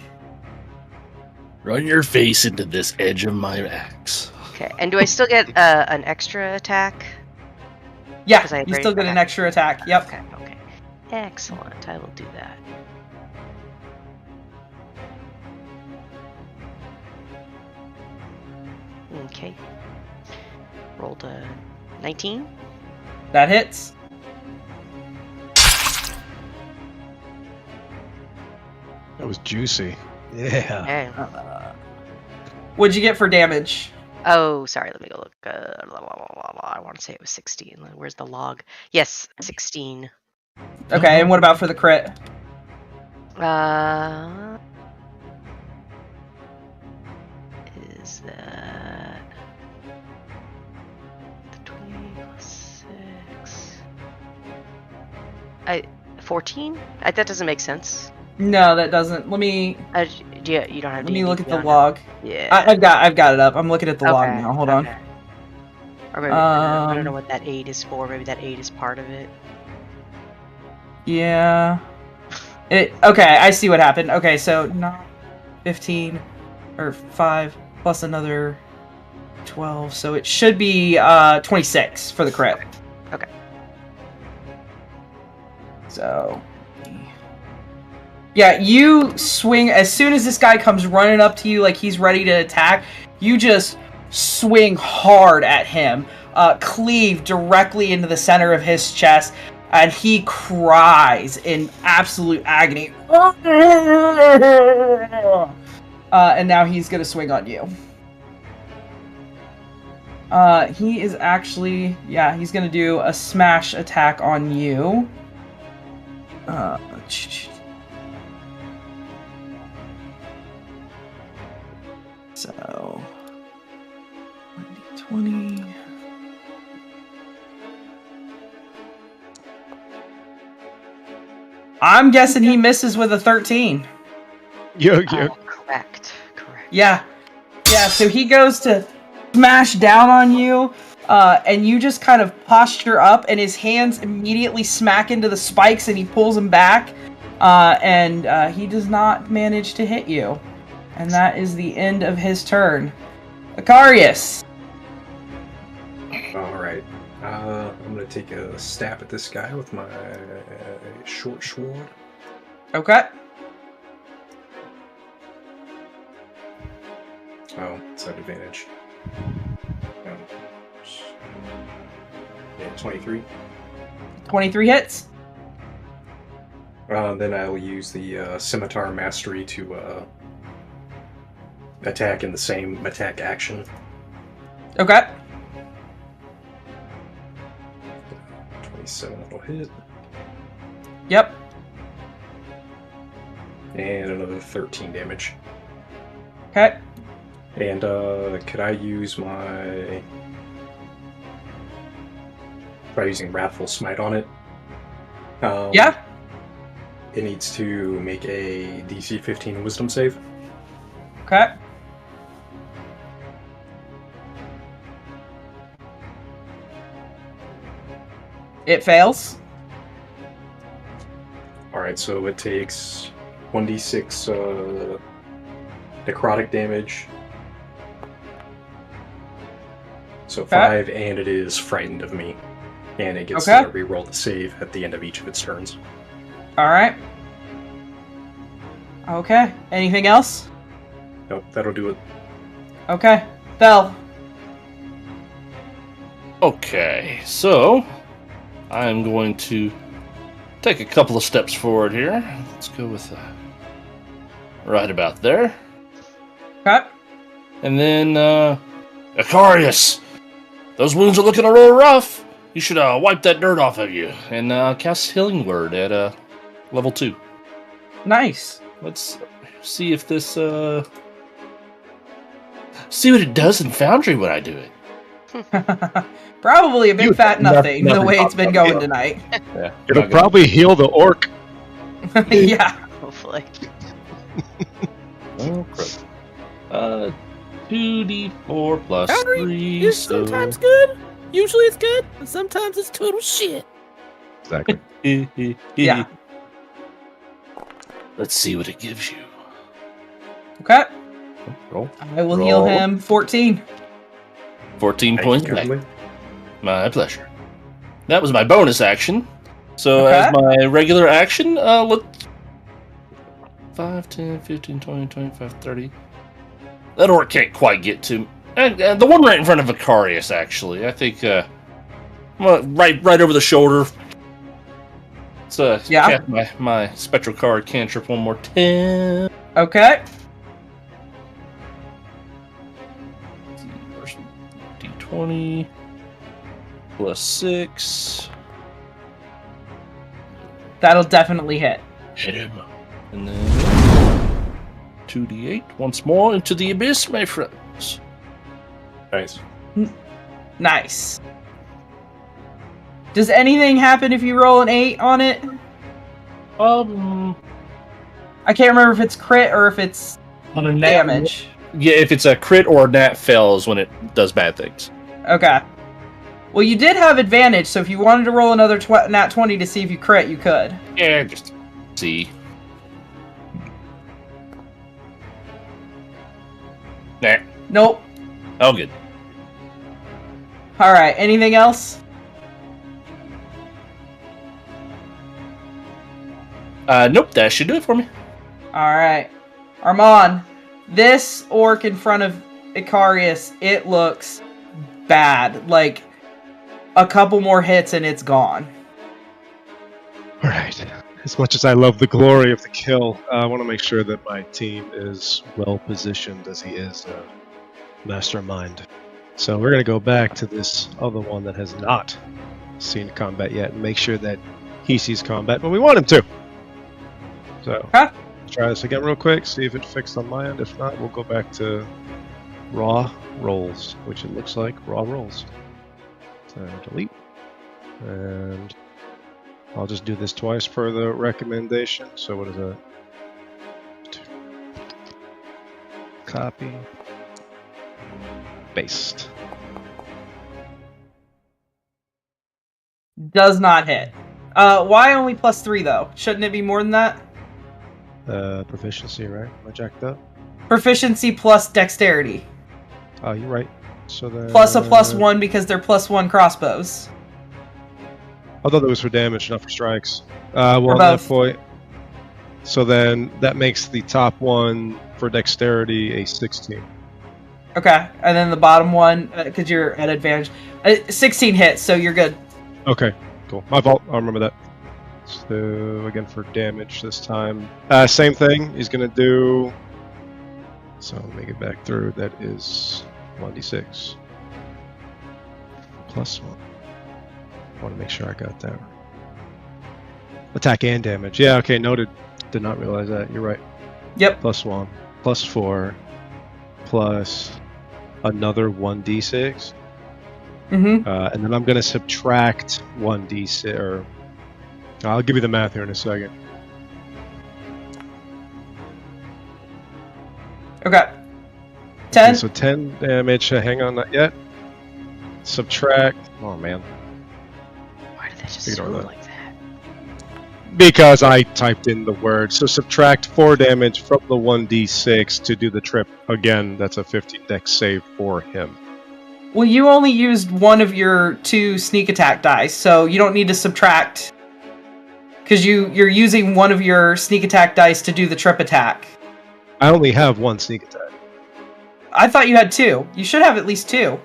Run your face into this edge of my axe.
Okay. And do I still get an extra attack?
Yeah,
'Cause I
you
agree.
still get an
Okay.
extra attack. Yep.
Okay. Okay. Excellent. I will do that. Okay. Rolled a 19.
That hits.
That was juicy. Yeah.
Okay.
What'd you get for damage?
Oh, sorry. Let me go look. I want to say it was 16. Where's the log? Yes, 16.
Okay, and what about for the crit?
Is that the 20 plus 6? 14? That doesn't make sense.
No, that doesn't. Let me.
You don't have.
Let me look at the
D&D
log.
Yeah.
I've got it up. I'm looking at the log now. Hold on.
Or maybe I don't know what that 8 is for. Maybe that 8 is part of it.
Yeah. Okay, I see what happened. Okay, so 9, 15, or 5 plus another 12, so it should be 26 for the crit.
Okay.
So, yeah, you swing as soon as this guy comes running up to you like he's ready to attack. You just swing hard at him, cleave directly into the center of his chest. And he cries in absolute agony. And now he's going to swing on you. He is actually... Yeah, he's going to do a smash attack on you. So... 20... I'm guessing he misses with a 13.
Correct.
Yeah, so he goes to smash down on you, and you just kind of posture up, and his hands immediately smack into the spikes, and he pulls them back, and he does not manage to hit you. And that is the end of his turn. Icarius!
Alright. I'm going to take a stab at this guy with my short sword.
Okay.
Oh, it's at advantage. Yeah, 23.
23 hits.
Then I'll use the Scimitar Mastery to attack in the same attack action.
Okay.
27 will hit.
Yep.
And another 13 damage.
Okay.
And could I use my... Try using Wrathful Smite on it.
Yeah.
It needs to make a DC 15 Wisdom save.
Okay. It fails.
Alright, so it takes 1d6 necrotic damage. So 5, and it is frightened of me. And it gets to reroll the save at the end of each of its turns.
Alright. Okay. Anything else?
Nope, that'll do it.
Okay. Bell.
Okay, so I'm going to take a couple of steps forward here. Let's go with right about there.
Okay.
And then, Icarius, those wounds are looking a little rough. You should wipe that dirt off of you and cast Healing Word at level 2.
Nice.
Let's see if this see what it does in Foundry when I do it.
Probably a big fat nothing, the way it's been going tonight.
Yeah,
it'll probably heal the orc.
Yeah.
Hopefully.
Oh, crap. 2d4 plus
Foundry
3.
is sometimes good. Usually it's good, and sometimes it's total shit.
Exactly.
Yeah.
Let's see what it gives you.
Okay.
Roll.
I will heal him 14.
14 points back.
Kindly.
My pleasure. That was my bonus action. So as my regular action, let's 5, 10, 15, 20, 25, 30. That orc can't quite get to... And the one right in front of Icarius, actually. I think, right over the shoulder. Let's cast my spectral card cantrip one more time.
Okay.
Where's 20 plus 6.
That'll definitely hit.
Hit him. And then 2d8 once more into the abyss, my friends.
Nice.
Nice. Does anything happen if you roll an 8 on it? I can't remember if it's crit or if it's
on a
damage.
Yeah, if it's a crit or a nat fails when it does bad things.
Okay. Well, you did have advantage, so if you wanted to roll another nat 20 to see if you crit, you could.
Yeah, just see. Nah.
Nope.
Oh, good.
Alright, anything else?
Nope, that should do it for me.
Alright. Armand, this orc in front of Icarius, it looks bad. Like, a couple more hits and it's gone.
Alright. As much as I love the glory of the kill, I want to make sure that my team is well positioned as he is mastermind. So we're going to go back to this other one that has not seen combat yet and make sure that he sees combat when we want him to. So,
Huh?
try this again real quick, see if it fixed on my end. If not, we'll go back to raw rolls, which it looks like raw rolls. So, delete. And I'll just do this twice per the recommendation. So, what is that? Copy. Paste.
Does not hit. Why only +3 though? Shouldn't it be more than that?
Proficiency, right? Am I jacked up?
Proficiency plus dexterity.
Oh, you're right. So then
Plus a +1 because they're +1 crossbows.
I thought that was for damage, not for strikes. Well,
For
at that
both.
point. So then that makes the top one for dexterity a 16.
Okay, and then the bottom one, because you're at advantage. 16 hits, so you're good.
Okay, cool. My fault. I'll remember that. So again for damage this time. Same thing. He's gonna do. So let me get back through. That is 1d6 plus 1. I want to make sure I got that. Attack and damage. Yeah. Okay. Noted. Did not realize that. You're right.
Yep.
Plus 1, plus 4, plus another 1d6.
Mm-hmm.
And then I'm going to subtract 1d6, or I'll give you the math here in a second.
Okay. 10?
Okay, so 10 damage. Hang on, not yet. Subtract. Oh, man.
Why did that just
Ignore
sound
that.
like that?
Because I typed in the word. So subtract 4 damage from the 1d6 to do the trip. Again, that's a 15 dex save for him.
Well, you only used one of your 2 sneak attack dice, so you don't need to subtract. Because you're using one of your sneak attack dice to do the trip attack.
I only have 1 sneak attack.
I thought you had 2. You should have at least 2.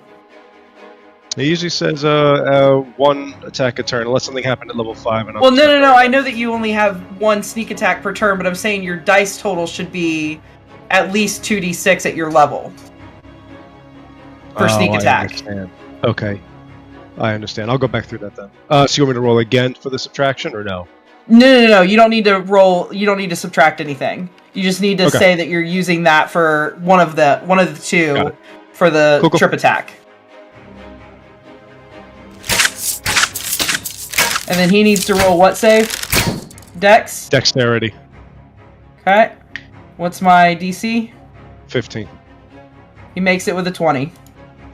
It usually says 1 attack a turn, unless something happened at level 5. And
Well, no. I know that you only have 1 sneak attack per turn, but I'm saying your dice total should be at least 2d6 at your level. For sneak attack.
Understand. Okay. I understand. I'll go back through that then. So you want me to roll again for the subtraction, or no?
No. You don't need to roll. You don't need to subtract anything. You just need to
Okay.
say that you're using that for one of the
Got
2
it.
for the
Cool.
trip attack. And then he needs to roll what save? Dex?
Dexterity.
Okay. What's my DC?
15.
He makes it with a 20.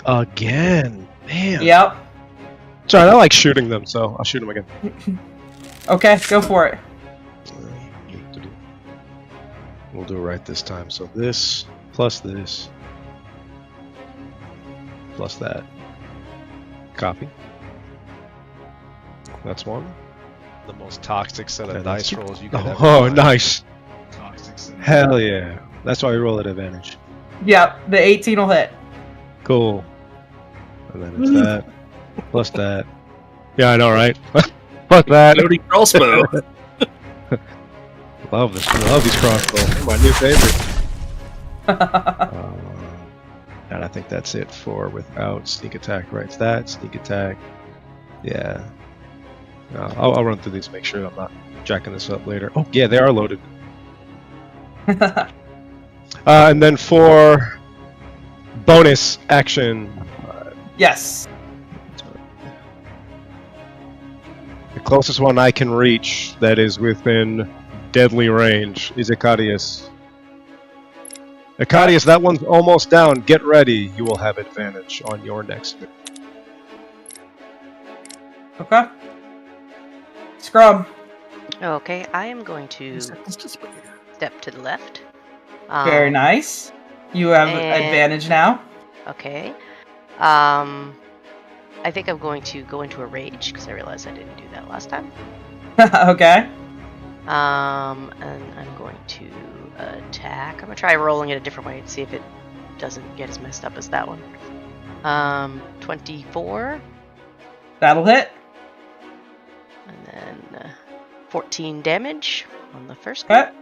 Again. Man.
Yep.
Sorry, I like shooting them, so I'll shoot them again.
Okay, go for it.
We'll do it right this time. So this, plus that. Copy. That's 1.
The most toxic set of
Okay,
dice
that's-
rolls you could ever
Oh,
find.
nice.
Toxic set.
Hell yeah. That's why we roll at advantage.
Yep, the 18 will hit.
Cool. And then it's that, plus that. Yeah, I know, right? Plus that.
Loading crossbow.
Love this. I love these crossbows. They're my new favorite. And I think that's it for without sneak attack. Right, it's that sneak attack. Yeah. I'll run through these, make sure I'm not jacking this up later. Oh yeah, they are loaded. And then for bonus action,
Yes.
the closest one I can reach that is within deadly range is Icadius. Icadius, that one's almost down. Get ready. You will have advantage on your next move.
Okay. Scrum.
Okay, I am going to step to the left.
Very nice. You have
and-
advantage now.
Okay. I think I'm going to go into a rage because I realized I didn't do that last time.
Okay.
And I'm going to attack. I'm gonna try rolling it a different way and see if it doesn't get as messed up as that one. 24.
That'll hit.
And then 14 damage on the first one.
Okay.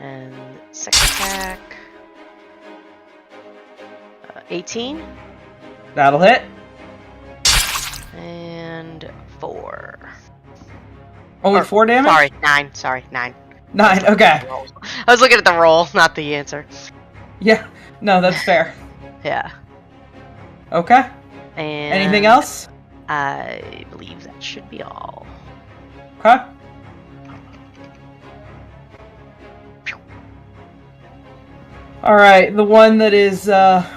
And second attack. 18.
That'll hit.
And 4.
Only 4 damage?
Sorry, 9. Sorry, 9.
9. Okay.
I was looking at the roll, not the answer.
Yeah. No, that's fair.
Yeah.
Okay.
And
Anything else?
I believe that should be all.
Okay. Alright, the one that is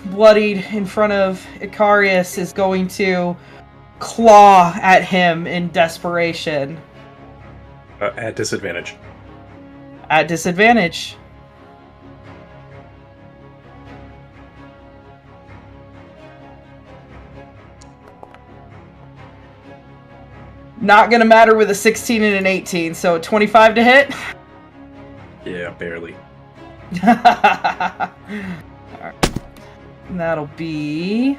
bloodied in front of Icarius is going to claw at him in desperation.
At disadvantage.
At disadvantage. Not gonna matter with a 16 and an 18, so 25 to hit.
Yeah, barely.
Alright. And that'll be...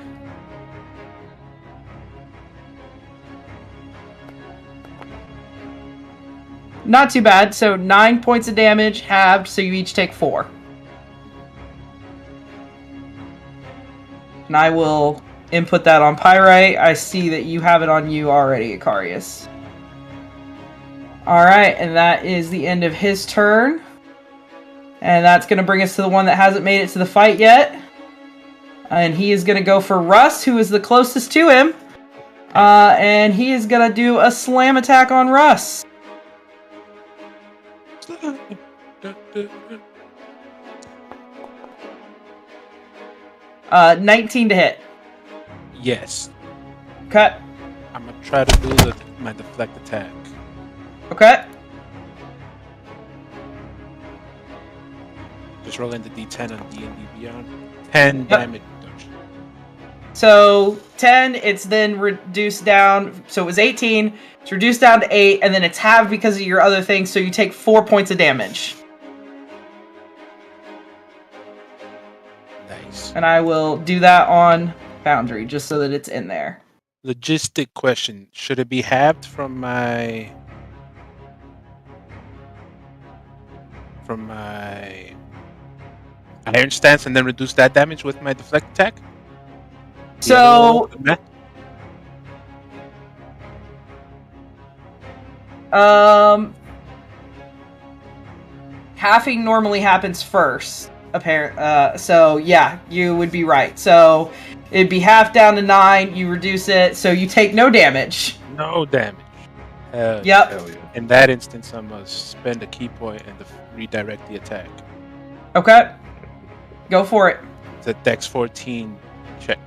Not too bad, so 9 points of damage, halved, so you each take 4. And I will input that on Pyrite. I see that you have it on you already, Icarius. Alright, and that is the end of his turn. And that's going to bring us to the one that hasn't made it to the fight yet. And he is going to go for Russ, who is the closest to him. And he is going to do a slam attack on Russ. 19 to hit.
Yes.
Okay.
I'm gonna try to do my deflect attack.
Okay.
Just rolling the D10 on D&D Beyond. 10 damage reduction.
So 10, it's then reduced down. So it was 18. It's reduced down to 8, and then it's halved because of your other thing. So you take 4 points of damage.
Nice.
And I will do that on Boundary, just so that it's in there.
Logistic question: should it be halved from my iron stance and then reduce that damage with my deflect attack?
So halving normally happens first. So yeah, you would be right. So it'd be half down to 9. You reduce it, so you take no damage.
No damage.
Yep.
Hell yeah.
In that instance, I'm gonna spend a key point and redirect the attack.
Okay. Go for it.
It's a Dex 14 check.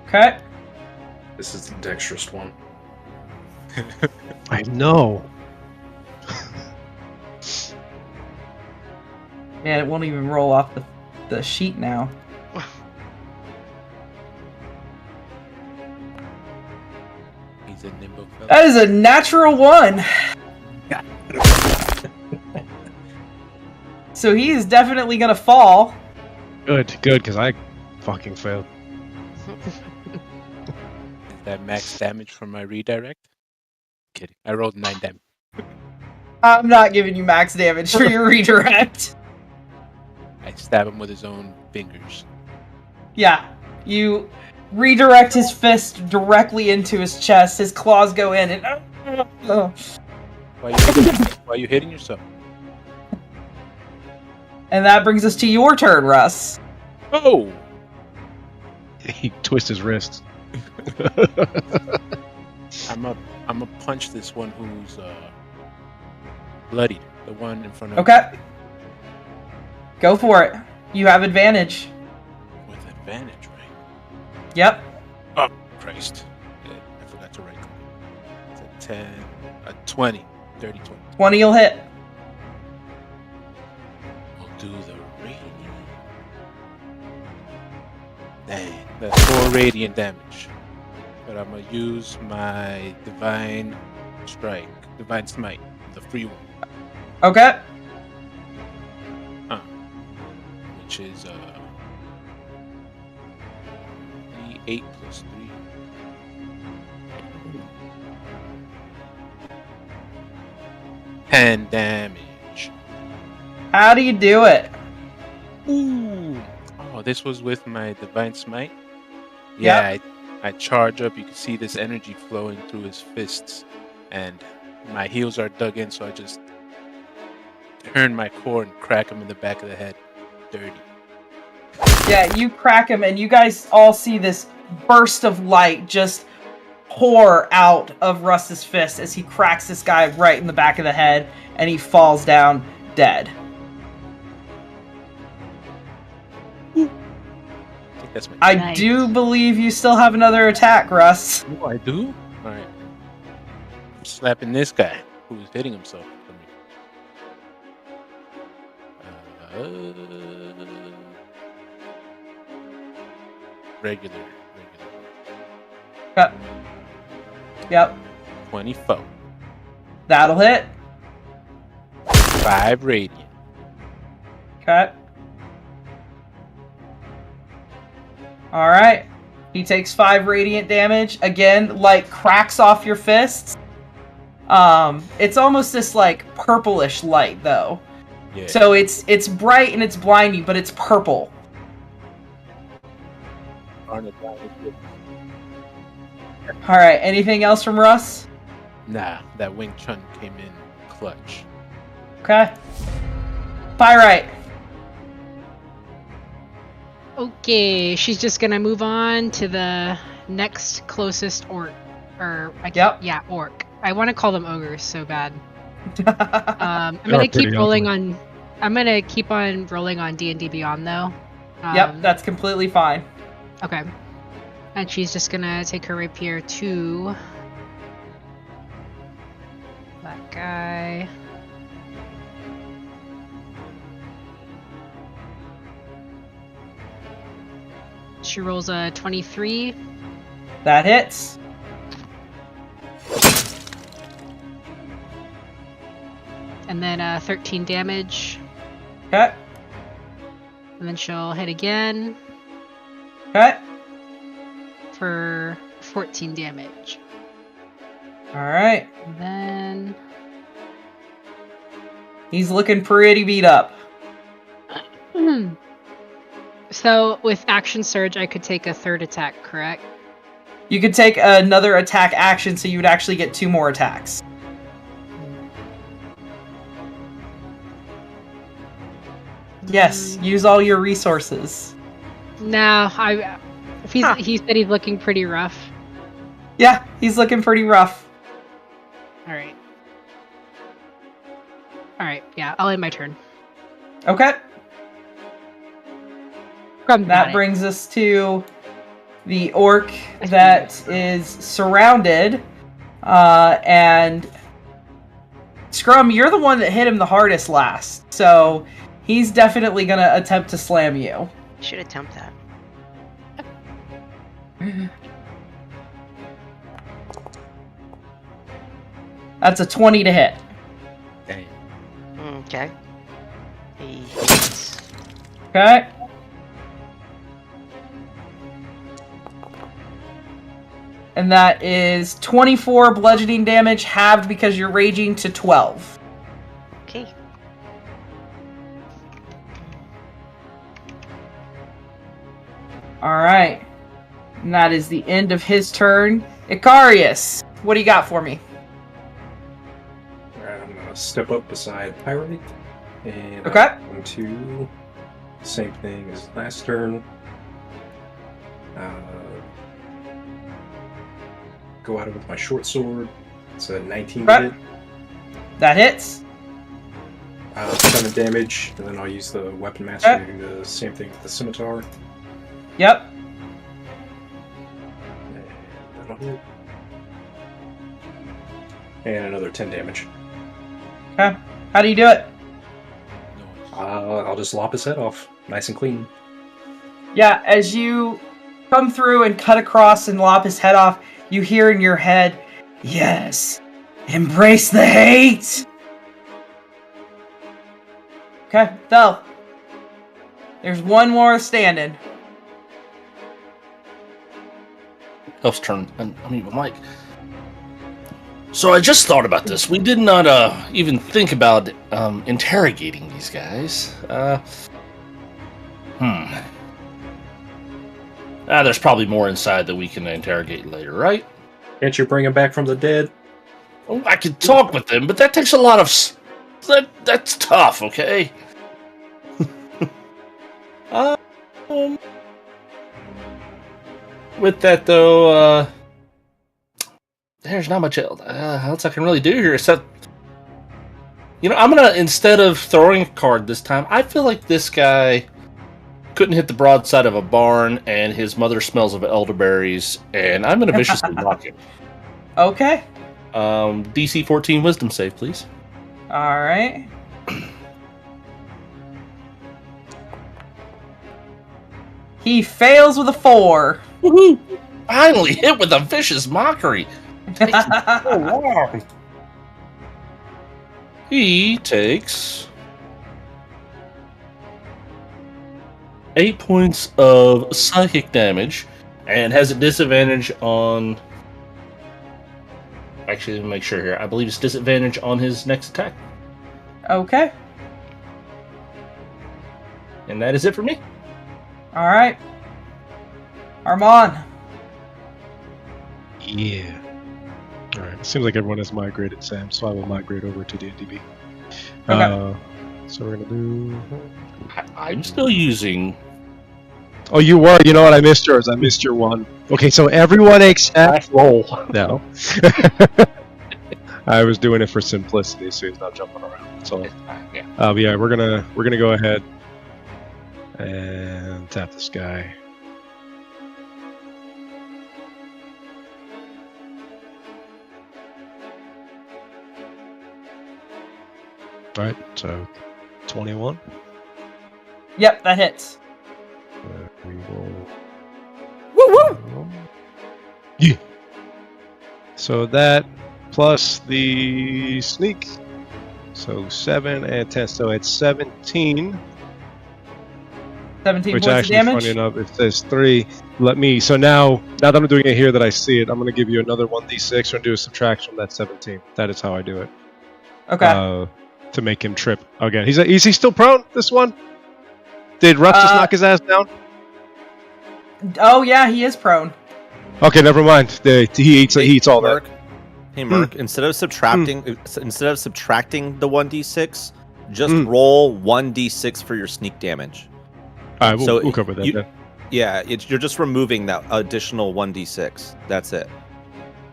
Okay.
This is the dexterous one.
I know.
Man, it won't even roll off the sheet now.
He's a nimble fellow.
That is a natural 1. So he is definitely gonna fall.
Good, because I fucking failed.
Is that max damage from my redirect? Kidding. I rolled 9 damage.
I'm not giving you max damage for your redirect.
I stab him with his own fingers.
Yeah. You redirect his fist directly into his chest. His claws go in and...
Why are you hitting yourself?
And that brings us to your turn, Russ.
Oh!
He twists his wrists.
I'm a punch this one who's bloodied. The one in front of
Okay. Go for it. You have advantage.
With advantage, right?
Yep.
Oh, Christ. Yeah, I forgot to write. It's a 10, a 20, 30, 20.
20 will hit.
We'll do the radiant. Dang, that's 4 radiant damage. But I'm gonna use my divine strike, divine smite, the free one.
Okay.
Which is 8 plus 3. And damage.
How do you do it?
Ooh. Oh, this was with my divine smite. Yeah, I charge up. You can see this energy flowing through his fists, and my heels are dug in, so I just turn my core and crack him in the back of the head. Dirty.
Yeah, you crack him, and you guys all see this burst of light just pour out of Russ's fist as he cracks this guy right in the back of the head, and he falls down dead.
I think that's my
I
Nice.
do believe you still have another attack, Russ.
Oh, I do? Alright. I'm slapping this guy who's hitting himself. Regular.
Yep.
24.
That'll hit.
5 radiant.
Okay. Alright. He takes 5 radiant damage. Again, light cracks off your fists. It's almost this like purplish light though.
Yeah.
So it's bright and it's blinding, but it's purple. Alright, anything else from Russ?
Nah, that Wing Chun came in clutch.
Okay. Pyrite.
Okay, she's just gonna move on to the next closest orc.
Yep.
Yeah, orc. I want to call them ogres so bad. I'm
They
gonna
are
keep
pretty
rolling
ugly.
on. I'm gonna keep on rolling on D&D Beyond though.
Yep, that's completely fine.
Okay. And she's just gonna take her rapier to that guy. She rolls a 23.
That hits.
And then 13 damage.
Okay.
And then she'll hit again
Okay.
for 14 damage.
Alright.
And then
He's looking pretty beat up.
So with action surge, I could take a third attack, correct?
You could take another attack action, so you would actually get 2 more attacks. Yes, use all your resources.
No, he said he's looking pretty rough.
Yeah, he's looking pretty rough.
All right. All right. Yeah, I'll end my turn.
Okay.
Scrum got
That
it.
brings us to the orc that is surrounded. And Scrum, you're the one that hit him the hardest last. So he's definitely going to attempt to slam you.
Should attempt that.
That's a 20 to hit.
Dang.
Okay. He hits.
Okay. And that is 24 bludgeoning damage, halved because you're raging to 12.
Okay.
Alright. And that is the end of his turn. Icarius, what do you got for me?
Alright, I'm gonna step up beside Pyrite. And
Okay.
I'm going to same thing as last turn. Go at it with my short sword. It's a 19
Okay.
hit.
That hits.
7 damage, and then I'll use the weapon master to do the same thing with the scimitar.
Yep.
And that'll hit. And another 10 damage.
Okay. How do you do it?
I'll just lop his head off, nice and clean.
Yeah, as you come through and cut across and lop his head off, you hear in your head, "Yes, embrace the hate!" Okay, so there's one more standing.
Elf's turn. I mean, Mike. So I just thought about this. We did not even think about interrogating these guys. There's probably more inside that we can interrogate later, right?
Can't you bring him back from the dead?
Oh, I could talk with them, but that takes a lot of... That's tough, okay? With that, though, there's not much else I can really do here, except... You know, I'm gonna, instead of throwing a card this time, I feel like this guy couldn't hit the broadside of a barn, and his mother smells of elderberries, and I'm gonna viciously block him.
Okay.
DC 14 Wisdom save, please.
Alright. He fails with a 4.
Woohoo! Finally hit with a vicious mockery. Takes him so long. He takes 8 points of psychic damage and has a disadvantage on... Actually, let me make sure here. I believe it's disadvantage on his next attack.
Okay.
And that is it for me.
Alright. Armand.
Yeah. Alright, it seems like everyone has migrated, Sam, so I will migrate over to D&DB.
Okay.
So we're gonna do...
I'm still using...
Oh, you were? You know what? I missed yours. I missed your one. Okay, so everyone except...
roll.
No. I was doing it for simplicity, so he's not jumping around. So,
Yeah.
but yeah, we're gonna go ahead and tap this guy. All right, so 21.
Yep, that hits.
We will.
Woo woo!
Yeah. So that plus the sneak. So 7 and 10. So it's 17.
17
Which
points of
actually,
damage.
funny enough, it says 3. Let me. So now that I'm doing it here, that I see it, I'm going to give you another 1d6 and do a subtraction from that 17. That is how I do it.
Okay.
To make him trip again. Is he still prone? This one? Did Russ just knock his ass down?
Oh yeah, he is prone.
Okay, never mind. He eats all that.
Hey, Merc. Instead of subtracting the 1d6, just roll 1d6 for your sneak damage.
All right, we'll cover that then.
Yeah, you're just removing that additional 1d6. That's it.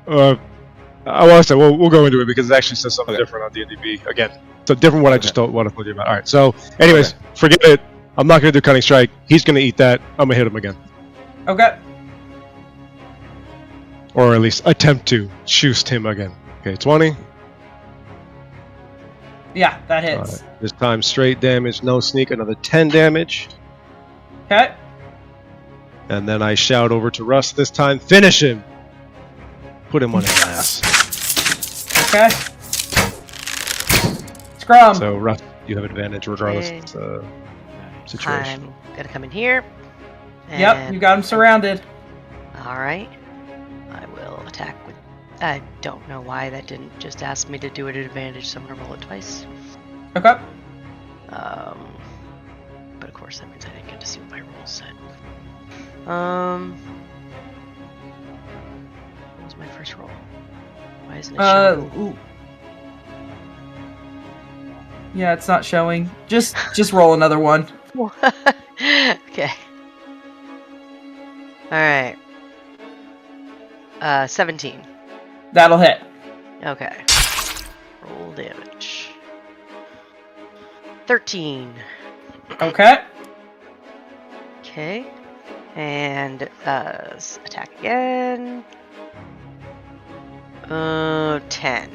I want to say we'll go into it because it actually says something different on D&DB again. So different what I just don't want to tell you about. All right. So, anyways, forget it. I'm not going to do cunning strike. He's going to eat that. I'm going to hit him again,
Okay.
or at least attempt to shoot him again. Okay, 20.
Yeah, that hits.
This time straight damage, no sneak. Another 10 damage,
Okay.
and then I shout over to Russ. This time, finish him. Put him on his ass.
Okay. Scrum.
So Russ, you have advantage regardless of the situation.
I'm gonna come in here.
Yep, you got him surrounded.
Alright. I will attack with... I don't know why that didn't just ask me to do it at advantage, so I'm gonna roll it twice.
Okay.
But of course that means I didn't get to see what my roll said. What was my first roll? Why isn't it showing?
Ooh. Yeah, it's not showing. Just roll another one.
Okay. Alright. 17.
That'll hit.
Okay. Roll damage. 13.
Okay.
Okay. And attack again. 10.
10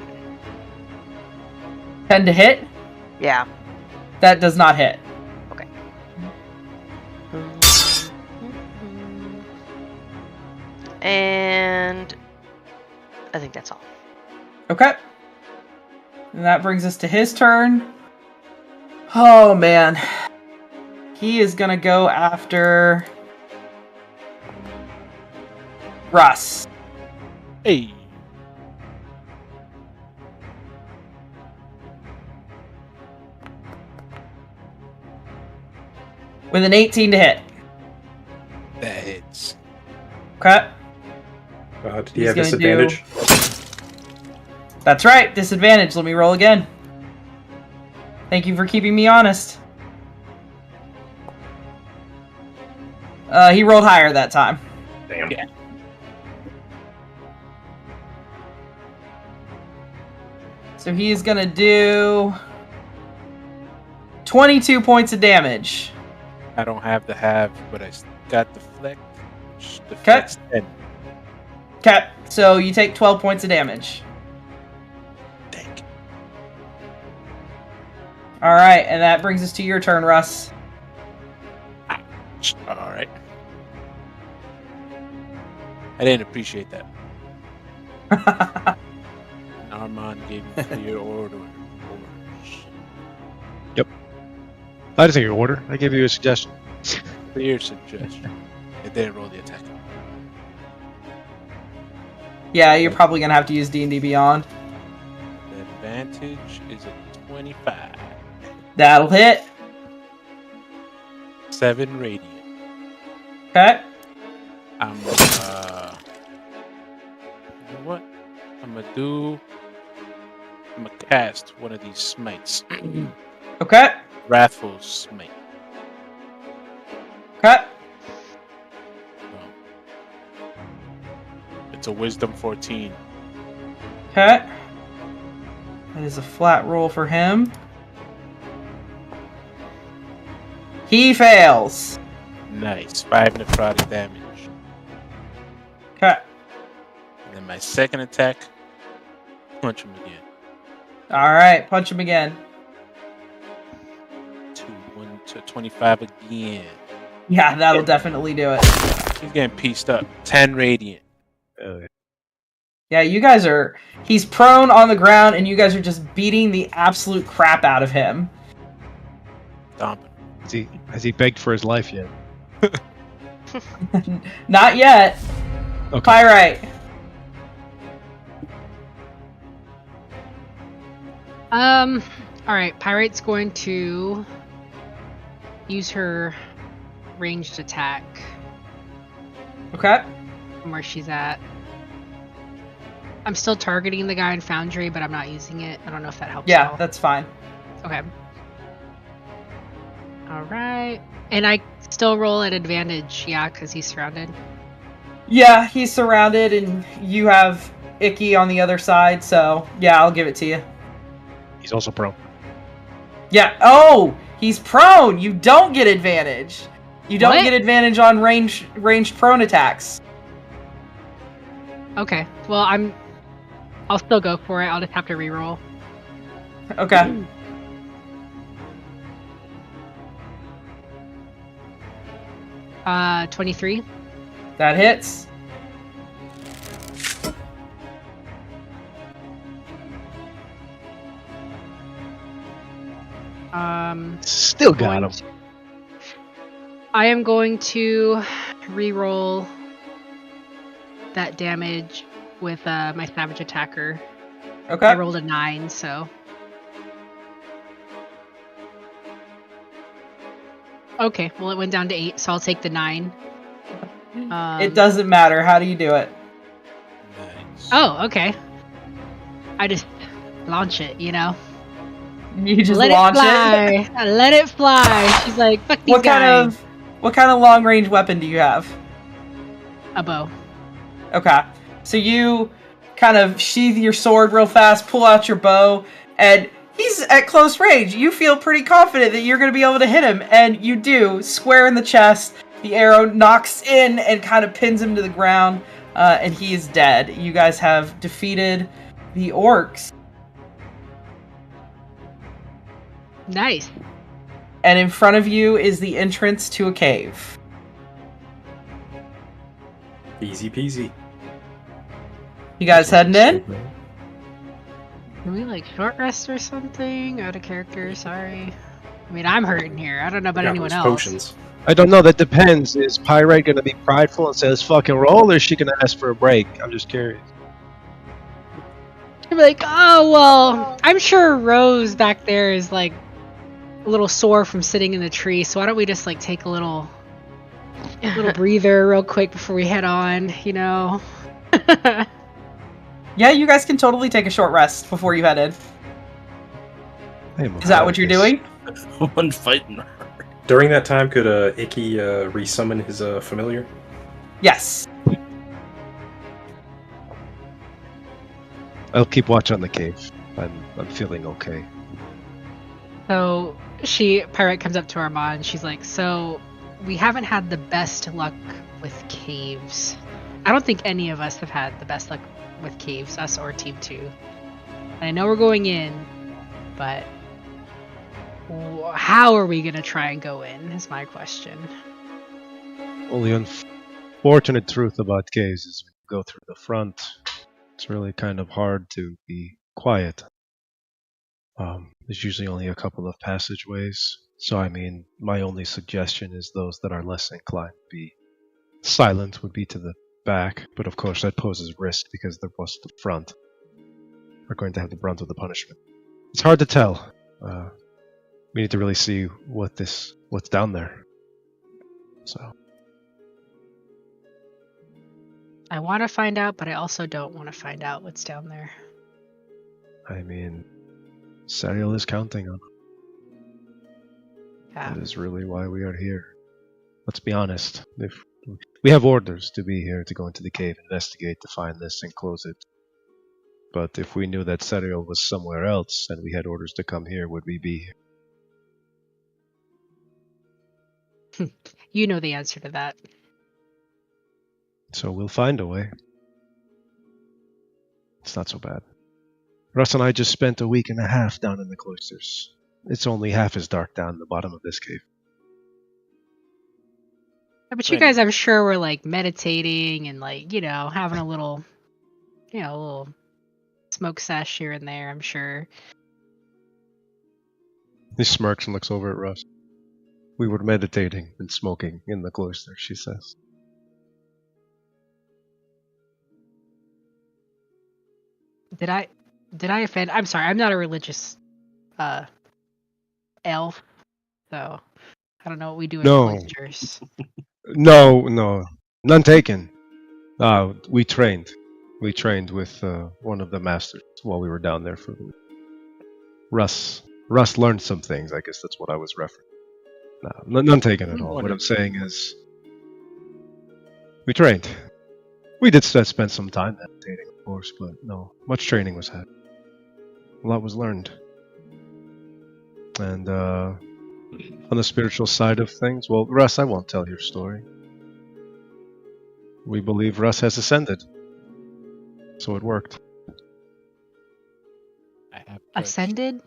to hit.
Yeah.
That does not hit.
Okay. And I think that's all.
Okay. And that brings us to his turn. Oh, man. He is going to go after Russ.
Hey.
With an 18 to hit.
That hits.
Okay.
Did he
He's
have
gonna
disadvantage?
That's right. Disadvantage. Let me roll again. Thank you for keeping me honest. He rolled higher that time.
Damn.
Yeah.
So he is going to do 22 points of damage.
I don't have the half, but I got the flex. The flex 10.
Okay. So you take 12 points of damage.
Dang.
All right. And that brings us to your turn, Russ.
All right. I didn't appreciate that. Armand gave me clear orders.
I didn't take your order. I gave you a suggestion.
Clear suggestion. It didn't roll the attack.
Yeah, you're probably going to have to use D&D Beyond.
The advantage is a 25.
That'll hit.
7 radiant.
Okay.
I'm you know what? I'm gonna cast one of these smites.
Okay.
Wrathful smite.
Okay.
It's a wisdom 14.
Okay. That is a flat roll for him. He fails.
Nice. 5 necrotic damage.
Okay.
And then my second attack, punch him again.
Alright, punch him again.
1 to 25 again.
Yeah, that'll definitely do it.
He's getting pieced up. 10 radiant.
Yeah, you guys are... He's prone on the ground, and you guys are just beating the absolute crap out of him.
Stomping.
Has he begged for his life yet?
Not yet.
Okay.
Pyrite.
Alright, Pyrite's going to use her ranged attack
Okay.
from where she's at. I'm still targeting the guy in Foundry, but I'm not using it. I don't know if that helps at
Yeah,
all.
that's fine.
Okay. Alright. And I still roll at advantage, yeah, because he's surrounded.
Yeah, he's surrounded, and you have Icky on the other side, so yeah, I'll give it to you.
He's also prone.
Yeah. Oh, he's prone. You don't get advantage. You don't
What?
get advantage on ranged prone attacks.
Okay. Well, I'll still go for it. I'll just have to reroll.
Okay.
Uh, 23.
That hits.
Still got him.
I am going to reroll that damage with my savage attacker.
Okay.
I rolled a 9, so. Okay, well it went down to 8, so I'll take the 9
It doesn't matter. How do you do it?
Nice.
Oh, okay. I just launch it, you know?
You just
let
launch
it fly. I let it fly. She's like, fuck these guys.
What kind of long range weapon do you have?
A bow.
Okay. So you kind of sheath your sword real fast, pull out your bow, and he's at close range. You feel pretty confident that you're going to be able to hit him, and you do. Square in the chest. The arrow knocks in and kind of pins him to the ground, and he is dead. You guys have defeated the orcs.
Nice.
And in front of you is the entrance to a cave.
Easy peasy.
You guys heading in?
Can we like short rest or something? Out of character, sorry. I mean, I'm hurting here. I don't know about
Got
anyone
those
else.
potions.
I don't know. That depends. Is Pyrite going to be prideful and says fucking roll, or is she going to ask for a break? I'm just curious.
I'm like, oh, well, I'm sure Rose back there is like a little sore from sitting in the tree, so why don't we just like take a little breather real quick before we head on, you know?
Yeah, you guys can totally take a short rest before you head in. Is that what you're doing?
One fighting her.
During that time, could Icky resummon his familiar?
Yes.
I'll keep watch on the cave. I'm feeling okay.
So Pyrite comes up to Armand, she's like, so we haven't had the best luck with caves. I don't think any of us have had the best luck with caves, us or Team 2. And I know we're going in, but how are we going to try and go in is my question.
Well, the unfortunate truth about caves is when you go through the front, it's really kind of hard to be quiet. There's usually only a couple of passageways, so I mean, my only suggestion is those that are less inclined to be silent would be to the back, but of course that poses risk because the ones at the front are going to have the brunt of the punishment. It's hard to tell. We need to really see what's down there. So
I want to find out, but I also don't want to find out what's down there.
I mean, Sariel is counting on it.
Yeah.
That is really why we are here. Let's be honest. If we have orders to be here to go into the cave, investigate, to find this, and close it. But if we knew that Sariel was somewhere else and we had orders to come here, would we be here?
You know the answer to that.
So we'll find a way. It's not so bad. Russ and I just spent a week and a half down in the cloisters. It's only half as dark down the bottom of this cave.
But you guys, I'm sure, were like meditating and like, you know, having a little smoke sesh here and there, I'm sure.
He smirks and looks over at Russ. We were meditating and smoking in the cloister, she says.
Did I offend? I'm sorry, I'm not a religious elf, so I don't know what we do in cloisters.
No. None taken. We trained. We trained with one of the masters while we were down there for the week. Russ learned some things, I guess that's what I was referencing. No, none taken at all. What I'm saying is, we trained. We did spend some time meditating, of course, but no, much training was had. A lot was learned. And on the spiritual side of things, well, Russ, I won't tell your story. We believe Russ has ascended. So it worked.
Ascended?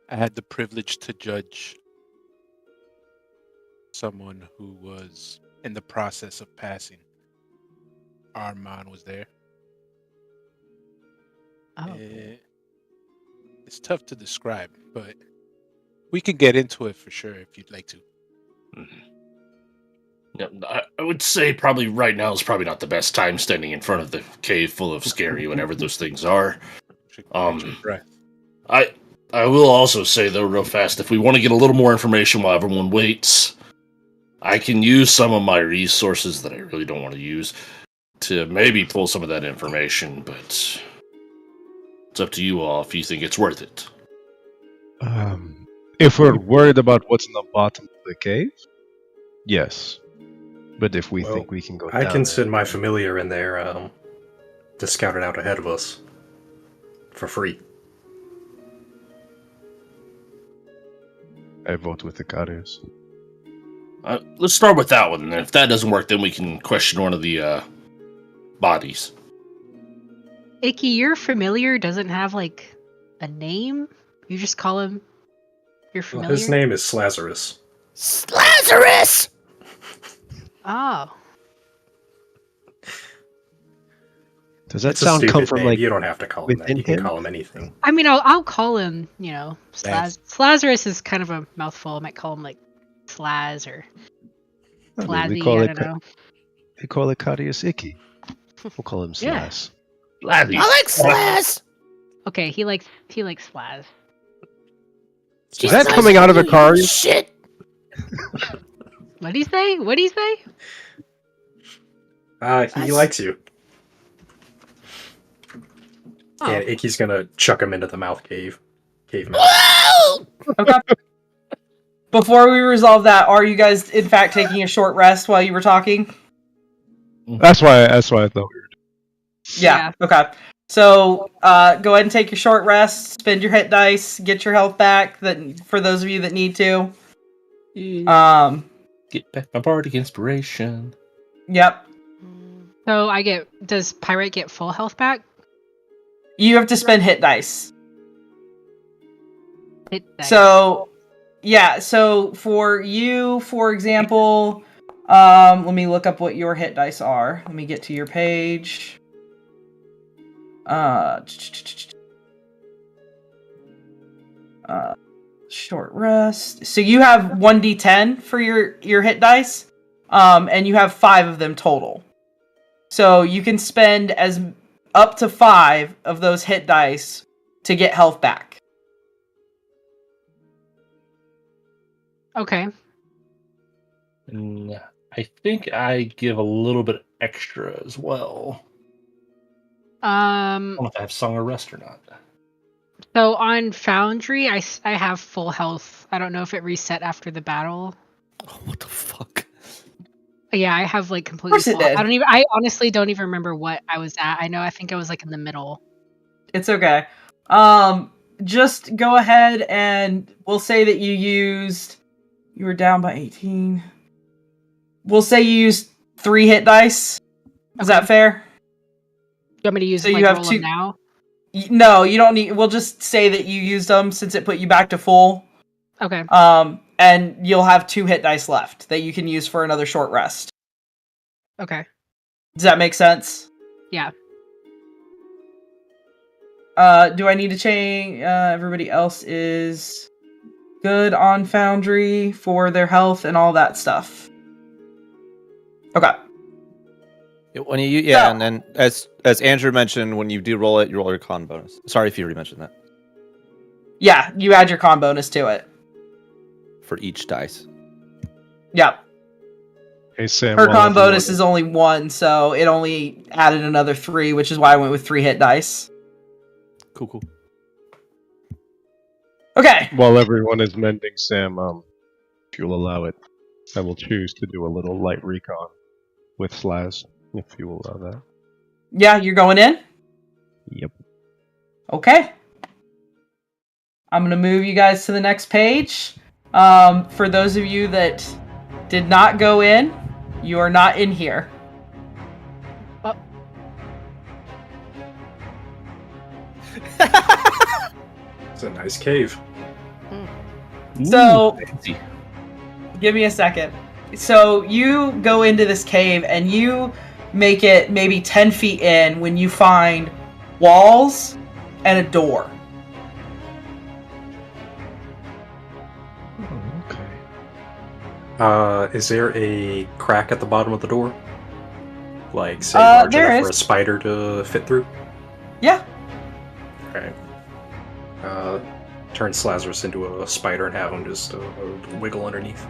I had the privilege to judge someone who was in the process of passing. Armand was there.
Oh.
It's tough to describe, but we can get into it for sure if you'd like to.
Yeah, I would say probably right now is probably not the best time standing in front of the cave full of scary whatever those things are. I will also say though real fast, if we want to get a little more information while everyone waits, I can use some of my resources that I really don't want to use to maybe pull some of that information, but it's up to you all if you think it's worth it.
If we're worried about what's in the bottom of the cave, yes. But if we think we can go down
I can send
there,
my familiar in there to scout it out ahead of us for free.
I vote with the Carius.
Let's start with that one, and if that doesn't work, then we can question one of the bodies.
Icky, your familiar doesn't have like a name. You just call him your
Well,
familiar.
his name is Lazarus.
Lazarus!
Oh,
Does that
It's a
sound come
stupid
from
name.
like
You don't have to call him that.
within
You can
him?
call him anything.
I mean, I'll call him. You know,
Slaz.
Lazarus is kind of a mouthful. I might call him like Slaz or
I mean, we
Slazzy.
call
I
it
don't know.
they call it Carius Icky. We'll call him
Yeah.
Slas.
I like Slaz!
Okay, he likes Slaz.
Is that coming out of a Carius?
Shit!
What'd he say? What'd he say?
He likes you.
Oh.
And Icky's gonna chuck him into the mouth cave. Caveman.
Okay. Before we resolve that, are you guys in fact taking a short rest while you were talking?
That's why I thought we were.
Yeah. Okay. So go ahead and take your short rest. Spend your hit dice. Get your health back. That for those of you that need to.
Get back my bardic inspiration.
Yep.
So does Pirate get full health back?
You have to spend hit dice.
Hit dice.
So, yeah. So for you, for example, let me look up what your hit dice are. Let me get to your page. Short rest. So you have 1d10 for your hit dice, and you have 5 of them total. So you can spend up to 5 of those hit dice to get health back.
Okay.
And I think I give a little bit extra as well. I don't know if I have Song of Rest or not.
So on Foundry, I have full health. I don't know if it reset after the battle.
Oh, what the fuck?
Yeah, I have like completely
Of course it
full health.
did.
I honestly don't even remember what I was at. I think I was like in the middle.
It's okay. Just go ahead and we'll say that you were down by 18. We'll say you used 3 hit dice. Is that fair?
You want me to use
So
like
you have
roll
2
them now?
No, you don't need. We'll just say that you used them since it put you back to full.
Okay.
And you'll have 2 hit dice left that you can use for another short rest.
Okay.
Does that make sense?
Yeah.
Do I need to change? Everybody else is good on Foundry for their health and all that stuff. Okay.
When you
So-
and then as Andrew mentioned, when you do roll it, you roll your con bonus. Sorry if you already mentioned that.
Yeah, you add your con bonus to it.
For each dice.
Yep.
Hey Sam.
Her
while
con bonus
everyone-
is only 1, so it only added another 3, which is why I went with 3 hit dice.
Cool.
Okay.
While everyone is mending, Sam, if you'll allow it, I will choose to do a little light recon with Slaz, if you will allow that.
Yeah, you're going in?
Yep.
Okay. I'm going to move you guys to the next page. For those of you that did not go in, you are not in here.
It's a nice cave.
So,
Fancy.
give me a second. So, you go into this cave and you make it maybe 10 feet in when you find walls and a door.
Okay.
Is there a crack at the bottom of the door? Like, say, large
there
enough for a
is.
spider to fit through?
Yeah.
Okay. Turn Slazarus into a spider and have him just wiggle underneath.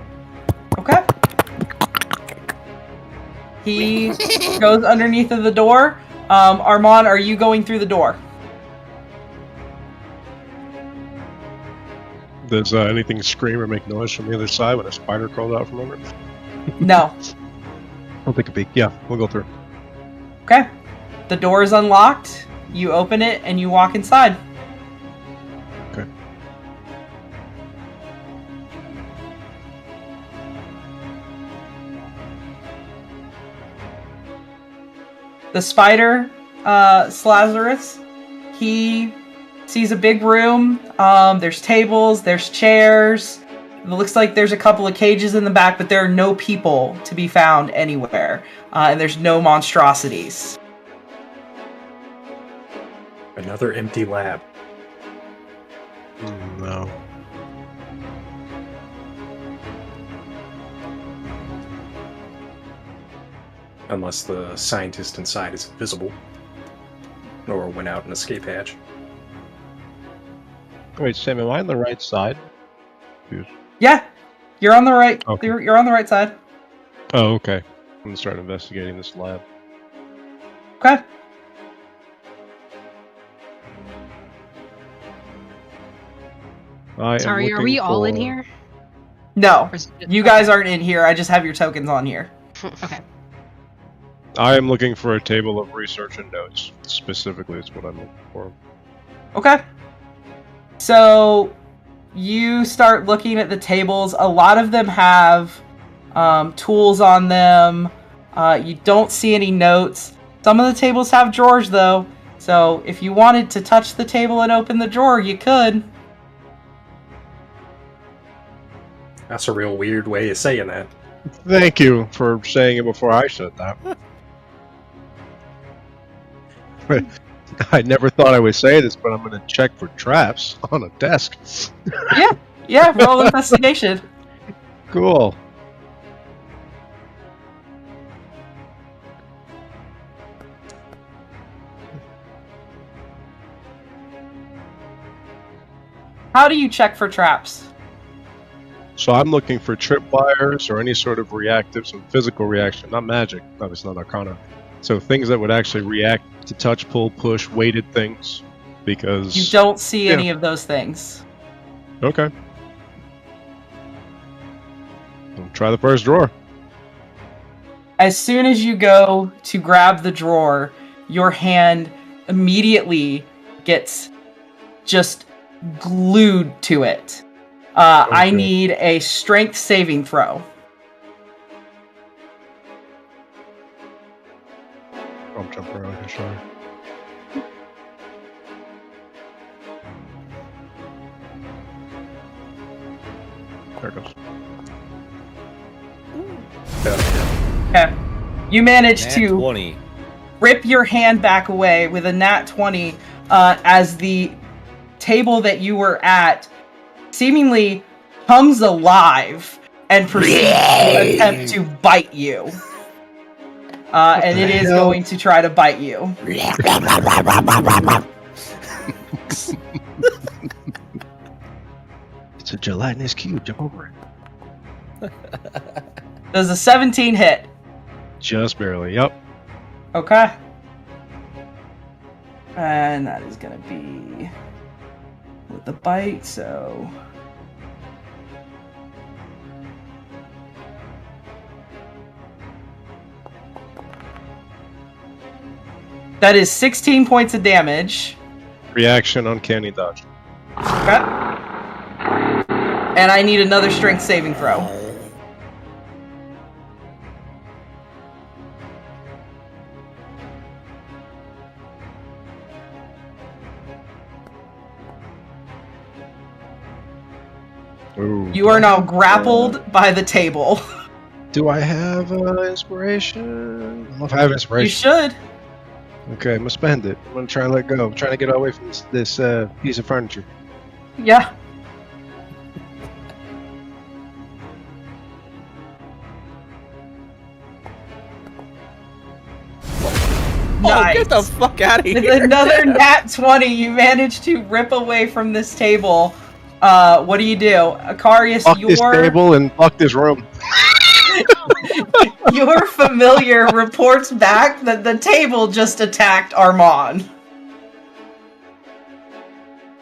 Okay. He goes underneath of the door. Armand, are you going through the door?
Does anything scream or make noise from the other side when a spider crawls out from under it?
No.
I'll take a peek. Yeah, we'll go through.
Okay. The door is unlocked. You open it and you walk inside.
Okay.
The spider, Slazarus, he sees a big room. There's tables, there's chairs. It looks like there's a couple of cages in the back, but there are no people to be found anywhere. And there's no monstrosities.
Another empty lab.
No.
Unless the scientist inside is invisible. Or went out an escape hatch.
Wait, Sam, am I on the right side?
Yeah, you're on the right.
Okay.
You're on the right side.
Oh, okay. I'm gonna start investigating this lab.
Okay.
Sorry, are we all in here?
No,
Or is it-
you guys aren't in here. I just have your tokens on here.
Okay.
I am looking for a table of research and notes. Specifically, it's what I'm looking for.
Okay. So you start looking at the tables. A lot of them have tools on them. You don't see any notes. Some of the tables have drawers, though. So if you wanted to touch the table and open the drawer, you could.
That's a real weird way of saying that.
Thank you for saying it before I said that. I never thought I would say this, but I'm going to check for traps on a desk.
Yeah, roll investigation.
Cool.
How do you check for traps?
So I'm looking for tripwires or any sort of reactive, some physical reaction, not magic, obviously not arcana. So things that would actually react to touch, pull, push, weighted things, because...
You don't see any of those things.
Okay. I'll try the first drawer.
As soon as you go to grab the drawer, your hand immediately gets just glued to it. I need a strength saving throw.
I'm jumping around here, sorry. There it goes.
Okay. You manage
Nat
to
20.
rip your hand back away with a nat 20 as the table that you were at seemingly comes alive and proceeds to attempt to bite you. And it is going to try to bite you.
It's a gelatinous cube, jump over it.
Does a 17 hit?
Just barely, yep.
Okay. And that is going to be with the bite, so... That is 16 points of damage.
Reaction, uncanny dodge.
Okay. And I need another strength saving throw.
Ooh.
You are now grappled by the table.
Do I have inspiration? I don't know if I have
You
inspiration.
should.
Okay, I'm gonna spend it. I'm gonna try and let go. I'm trying to get away from this piece of furniture.
Yeah.
Oh, get the fuck out of
With
here!
another nat 20, you manage to rip away from this table. What do you do? Akarius,
Fuck this table and fuck this room.
Your familiar reports back that the table just attacked Armand.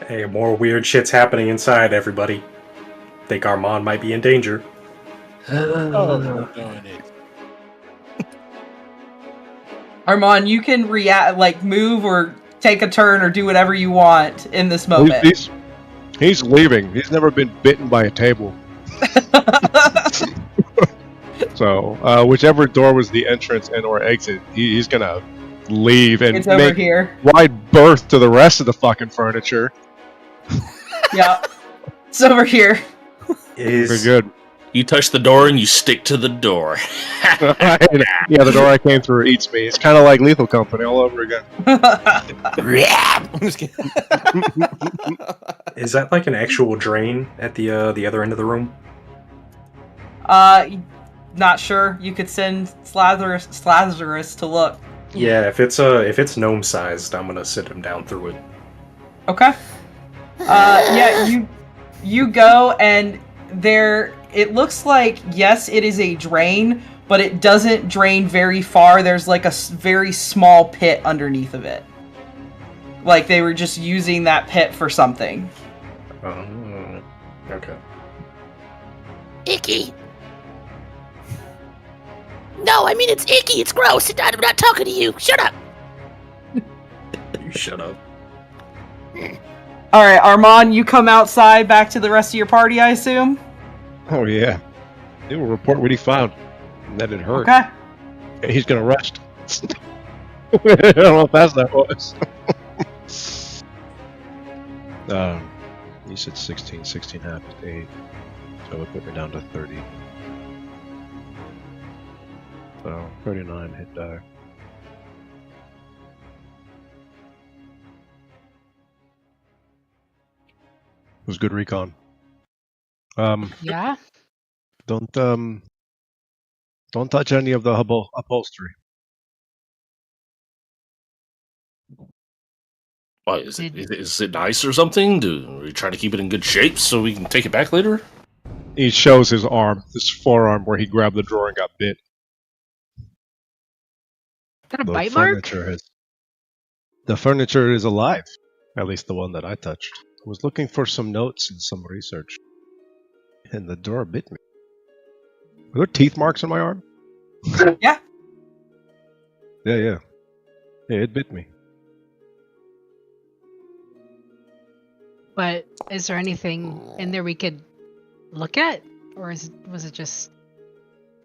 Hey, more weird shit's happening inside, everybody. Think Armand might be in danger.
Oh, darn it.
Armand, you can react, like move or take a turn or do whatever you want in this moment.
He's leaving. He's never been bitten by a table. So, whichever door was the entrance and or exit, he's gonna leave and
It's over
make
here.
wide berth to the rest of the fucking furniture.
Yeah. It's over here.
Very good.
You touch the door and you stick to the door.
Yeah, the door I came through eats me. It's kind of like Lethal Company all over again.
I'm just kidding.
Is that like an actual drain at the other end of the room?
Not sure. You could send Slazarus to look.
Yeah, if it's gnome sized, I'm gonna sit him down through it.
Okay. Yeah, you go and there. It looks like, yes, it is a drain, but it doesn't drain very far. There's like a very small pit underneath of it. Like they were just using that pit for something.
Okay.
Icky. No, I mean it's icky. It's gross. I'm not talking to you. Shut up.
You shut up.
All right, Armand, you come outside back to the rest of your party, I assume?
Oh yeah. He will report what he found. And that it hurt.
Okay.
And he's gonna rest. I don't know if that's that was. You said 16 half is 8. So it put me down to 30. So 39 hit die. It was good recon.
Yeah.
Don't touch any of the upholstery.
Why is it nice or something? Are we trying to keep it in good shape so we can take it back later?
He shows his forearm where he grabbed the drawer and got bit.
Is that a
The
bite mark?
The furniture is alive. At least the one that I touched. I was looking for some notes and some research. And the door bit me. Were there teeth marks on my arm?
Yeah.
Yeah, it bit me.
But is there anything in there we could look at? Or was it just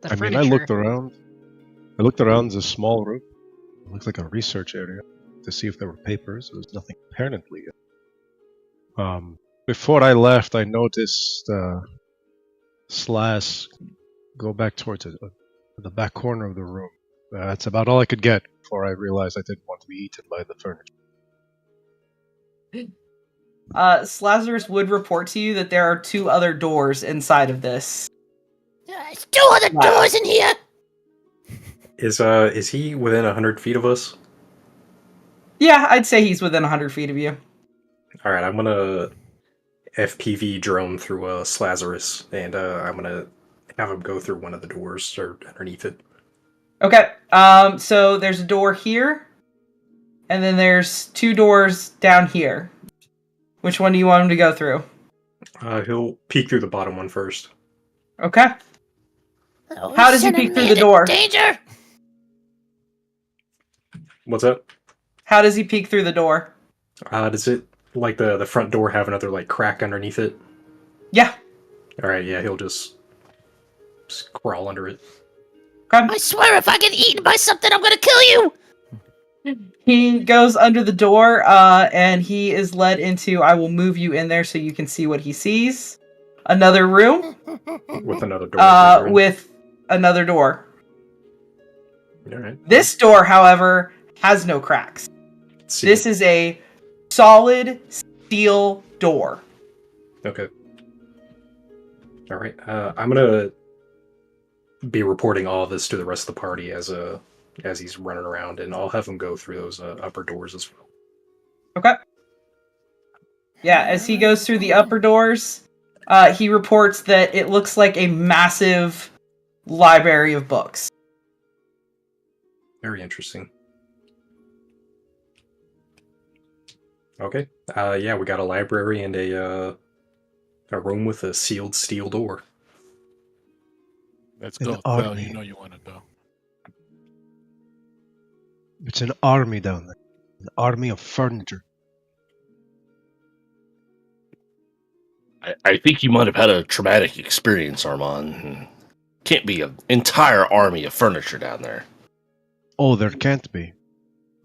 the furniture?
I looked around. It's a small room. It looks like a research area to see if there were papers. There was nothing apparently. Before I left, I noticed Slash go back towards the back corner of the room. That's about all I could get before I realized I didn't want to be eaten by the furniture.
Slazarus would report to you that there are 2 other doors inside of this.
There's 2 other doors in here.
Is he within 100 feet of us?
Yeah, I'd say he's within 100 feet of you.
All right, I'm gonna FPV drone through Slazarus, and I'm gonna have him go through one of the doors or underneath it.
Okay. So there's a door here, and then there's 2 doors down here. Which one do you want him to go through?
He'll peek through the bottom one first.
Okay.
Oh,
How does he peek through the door?
Danger!
What's up?
How does he peek through the door?
Does it, like, the front door have another, like, crack underneath it?
Yeah.
Alright, yeah, he'll just crawl under it.
Okay.
I swear if I get eaten by something, I'm gonna kill you!
He goes under the door, and he is led into, I will move you in there so you can see what he sees. Another room.
With another door.
With another door.
Alright.
This door, however, has no cracks. This is a solid steel door.
Okay. Alright, I'm gonna be reporting all of this to the rest of the party as he's running around, and I'll have him go through those upper doors as well.
Okay. Yeah, as he goes through the upper doors, he reports that it looks like a massive, library of books.
Very interesting. Okay. Yeah, we got a library and a room with a sealed steel door.
Let's
An
go, Phil.
army.
You know you want to go.
It's an army down there. An army of furniture.
I think you might have had a traumatic experience, Armand. Can't be an entire army of furniture down there.
Oh, there can't be.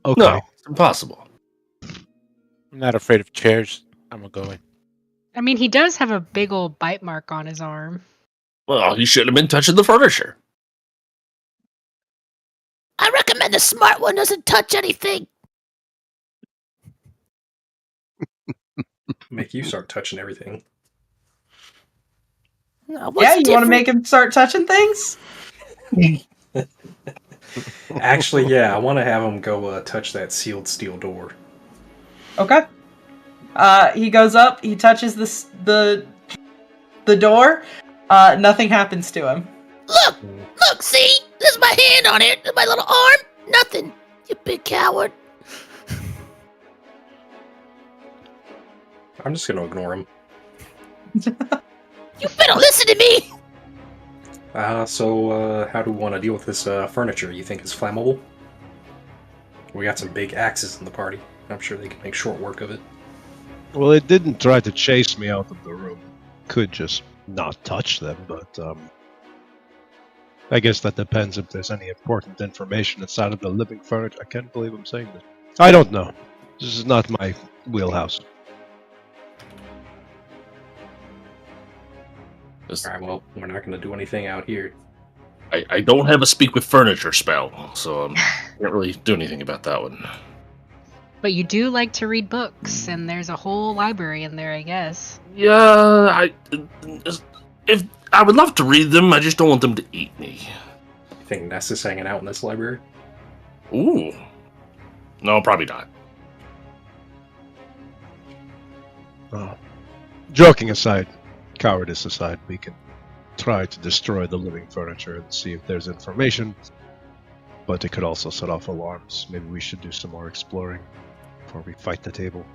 Okay.
No, it's impossible.
I'm not afraid of chairs. I'm gonna go in.
I mean, he does have a big old bite mark on his arm.
Well, you shouldn't have been touching the furniture.
I recommend the smart one doesn't touch anything.
Make you start touching everything.
Yeah, you want to make him start touching things?
Actually, yeah, I want to have him go touch that sealed steel door.
Okay. He goes up, he touches the door. Nothing happens to him.
Look, see? There's my hand on it. There's my little arm. Nothing. You big coward.
I'm just going to ignore him.
You better listen to me.
So how do we want to deal with this furniture? You think it's flammable? We got some big axes in the party. I'm sure they can make short work of it.
Well, it didn't try to chase me out of the room. Could just not touch them, but I guess that depends if there's any important information inside of the living furniture. I can't believe I'm saying this. I don't know. This is not my wheelhouse.
Alright, well, we're not going to do anything out here.
I don't have a speak with furniture spell, so I can't really do anything about that one.
But you do like to read books, and there's a whole library in there, I guess.
Yeah, I would love to read them. I just don't want them to eat me.
You think Ness is hanging out in this library?
Ooh, no, probably not.
Joking aside, cowardice aside, we can try to destroy the living furniture and see if there's information. But it could also set off alarms. Maybe we should do some more exploring before we fight the table.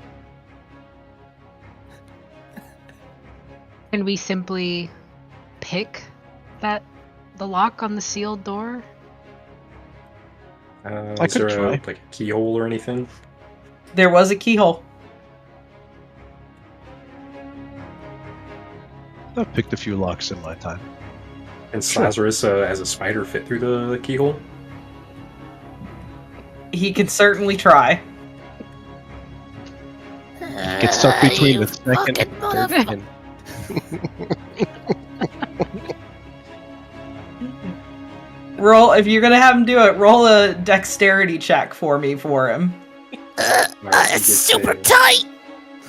Can we simply pick the lock on the sealed door?
I
Is there
could try.
a keyhole or anything?
There was a keyhole.
I've picked a few locks in my time.
And
Sure.
Lazarus, as a spider, fit through the keyhole?
He can certainly try.
Get stuck between the second and third pin.
Roll, if you're gonna have him do it, roll a dexterity check for me for him.
Alright, he
It's
gets
super
a
tight.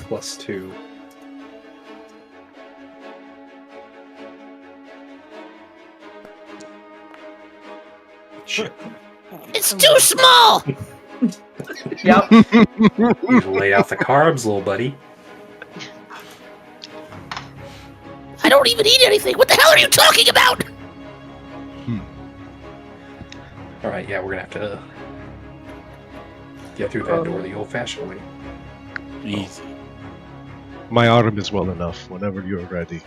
+2. Shit.
It's too small.
Yep.
You lay out the carbs, little buddy.
I don't even eat anything. What the hell are you talking about?
Alright, yeah, we're gonna have to get through that door the old-fashioned way.
Easy.
My arm is well enough. Whenever you're ready.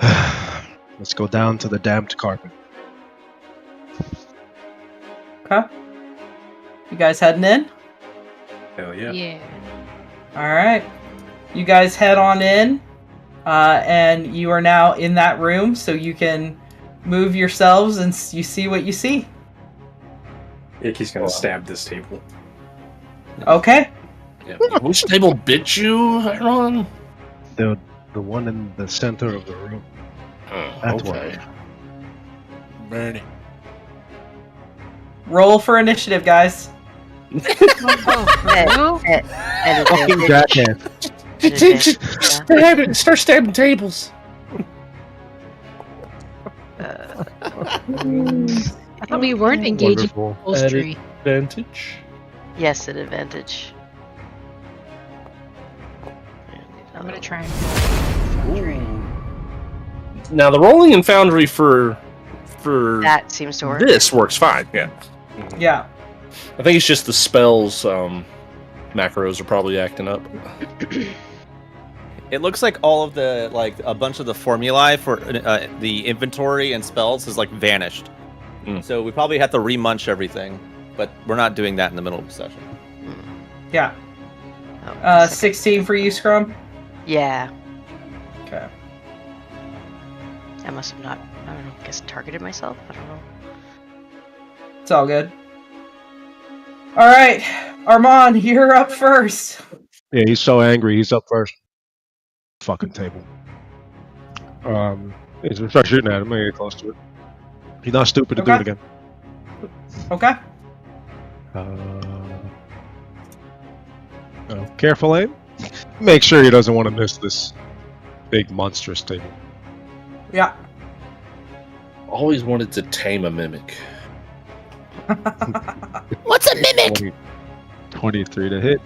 Let's go down to the damned carpet.
Okay. You guys heading in?
Hell yeah.
Alright. You guys head on in. And you are now in that room, so you can move yourselves and you see what you see.
Icky's gonna stab this table.
Okay.
Yeah. Which table bit you, Aaron?
The one in the center of the room. That one.
Bernie.
Roll for initiative, guys.
Fucking jackass.
Start stabbing tables.
I thought we weren't engaging
Wonderful.
upholstery.
Advantage.
Yes, an advantage.
I'm gonna try and
Now the rolling in Foundry for
That seems to work.
this works fine. Yeah,
Yeah.
I think it's just the spells macros are probably acting up.
It looks like all of the a bunch of the formulae for the inventory and spells has vanished. So we probably have to remunch everything, but we're not doing that in the middle of the session.
Yeah.
Oh,
16 for you, Scrum?
yeah.
Okay.
I must have not, I don't know, guess targeted myself? I don't know.
It's all good. Alright, Armand, you're up first.
Yeah, he's so angry. He's up first. Fucking table. He's gonna start shooting at him. I'm gonna get close to it. He's not stupid to do it again.
Okay.
Careful aim. Make sure he doesn't want to miss this big monstrous table.
Yeah.
Always wanted to tame a mimic.
What's a mimic?
23 to hit.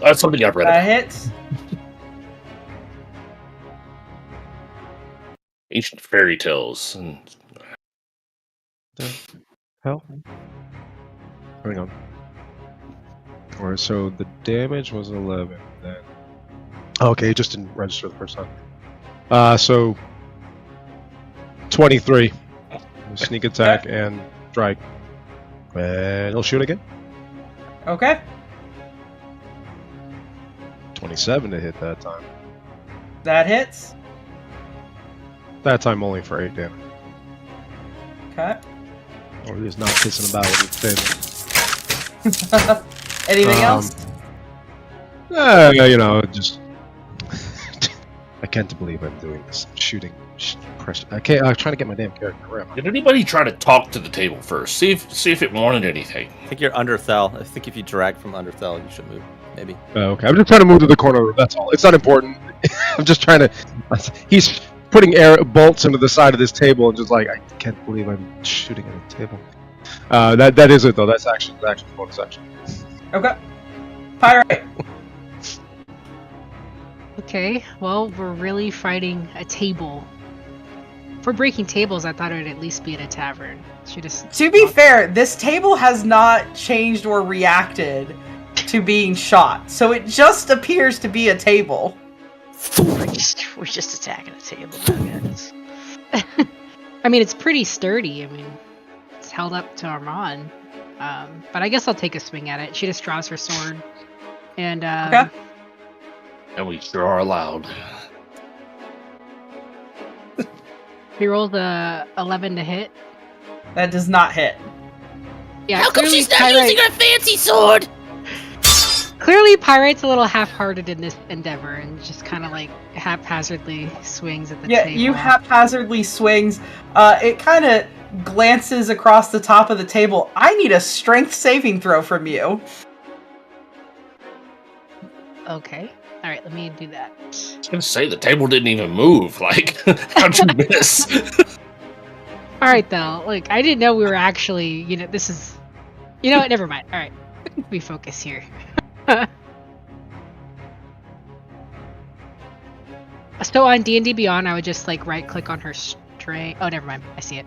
That's something I've read
That
about.
hits.
Ancient fairy tales. And
Hell. Hang on. Alright, so the damage was 11. Then. Okay, it just didn't register the first time. So 23. Sneak attack and strike. And he'll shoot again.
Okay.
27 to hit that time.
That hits.
That time only for 8 damage.
Okay.
Or he's not pissing about with the table.
Anything else?
Just I can't believe I'm doing this. Shooting. I can't. I'm trying to get my damn character around.
did anybody try to talk to the table first? See if it wanted anything.
I think you're under Thal. I think if you drag from under Thal, you should move. Maybe.
Okay, I'm just trying to move to the corner. That's all. It's not important. I'm just trying to. He's putting bolts into the side of this table and just I can't believe I'm shooting at a table. That is it though. That's action. Bonus action.
Okay. Pyrite.
Okay, well, we're really fighting a table. For breaking tables, I thought it would at least be at a tavern.
To be fair, this table has not changed or reacted to being shot, so it just appears to be a table.
We're just attacking a table, I guess.
I mean, it's pretty sturdy. I mean, it's held up to Armand. But I guess I'll take a swing at it. She just draws her sword. And,
Okay.
And we sure are loud.
He rolled a 11 to hit.
That does not hit.
Yeah,
How come
clearly
she's not using her fancy sword?
Clearly, Pyrite's a little half-hearted in this endeavor and just kind of haphazardly swings at the table.
Yeah, you haphazardly swings. It kind of glances across the top of the table. I need a strength saving throw from you.
Okay. All right, let me do that.
I was gonna say the table didn't even move. How'd you miss?
All right, though. I didn't know we were actually. This is. You know what? Never mind. All right, we focus here. So on D&D Beyond, I would just right-click on her strength. Oh, never mind. I see it.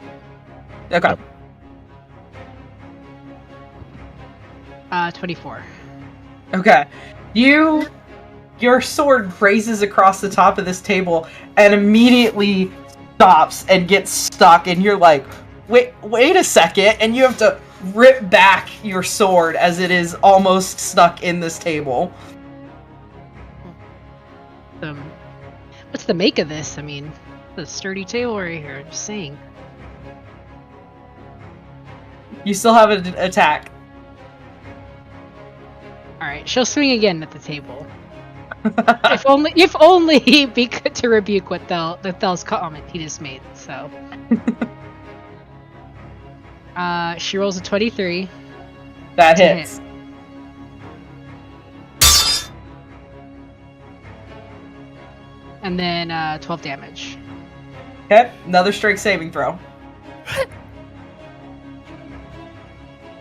Okay.
24.
Okay. Your sword grazes across the top of this table and immediately stops and gets stuck, and you're like, wait a second, and you have to rip back your sword as it is almost stuck in this table.
What's the make of this? I mean, the sturdy table right here. Just saying.
You still have an attack.
All right, she'll swing again at the table. if only he'd be good to rebuke what Thal's comment he just made. So, she rolls a 23.
That hits.
Hit. And then 12 damage.
Okay, another strength saving throw.
All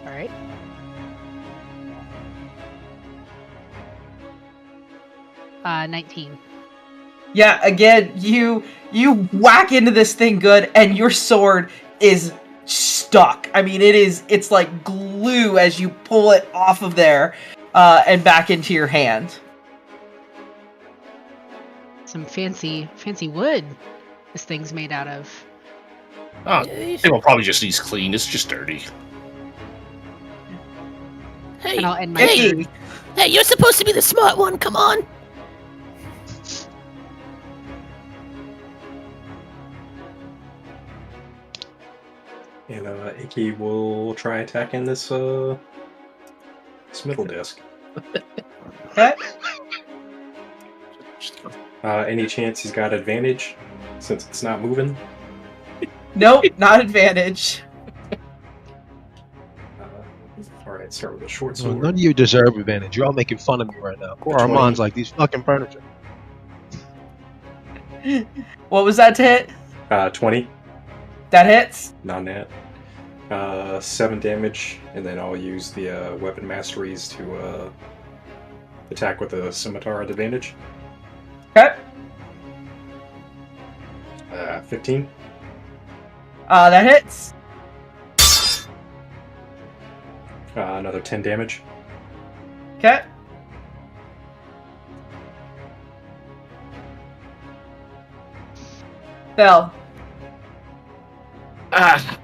right. Uh, 19.
Yeah, again, you whack into this thing good, and your sword is stuck. I mean, it's like glue as you pull it off of there and back into your hand.
Some fancy wood this thing's made out of.
Oh, it will probably just needs clean. It's just dirty.
Hey,
And I'll end my
hey,
turn.
hey, you're supposed to be the smart one. Come on.
And Icky will try attacking this middle disc.
Okay.
Any chance he's got advantage since it's not moving?
Nope, not advantage.
Alright, start with a short
Well,
sword.
none of you deserve advantage. You're all making fun of me right now. Poor
20.
Armand's like, these fucking furniture.
What was that to hit?
20,
That hits.
non-nat. 7 damage, and then I'll use the weapon masteries to attack with a scimitar at advantage.
Okay.
15.
That hits.
Another 10 damage.
Okay. Fell.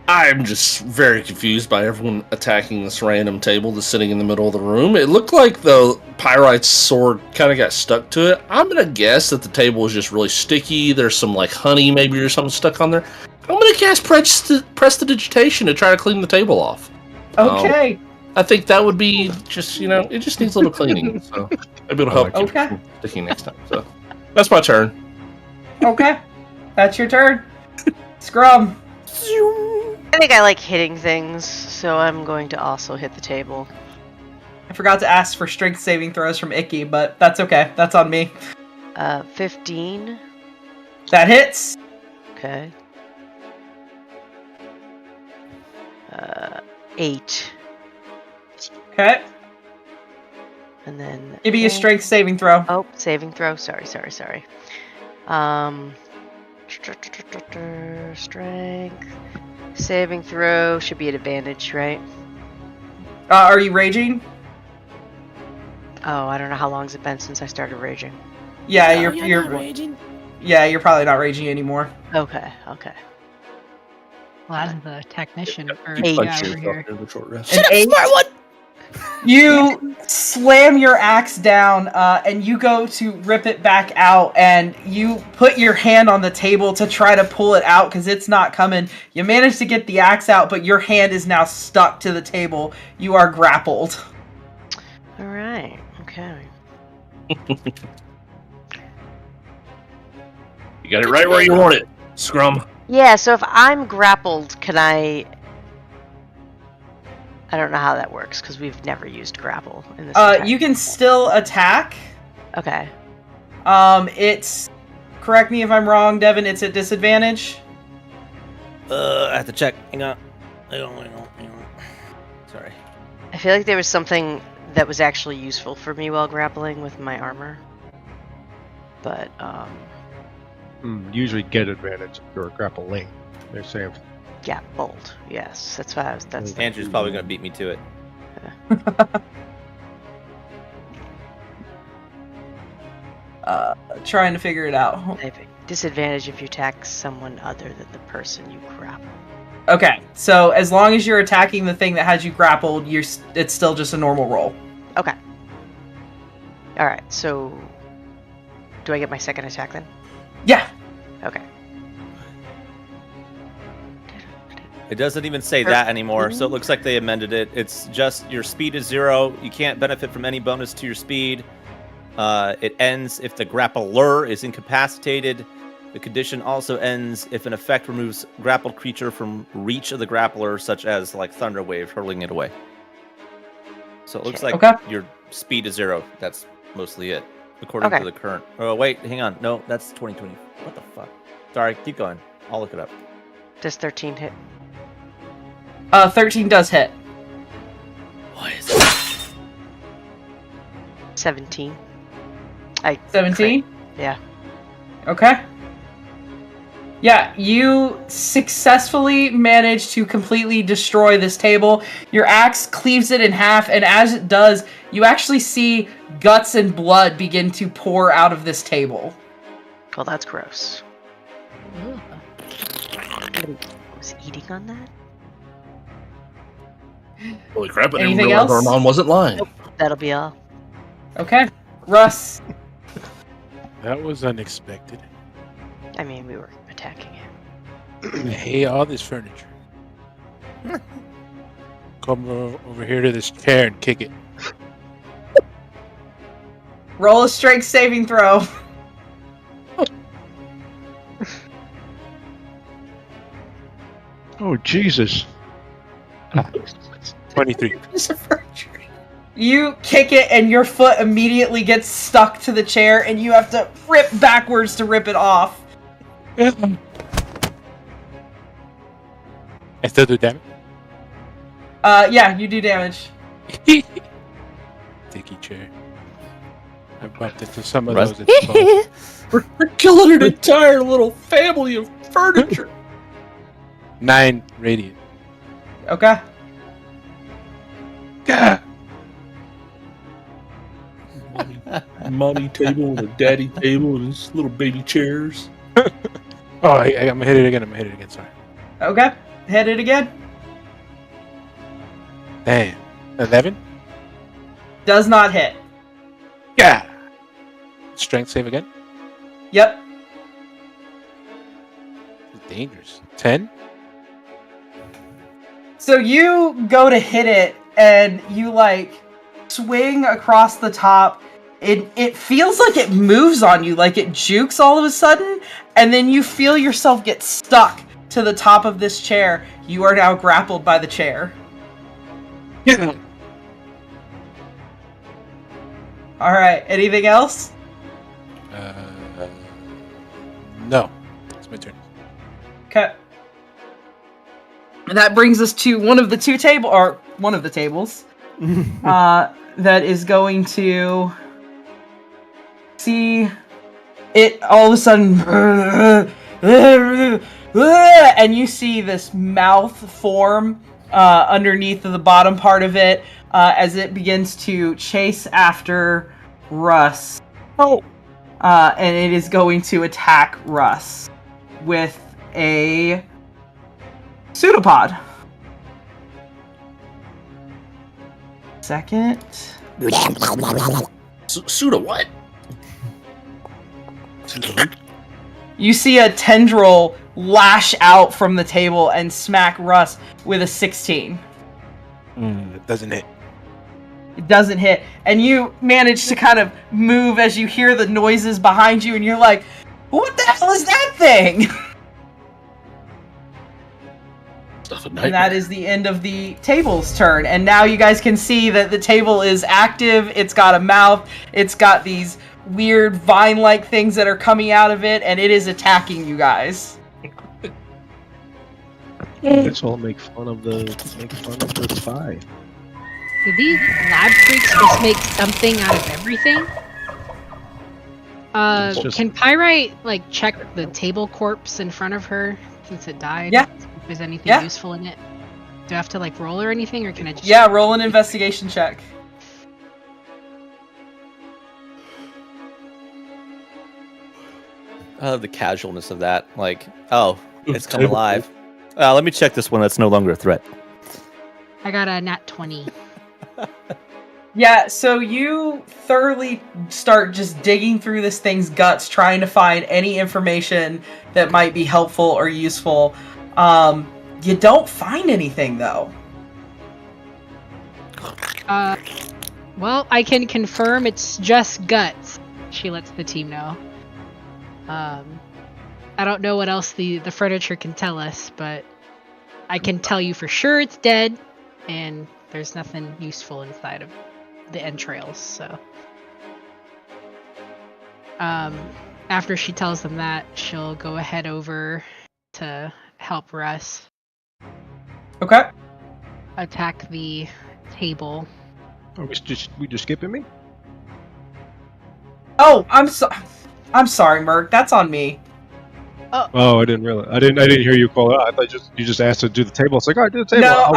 I'm just very confused by everyone attacking this random table that's sitting in the middle of the room. It looked like the Pyrite's sword kind of got stuck to it. I'm gonna guess that the table is just really sticky. There's some like honey maybe or something stuck on there. I'm gonna cast prestidigitation to try to clean the table off.
Okay.
I think that would be just, it just needs a little cleaning. So maybe it'll help keep
Okay.
it from sticking next time. So that's my turn.
Okay. That's your turn. Scrum.
I think I like hitting things, so I'm going to also hit the table.
I forgot to ask for strength saving throws from Icky, but that's okay. That's on me.
15.
That hits.
Okay. 8.
Okay.
And then...
Give me a strength saving throw.
Oh, saving throw. Sorry. Strength. Saving throw should be at advantage, right?
Are you raging?
Oh, I don't know how long it's been since I started raging.
Yeah,
No,
you're
not raging.
Yeah, you're probably not raging anymore.
Okay.
Well, as the technician or
Eight.
guy over here.
Shut up,
eight.
smart one.
You slam your axe down, and you go to rip it back out, and you put your hand on the table to try to pull it out because it's not coming. You manage to get the axe out, but your hand is now stuck to the table. You are grappled.
All right. Okay.
You got it right where you want it, Scrum.
Yeah, so if I'm grappled, can I don't know how that works because we've never used grapple in this.
You can still attack.
Okay.
It's, correct me if I'm wrong, Devin, it's at disadvantage.
I have to check. Hang on. Sorry.
I feel like there was something that was actually useful for me while grappling with my armor. But,
Usually get advantage if you're grappling. They're saying.
yeah, bolt. Yes, that's what I was. That's the
Andrew's probably going to beat me to it.
Trying to figure it out.
typing. Disadvantage if you attack someone other than the person you grapple.
Okay, so as long as you're attacking the thing that has you grappled, it's still just a normal roll.
Okay. All right. So, do I get my second attack then?
Yeah.
Okay.
It doesn't even say that anymore, so it looks like they amended it. It's just your speed is 0. You can't benefit from any bonus to your speed. It ends if the grappler is incapacitated. The condition also ends if an effect removes grappled creature from reach of the grappler, such as like Thunder Wave, hurling it away. So it looks like your speed is 0. That's mostly it, according to the current. Oh wait, hang on. No, that's 2020. What the fuck? Sorry, keep going. I'll look it up.
Does 13 hit?
13 does hit.
What is it?
17.
17?
Yeah.
Okay. Yeah, you successfully manage to completely destroy this table. Your axe cleaves it in half, and as it does, you actually see guts and blood begin to pour out of this table.
Well, that's gross. Was eating on that?
Holy crap, I didn't
Anything
realize our
else?
mom wasn't lying.
Nope, that'll be all.
Okay. Russ.
That was unexpected.
I mean, we were attacking him.
I hate all this furniture. Come over here to this chair and kick it.
Roll a strength saving throw.
Oh, Jesus.
23.
You kick it, and your foot immediately gets stuck to the chair, and you have to rip backwards to rip it off.
I still do damage.
Yeah, you do damage.
Sticky chair. I bumped into some of
Russ-
those. At the
We're killing an entire little family of furniture.
9 radiant.
Okay.
Gah!
Mommy table and a daddy table and his little baby chairs.
Oh, I'm gonna hit it again. Sorry.
Okay. Hit it again.
Damn. 11?
Does not hit.
Yeah. Strength save again?
Yep.
It's dangerous. 10?
So you go to hit it, and you, like, swing across the top. It feels like it moves on you, like it jukes all of a sudden, and then you feel yourself get stuck to the top of this chair. You are now grappled by the chair.
Yeah.
Alright, anything else?
No. It's my turn.
Okay. And that brings us to one of the tables. That is going to see it all of a sudden, and you see this mouth form underneath the bottom part of it as it begins to chase after Russ.
Oh!
And it is going to attack Russ with a pseudopod. Second.
Suda what?
You see a tendril lash out from the table and smack Russ with a 16.
It doesn't hit.
It doesn't hit. And you manage to kind of move as you hear the noises behind you, and you're like, what the hell is that thing? And that is the end of the table's turn. And now you guys can see that the table is active. It's got a mouth. It's got these weird vine-like things that are coming out of it, and it is attacking you guys.
Let's all make fun of the spy.
Do these lab freaks just make something out of everything? Can Pyrite, like, check the table corpse in front of her since it died?
Yeah.
If there's anything useful in it? Do I have to, like, roll or anything, or can I just...
Yeah, roll an investigation check.
I love the casualness of that. Like, oh, it's come alive. Let me check this one that's no longer a threat.
I got a nat 20.
Yeah, so you thoroughly start just digging through this thing's guts, trying to find any information that might be helpful or useful. You don't find anything, though.
Well, I can confirm it's just guts. She lets the team know. I don't know what else the furniture can tell us, but I can tell you for sure it's dead, and there's nothing useful inside of the entrails, so. After she tells them that, she'll go ahead over to help Russ.
Okay.
Attack the table.
Are we just skipping me?
Oh, I'm sorry. I'm sorry, Merc. That's on me.
Oh, I didn't realize. I didn't hear you call it out. I thought you just asked to do the table. It's like, all right, do the table.
No,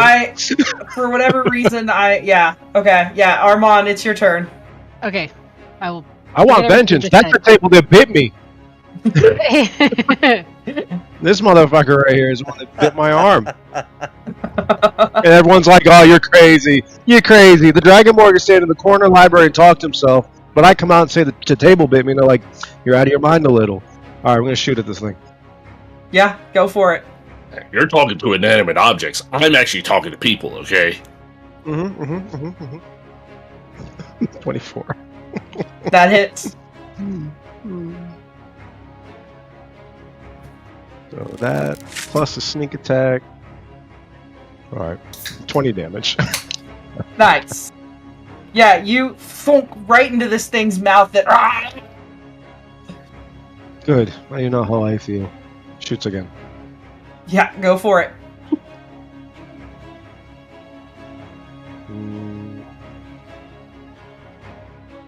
for whatever reason, yeah. Okay, yeah. Armand, it's your turn.
Okay, I will.
I want vengeance. That's the table that bit me. This motherfucker right here is the one that bit my arm. And everyone's like, oh, you're crazy. You're crazy. The Dragonborn can stand in the corner library and talk to himself, but I come out and say the table bit me, and they're like, you're out of your mind a little. All right, we're going to shoot at this thing.
Yeah, go for it.
You're talking to inanimate objects. I'm actually talking to people, okay?
24.
That hits.
So that plus a sneak attack. All right, 20 damage.
Nice. Yeah, you thunk right into this thing's mouth.
Good. Now you know how I feel. Shoots again.
Yeah, go for it.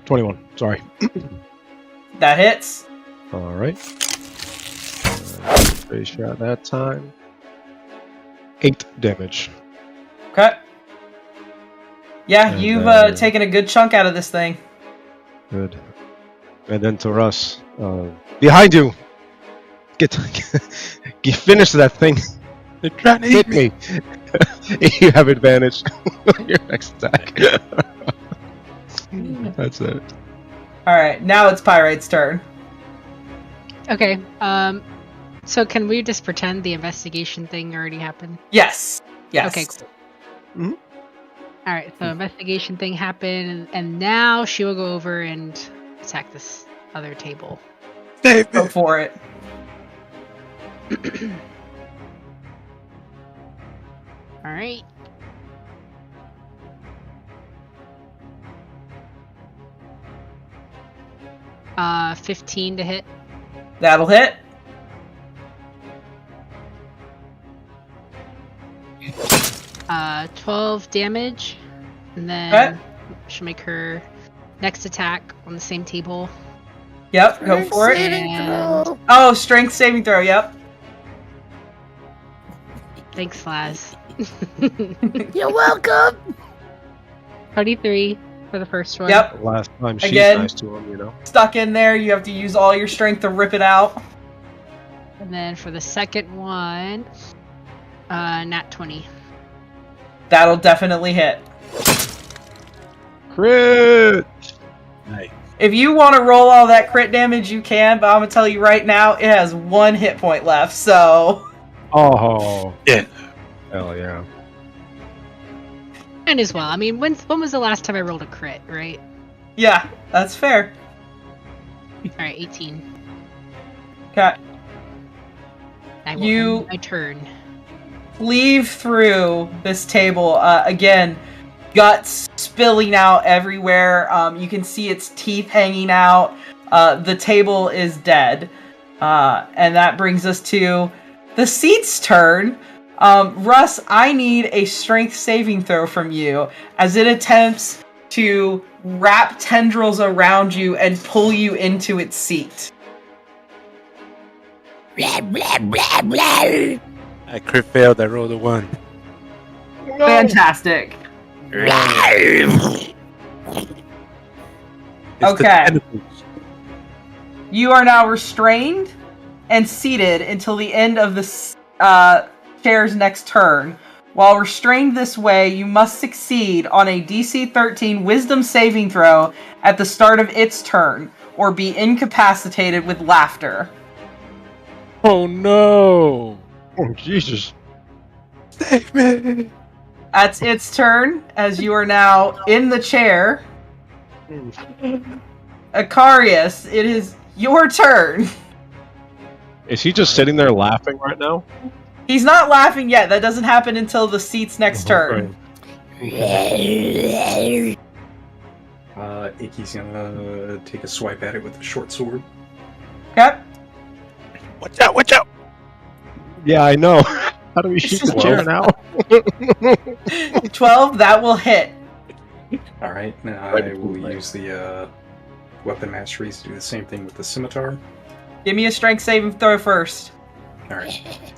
21. Sorry.
That hits.
All right. Face shot that time. 8 damage.
Okay. Yeah,
And,
you've taken a good chunk out of this thing.
Good. And then to Russ. Behind you! Get finish that thing.
They're trying to
Hit me. You have advantage on your next attack. That's it.
Alright, now it's Pyrite's turn.
Okay. So can we just pretend the investigation thing already happened?
Yes. Yes.
Okay, cool. All right, so investigation thing happened, and now she will go over and attack this other table.
Go for it.
All right. Uh, 15 to hit.
That'll hit.
Uh, 12 damage, and then
Okay.
she'll make her next attack on the same table.
Yep, go for it.
And
Oh, strength saving throw, yep.
thanks, Laz.
You're welcome.
23 for the first one.
Yep.
Last time she's
Again.
nice to him, you know.
Stuck in there, you have to use all your strength to rip it out.
And then for the second one, nat 20.
That'll definitely hit.
Crit!
If you want to roll all that crit damage, you can, but I'm going to tell you right now, it has 1 hit point left, so...
Oh.
Yeah.
Hell yeah.
And as well, I mean, when was the last time I rolled a crit, right?
Yeah, that's fair.
Alright, 18.
Okay.
I will
You-
end my turn.
Cleave through this table. Again, guts spilling out everywhere. You can see its teeth hanging out. The table is dead. And that brings us to the seat's turn. Russ, I need a strength saving throw from you as it attempts to wrap tendrils around you and pull you into its seat.
Blah, blah, blah, blah.
I crit failed. I rolled a 1.
Fantastic.
It's the
Okay.
tentacles.
You are now restrained and seated until the end of the chair's next turn. While restrained this way, you must succeed on a DC 13 Wisdom saving throw at the start of its turn, or be incapacitated with laughter.
Oh no!
Oh, Jesus.
Save me!
That's its turn, as you are now in the chair. Acarius, it is your turn.
Is he just sitting there laughing right now?
He's not laughing yet. That doesn't happen until the seat's next turn.
Right.
Icky's gonna take a swipe at it with a short sword.
Okay.
Watch out! Watch out!
Yeah, I know. How do we shoot the chair now?
12, that will hit.
Alright, now I will use the weapon masteries to do the same thing with the scimitar.
Give me a strength saving throw first.
All right.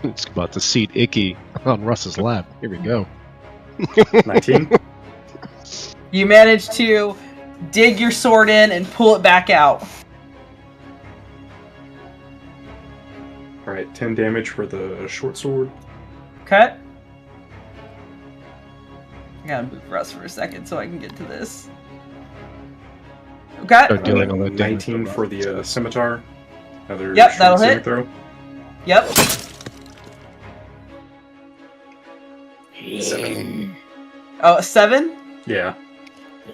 It's about to seat Icky on Russ's lap. Here we go.
19.
You manage to dig your sword in and pull it back out.
All right, 10 damage for the short sword.
Okay. I gotta move Russ for a second so I can get to this. Okay.
Start dealing all that damage.
19 for the scimitar. Another
Yep,
strength
that'll
saving
hit.
throw.
Yep.
7.
Oh, 7?
Yeah.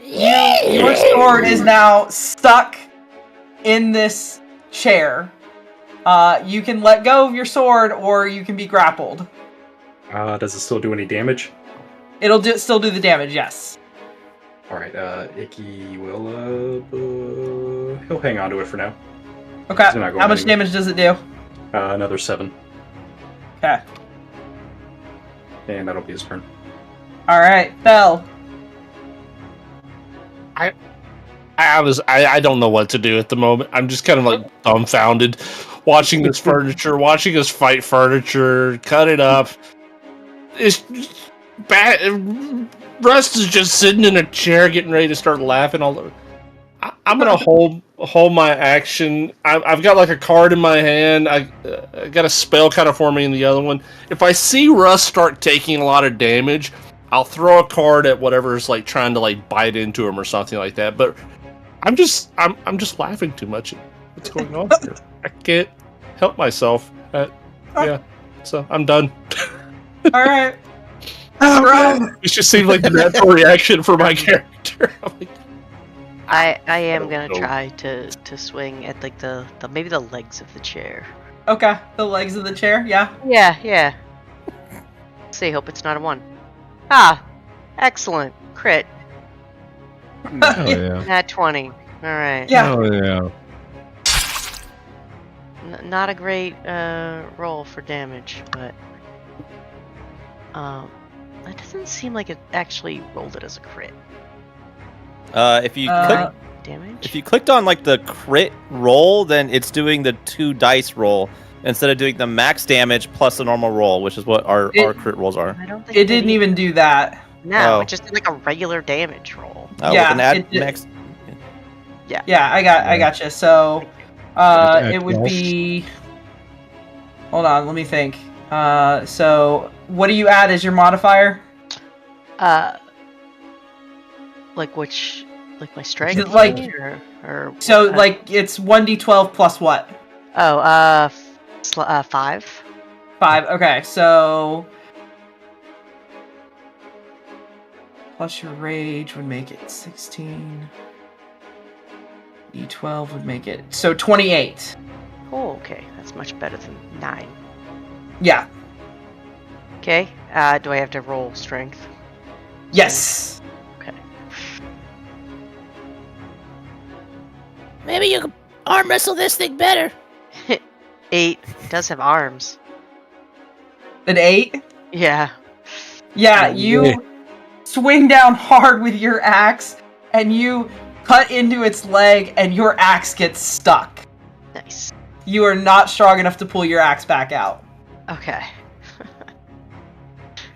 Your sword is now stuck in this chair. You can let go of your sword, or you can be grappled.
Does it still do any damage?
It'll still do the damage, yes.
All right. Icky will. He'll hang on to it for now.
Okay.
He's not going
How much
anywhere.
damage does it do?
Another 7,
Okay.
and that'll be his turn.
All right, Bell.
I don't know what to do at the moment. I'm just kind of like dumbfounded, watching this furniture, watching us fight furniture, cut it up. It's bad. Rust is just sitting in a chair, getting ready to start laughing all over. I'm gonna hold my action. I've got like a card in my hand. I got a spell kind of forming in the other one. If I see Russ start taking a lot of damage, I'll throw a card at whatever's like trying to like bite into him or something like that. But I'm just laughing too much at what's going on here. I can't help myself. Yeah, so I'm done.
All right. Scrum.
It just seemed like the natural reaction for my character. I'm like,
I am gonna
know.
try to swing at like the maybe the legs of the chair.
Okay, the legs of the chair, yeah.
Yeah. Say, hope it's not a 1. Ah, excellent crit.
Oh yeah.
Nat 20. All right.
Yeah.
Oh yeah.
Not a great roll for damage, but that doesn't seem like it actually rolled it as a crit.
If you click,
Damage.
if you clicked on like the crit roll, then it's doing the 2 dice roll instead of doing the max damage plus the normal roll, which is what our crit rolls are.
I don't think
It didn't even do that.
No,
Oh.
it just did like a regular damage roll.
Yeah,
with an add
it did.
max.
Yeah, I gotcha. So,
add
it would
12.
be. Hold on, let me think. So what do you add as your modifier?
Like which, like my strength,
Is it like-
or
So like it's 1d12 plus what?
5.
5. Okay, so plus your rage would make it 16. D12 would make it so 28.
Oh, okay, that's much better than 9.
Yeah.
Okay, do I have to roll strength?
Yes.
Maybe you can arm wrestle this thing better.
8 does have arms.
An 8.
Yeah.
Yeah, you swing down hard with your axe, and you cut into its leg, and your axe gets stuck.
Nice.
You are not strong enough to pull your axe back out.
Okay.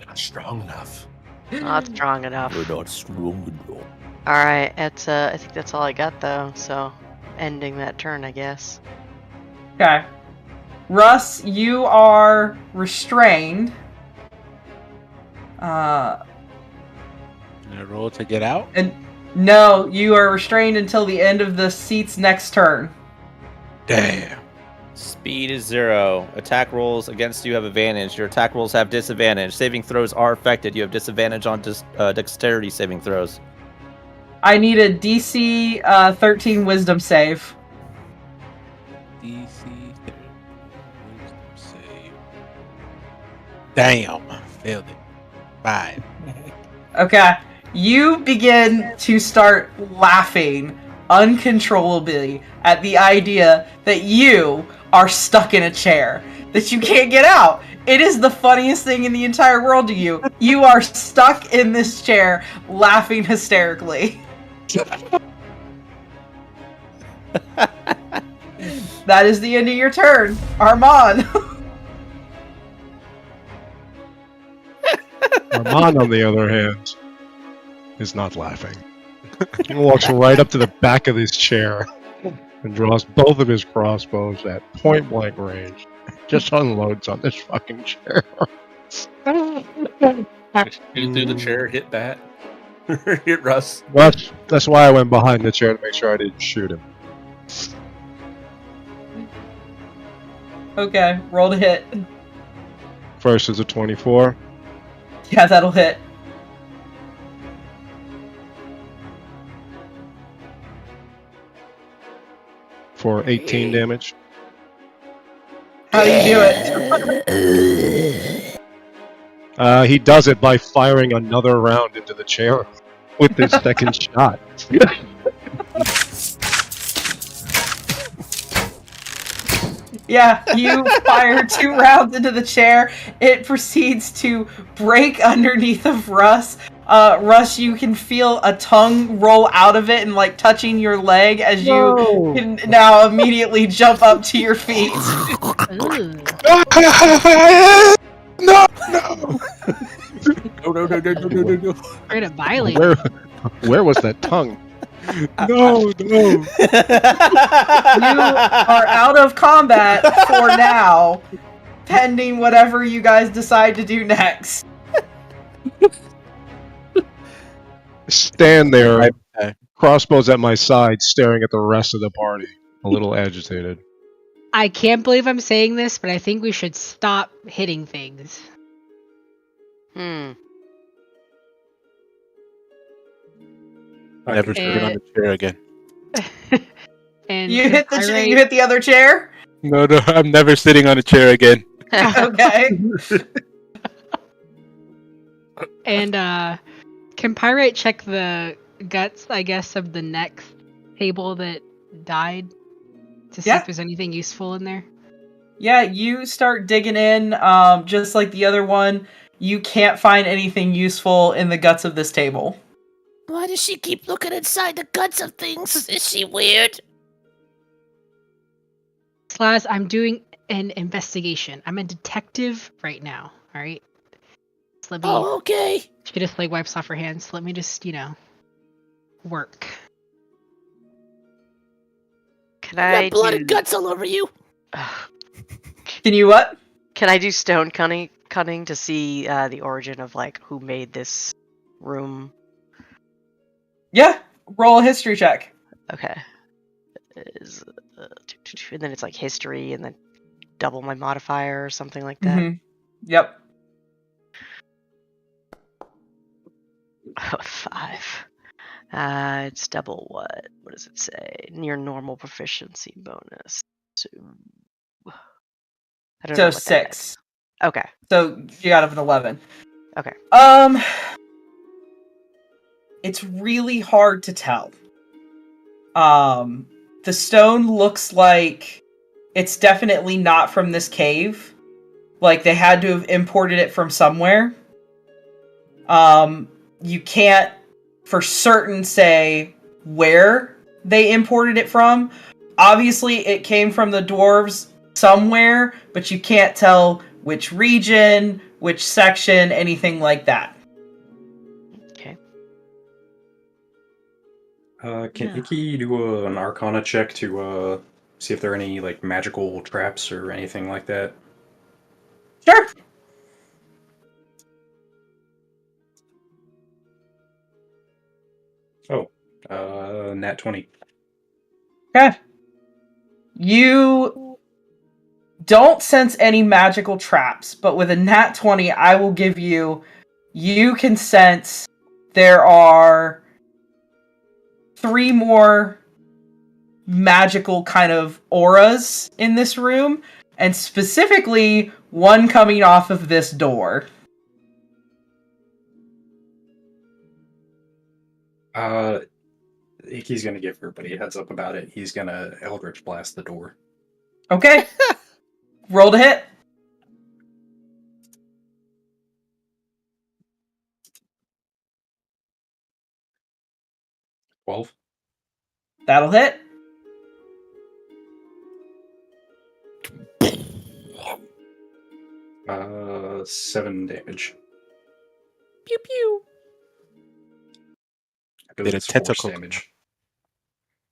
not strong enough.
Not strong enough.
We're not strong enough.
All right, that's I think that's all I got though. So, ending that turn, I guess.
Okay. Russ, you are restrained.
Can I roll to get out?
And no, you are restrained until the end of the seat's next turn.
Damn.
Speed is 0. Attack rolls against you have advantage. Your attack rolls have disadvantage. Saving throws are affected. You have disadvantage on dexterity saving throws.
I need a DC 13 Wisdom save.
DC. Wisdom save. Damn. Failed it. 5.
Okay. You begin to start laughing uncontrollably at the idea that you are stuck in a chair. that you can't get out. It is the funniest thing in the entire world to you. You are stuck in this chair, laughing hysterically. That is the end of your turn. Armand.
Armand, on the other hand, is not laughing. He walks right up to the back of this chair and draws both of his crossbows at point blank range. Just unloads on this fucking chair.
Shoot through the chair, hit that. Hit Russ.
That's why I went behind the chair to make sure I didn't shoot him.
Okay, roll to hit.
First is a 24.
Yeah, that'll hit.
For 18 damage.
How do you do it?
He does it by firing another round into the chair with his second shot.
Yeah, you fire 2 rounds into the chair. It proceeds to break underneath of Russ. Russ, you can feel a tongue roll out of it and like touching your leg as you can now immediately jump up to your feet.
Ooh.
No!
No.
We're gonna violate.
Where was that tongue? No.
You are out of combat for now, pending whatever you guys decide to do next.
Stand there, crossbows at my side, staring at the rest of the party, a little agitated.
I can't believe I'm saying this, but I think we should stop hitting things.
Never sitting on the chair again.
And
You hit the other chair?
No, I'm never sitting on a chair again.
Okay.
And can Pyrite check the guts, I guess, of the next table that died to see if there's anything useful in there?
Yeah, you start digging in, just like the other one. You can't find anything useful in the guts of this table.
Why does she keep looking inside the guts of things? Is she weird?
Slaz, I'm doing an investigation. I'm a detective right now, alright? So let me...
Oh, okay.
She just like wipes off her hands. Let me just, work.
Can
You
I
got blood
do...
and guts all over you.
Can you what?
Can I do stone cunning to see the origin of like who made this room?
Yeah, roll a history check.
Okay. And then it's like history, and then double my modifier or something like that.
Mm-hmm. Yep.
5. It's double what? What does it say? Near normal proficiency bonus. So, I don't know what that
6.
is. Okay.
So you got an 11.
Okay.
It's really hard to tell. The stone looks like it's definitely not from this cave. Like they had to have imported it from somewhere. You can't for certain say where they imported it from. Obviously, it came from the dwarves somewhere, but you can't tell which region, which section, anything like that.
Okay.
Can Icky do an Arcana check to see if there are any like magical traps or anything like that?
Sure.
Nat 20.
Okay. You don't sense any magical traps, but with a nat 20, I will give you can sense there are 3 more magical kind of auras in this room, and specifically one coming off of this door.
He's gonna give everybody a heads up about it. He's gonna Eldritch Blast the door.
Okay. Roll to hit.
12.
That'll hit.
Uh, 7 damage.
Pew pew.
I believe
Did a
it's force
tentacle
damage.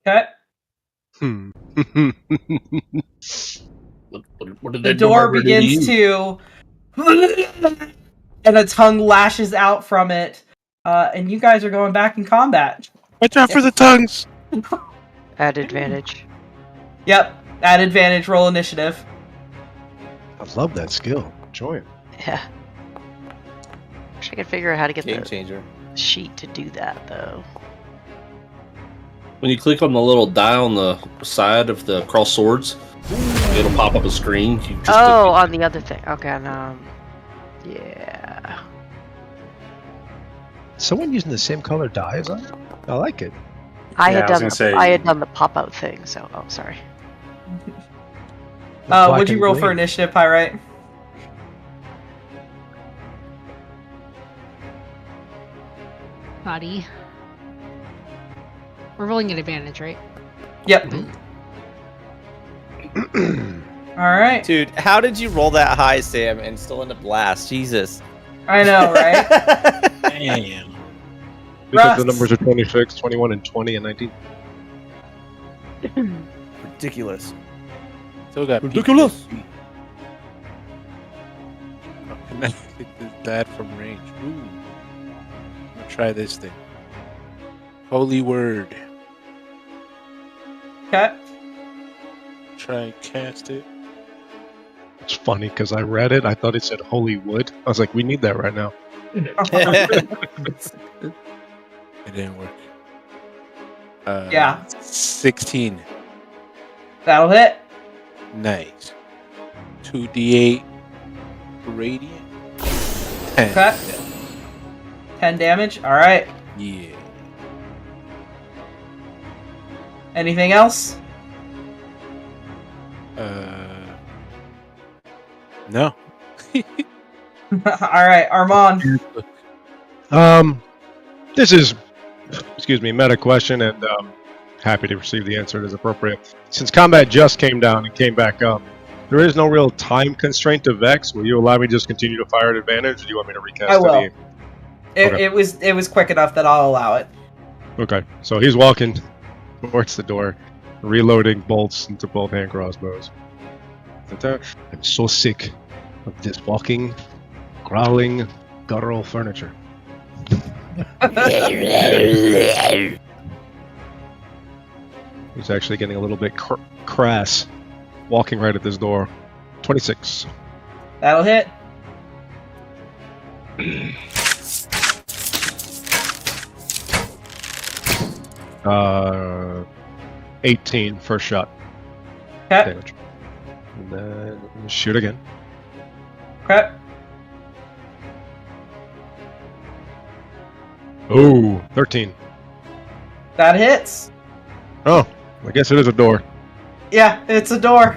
Okay.
What did
The
that
door
ever do to
begins
you?
to... and a tongue lashes out from it. And you guys are going back in combat.
Watch out for the tongues.
At advantage.
Yep. At advantage, roll initiative.
I love that skill. Enjoy it.
Yeah. Wish I could figure out how to get
Game
the
changer.
sheet to do that, though.
When you click on the little die on the side of the cross swords, it'll pop up a screen. You just
Oh, on the other thing. Okay, yeah.
Someone using the same color die as I? I like it.
I
Yeah,
had
I was
done.
gonna say-
I had done the pop-out thing. So, oh, sorry.
Black
What'd you
and
roll for
green.
initiative, Pyrite?
Body. We're rolling at advantage, right?
Yep. Alright.
Dude, how did you roll that high, Sam, and still end up last? Jesus.
I know, right?
Damn.
Because the
Rust.
numbers are 26, 21, and 20, and 19.
Ridiculous.
Still got
Ridiculous.
PTSD. How can I hit this bad from range? Ooh. I'm gonna try this thing. Holy word.
Okay.
Try and cast it.
It's funny because I read it. I thought it said holy wood. I was like, we need that right now.
It didn't work.
Yeah.
16.
That'll hit.
Nice. 2d8 radiant. 10.
Okay. 10 damage. Alright.
Yeah.
Anything else?
No.
Alright, Armand.
This is, excuse me, meta question, and happy to receive the answer as appropriate. Since combat just came down and came back up, there is no real time constraint to Vex. Will you allow me to just continue to fire at advantage, or do you want me to recast
I will.
any? Okay.
It was quick enough that I'll allow it.
Okay, so he's walking towards the door, reloading bolts into both hand crossbows. I'm so sick of this walking, growling, guttural furniture. He's actually getting a little bit crass, walking right at this door. 26.
That'll hit.
18 first shot
Okay.
damage. And then shoot again.
Okay.
Oh, 13.
That hits.
Oh, I guess it is a door.
Yeah, it's a door.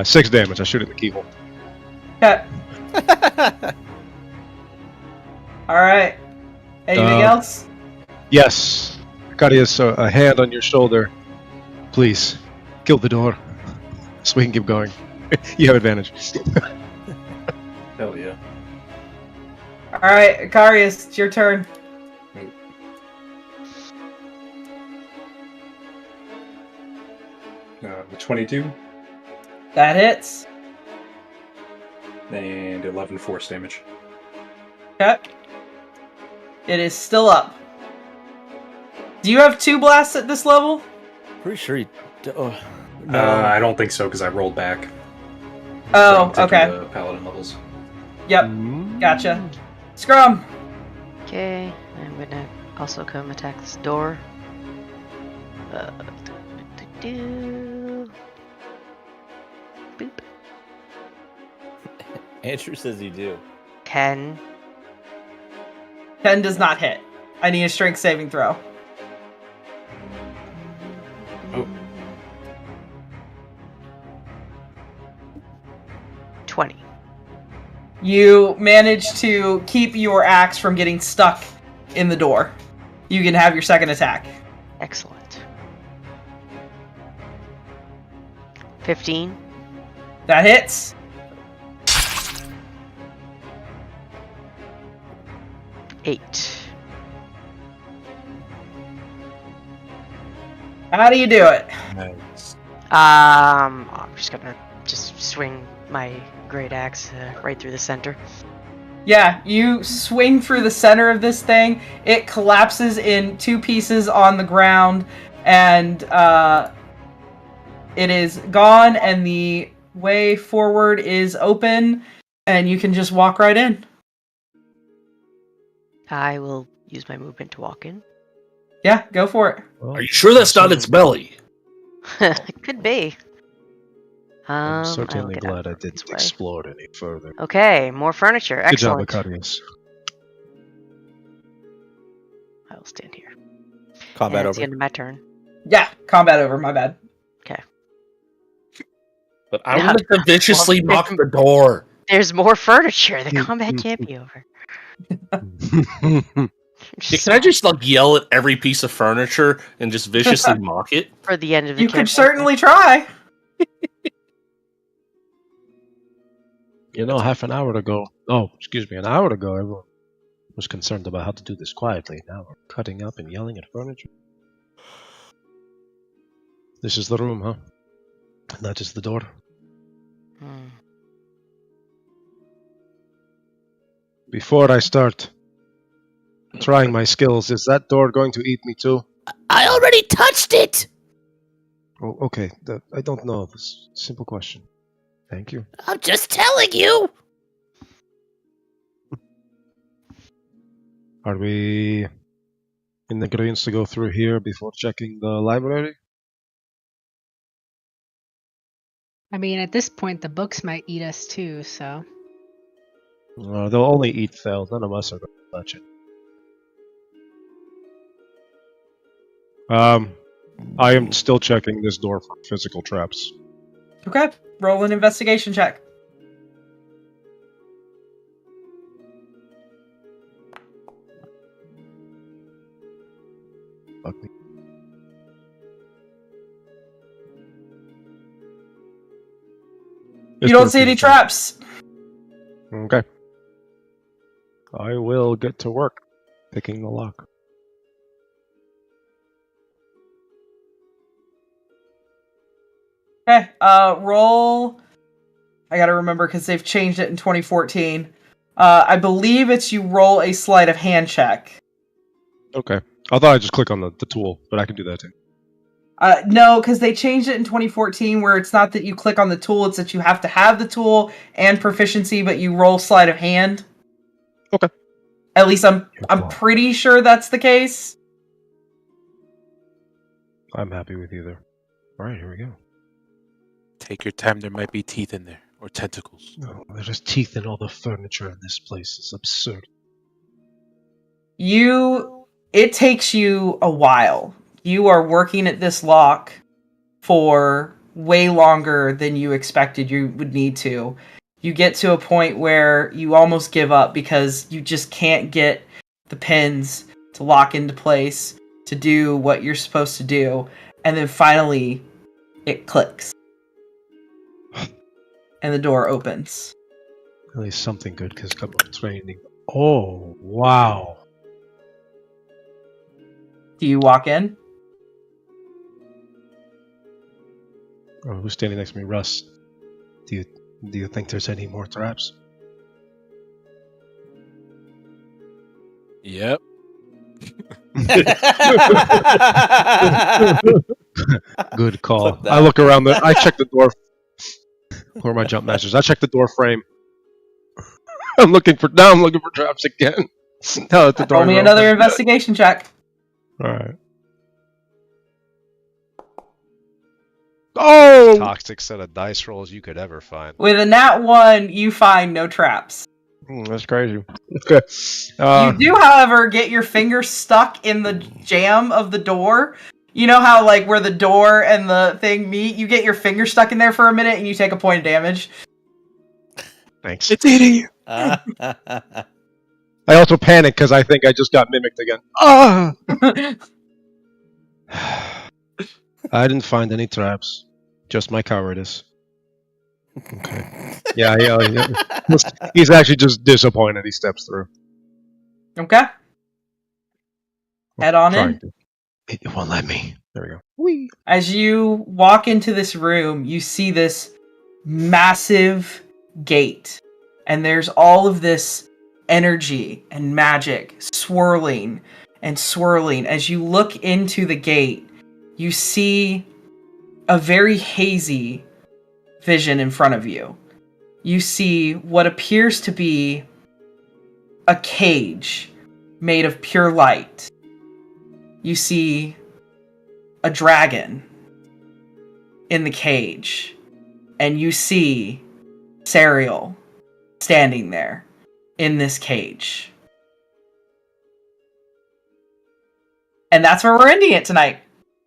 6 damage. I shoot at the keyhole.
Okay. Alright. Anything else?
Yes. Carius, a hand on your shoulder. Please, kill the door so we can keep going. You have advantage.
Hell yeah.
Alright, Akarius, it's your turn.
Uh, 22
That hits.
and 11 force damage.
Okay. It is still up. Do you have 2 blasts at this level?
Pretty sure he. Oh,
I don't think so because I rolled back.
Oh,
from taking
okay.
The paladin levels.
Yep. Gotcha. Scrum.
Okay, I'm gonna also come attack this door. Boop.
Andrew says you do.
10.
10 does not hit. I need a strength saving throw.
Oh.
20.
You manage to keep your axe from getting stuck in the door. you can have your second attack.
Excellent. 15.
That hits.
Eight.
How do you do it?
Nice.
I'm just gonna swing my great axe right through the center.
Yeah, you swing through the center of this thing. It collapses in two pieces on the ground, and it is gone, and the way forward is open, and you can just walk right in.
I will use my movement to walk in.
Yeah, go for it.
Well,
Are you sure that's not its belly?
It could be.
I'm
I will
certainly
get
glad
out
I
of this
didn't
way.
explore it any further.
Okay, more furniture.
Good job,
Excellent.
Acadius.
I will stand here.
Combat
And it's
over.
the end of my turn.
Yeah, combat over, my bad.
But I
Yeah.
wanted to viciously
Well,
mock the door.
There's more furniture. The combat can't be over.
Yeah, can I just yell at every piece of furniture and just viciously mock it?
For the end of the
You could
campaign.
certainly try.
You know, half an hour ago, an hour ago, everyone was concerned about how to do this quietly. Now we're cutting up and yelling at furniture. This is the room, huh? That is the door.
Hmm.
Before I start trying my skills, is that door going to eat me too?
I already touched it!
Oh, okay. I don't know. This simple question. Thank you.
I'm just telling you!
Are we in agreement to go through here before checking the library?
I mean, at this point, the books might eat us too, so.
They'll only eat Fel. None of us are going to touch it. I am still checking this door for physical traps.
Okay, roll an investigation check.
Fuck me.
You don't see any traps.
Okay. I will get to work picking the lock.
Okay, roll. I gotta remember because they've changed it in 2014. I believe it's you roll a sleight of hand check.
Okay. I thought I'd just click on the tool, but I can do that too.
No, because they changed it in 2014 where it's not that you click on the tool, it's that you have to have the tool and proficiency, but you roll sleight of hand.
Okay.
At least I'm pretty sure that's the case.
I'm happy with either. Alright, here we go.
Take your time. There might be teeth in there or tentacles.
Oh, there's teeth in all the furniture in this place. It's absurd.
It takes you a while. You are working at this lock for way longer than you expected you would need to. You get to a point where you almost give up because you just can't get the pins to lock into place to do what you're supposed to do. And then finally, it clicks. And the door opens.
At least something good has come from training. Oh, wow.
Do you walk in?
Oh, who's standing next to me? Russ. Do you think there's any more traps?
Yep.
Good call.
Clip that.
I look around I check the door. Where are my jump masters? I check the door frame. I'm looking for traps again. Now that the door
Roll me another investigation check.
Alright. Oh!
Toxic set of dice rolls you could ever find.
With a nat 1, you find no traps.
That's crazy. Okay.
You do, however, get your finger stuck in the jamb of the door. You know how, like, where the door and the thing meet? You get your finger stuck in there for a minute and you take a point of damage.
Thanks.
It's eating you.
I also panic because I think I just got mimicked again. Ah! I didn't find any traps. Just my cowardice. Okay. Yeah. He's actually just disappointed he steps through.
Okay. Head on in.
It won't let me. There we go. Whee.
As you walk into this room, you see this massive gate. And there's all of this energy and magic swirling and swirling. As you look into the gate, you see a very hazy vision in front of you. You see what appears to be a cage made of pure light. You see a dragon in the cage, and you see Serial standing there in this cage. And that's where we're ending it tonight.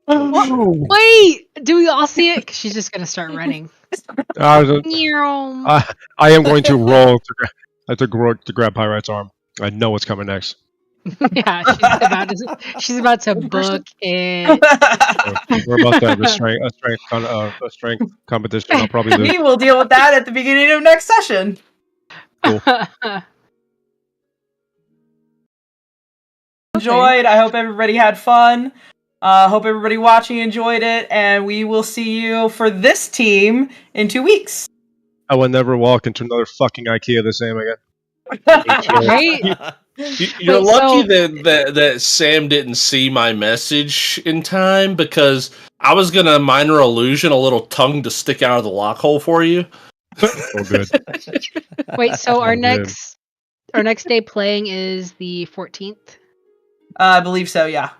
Wait, do we all see it? 'Cause she's just gonna start running.
I am going to roll to grab Pyrite's arm. I know what's coming next.
Yeah, she's about to book it.
We're about to have a strength competition. I'll probably lose.
We will deal with that at the beginning of next session.
Cool.
Enjoyed. I hope everybody had fun. Hope everybody watching enjoyed it, and we will see you for this team in 2 weeks.
I will never walk into another fucking IKEA the same again.
Right?
You're
Wait,
lucky
so-
that Sam didn't see my message in time, because I was gonna minor illusion a little tongue to stick out of the lock hole for you.
Oh, good.
Wait, so our
good.
next day playing is the 14th.
I believe so, yeah.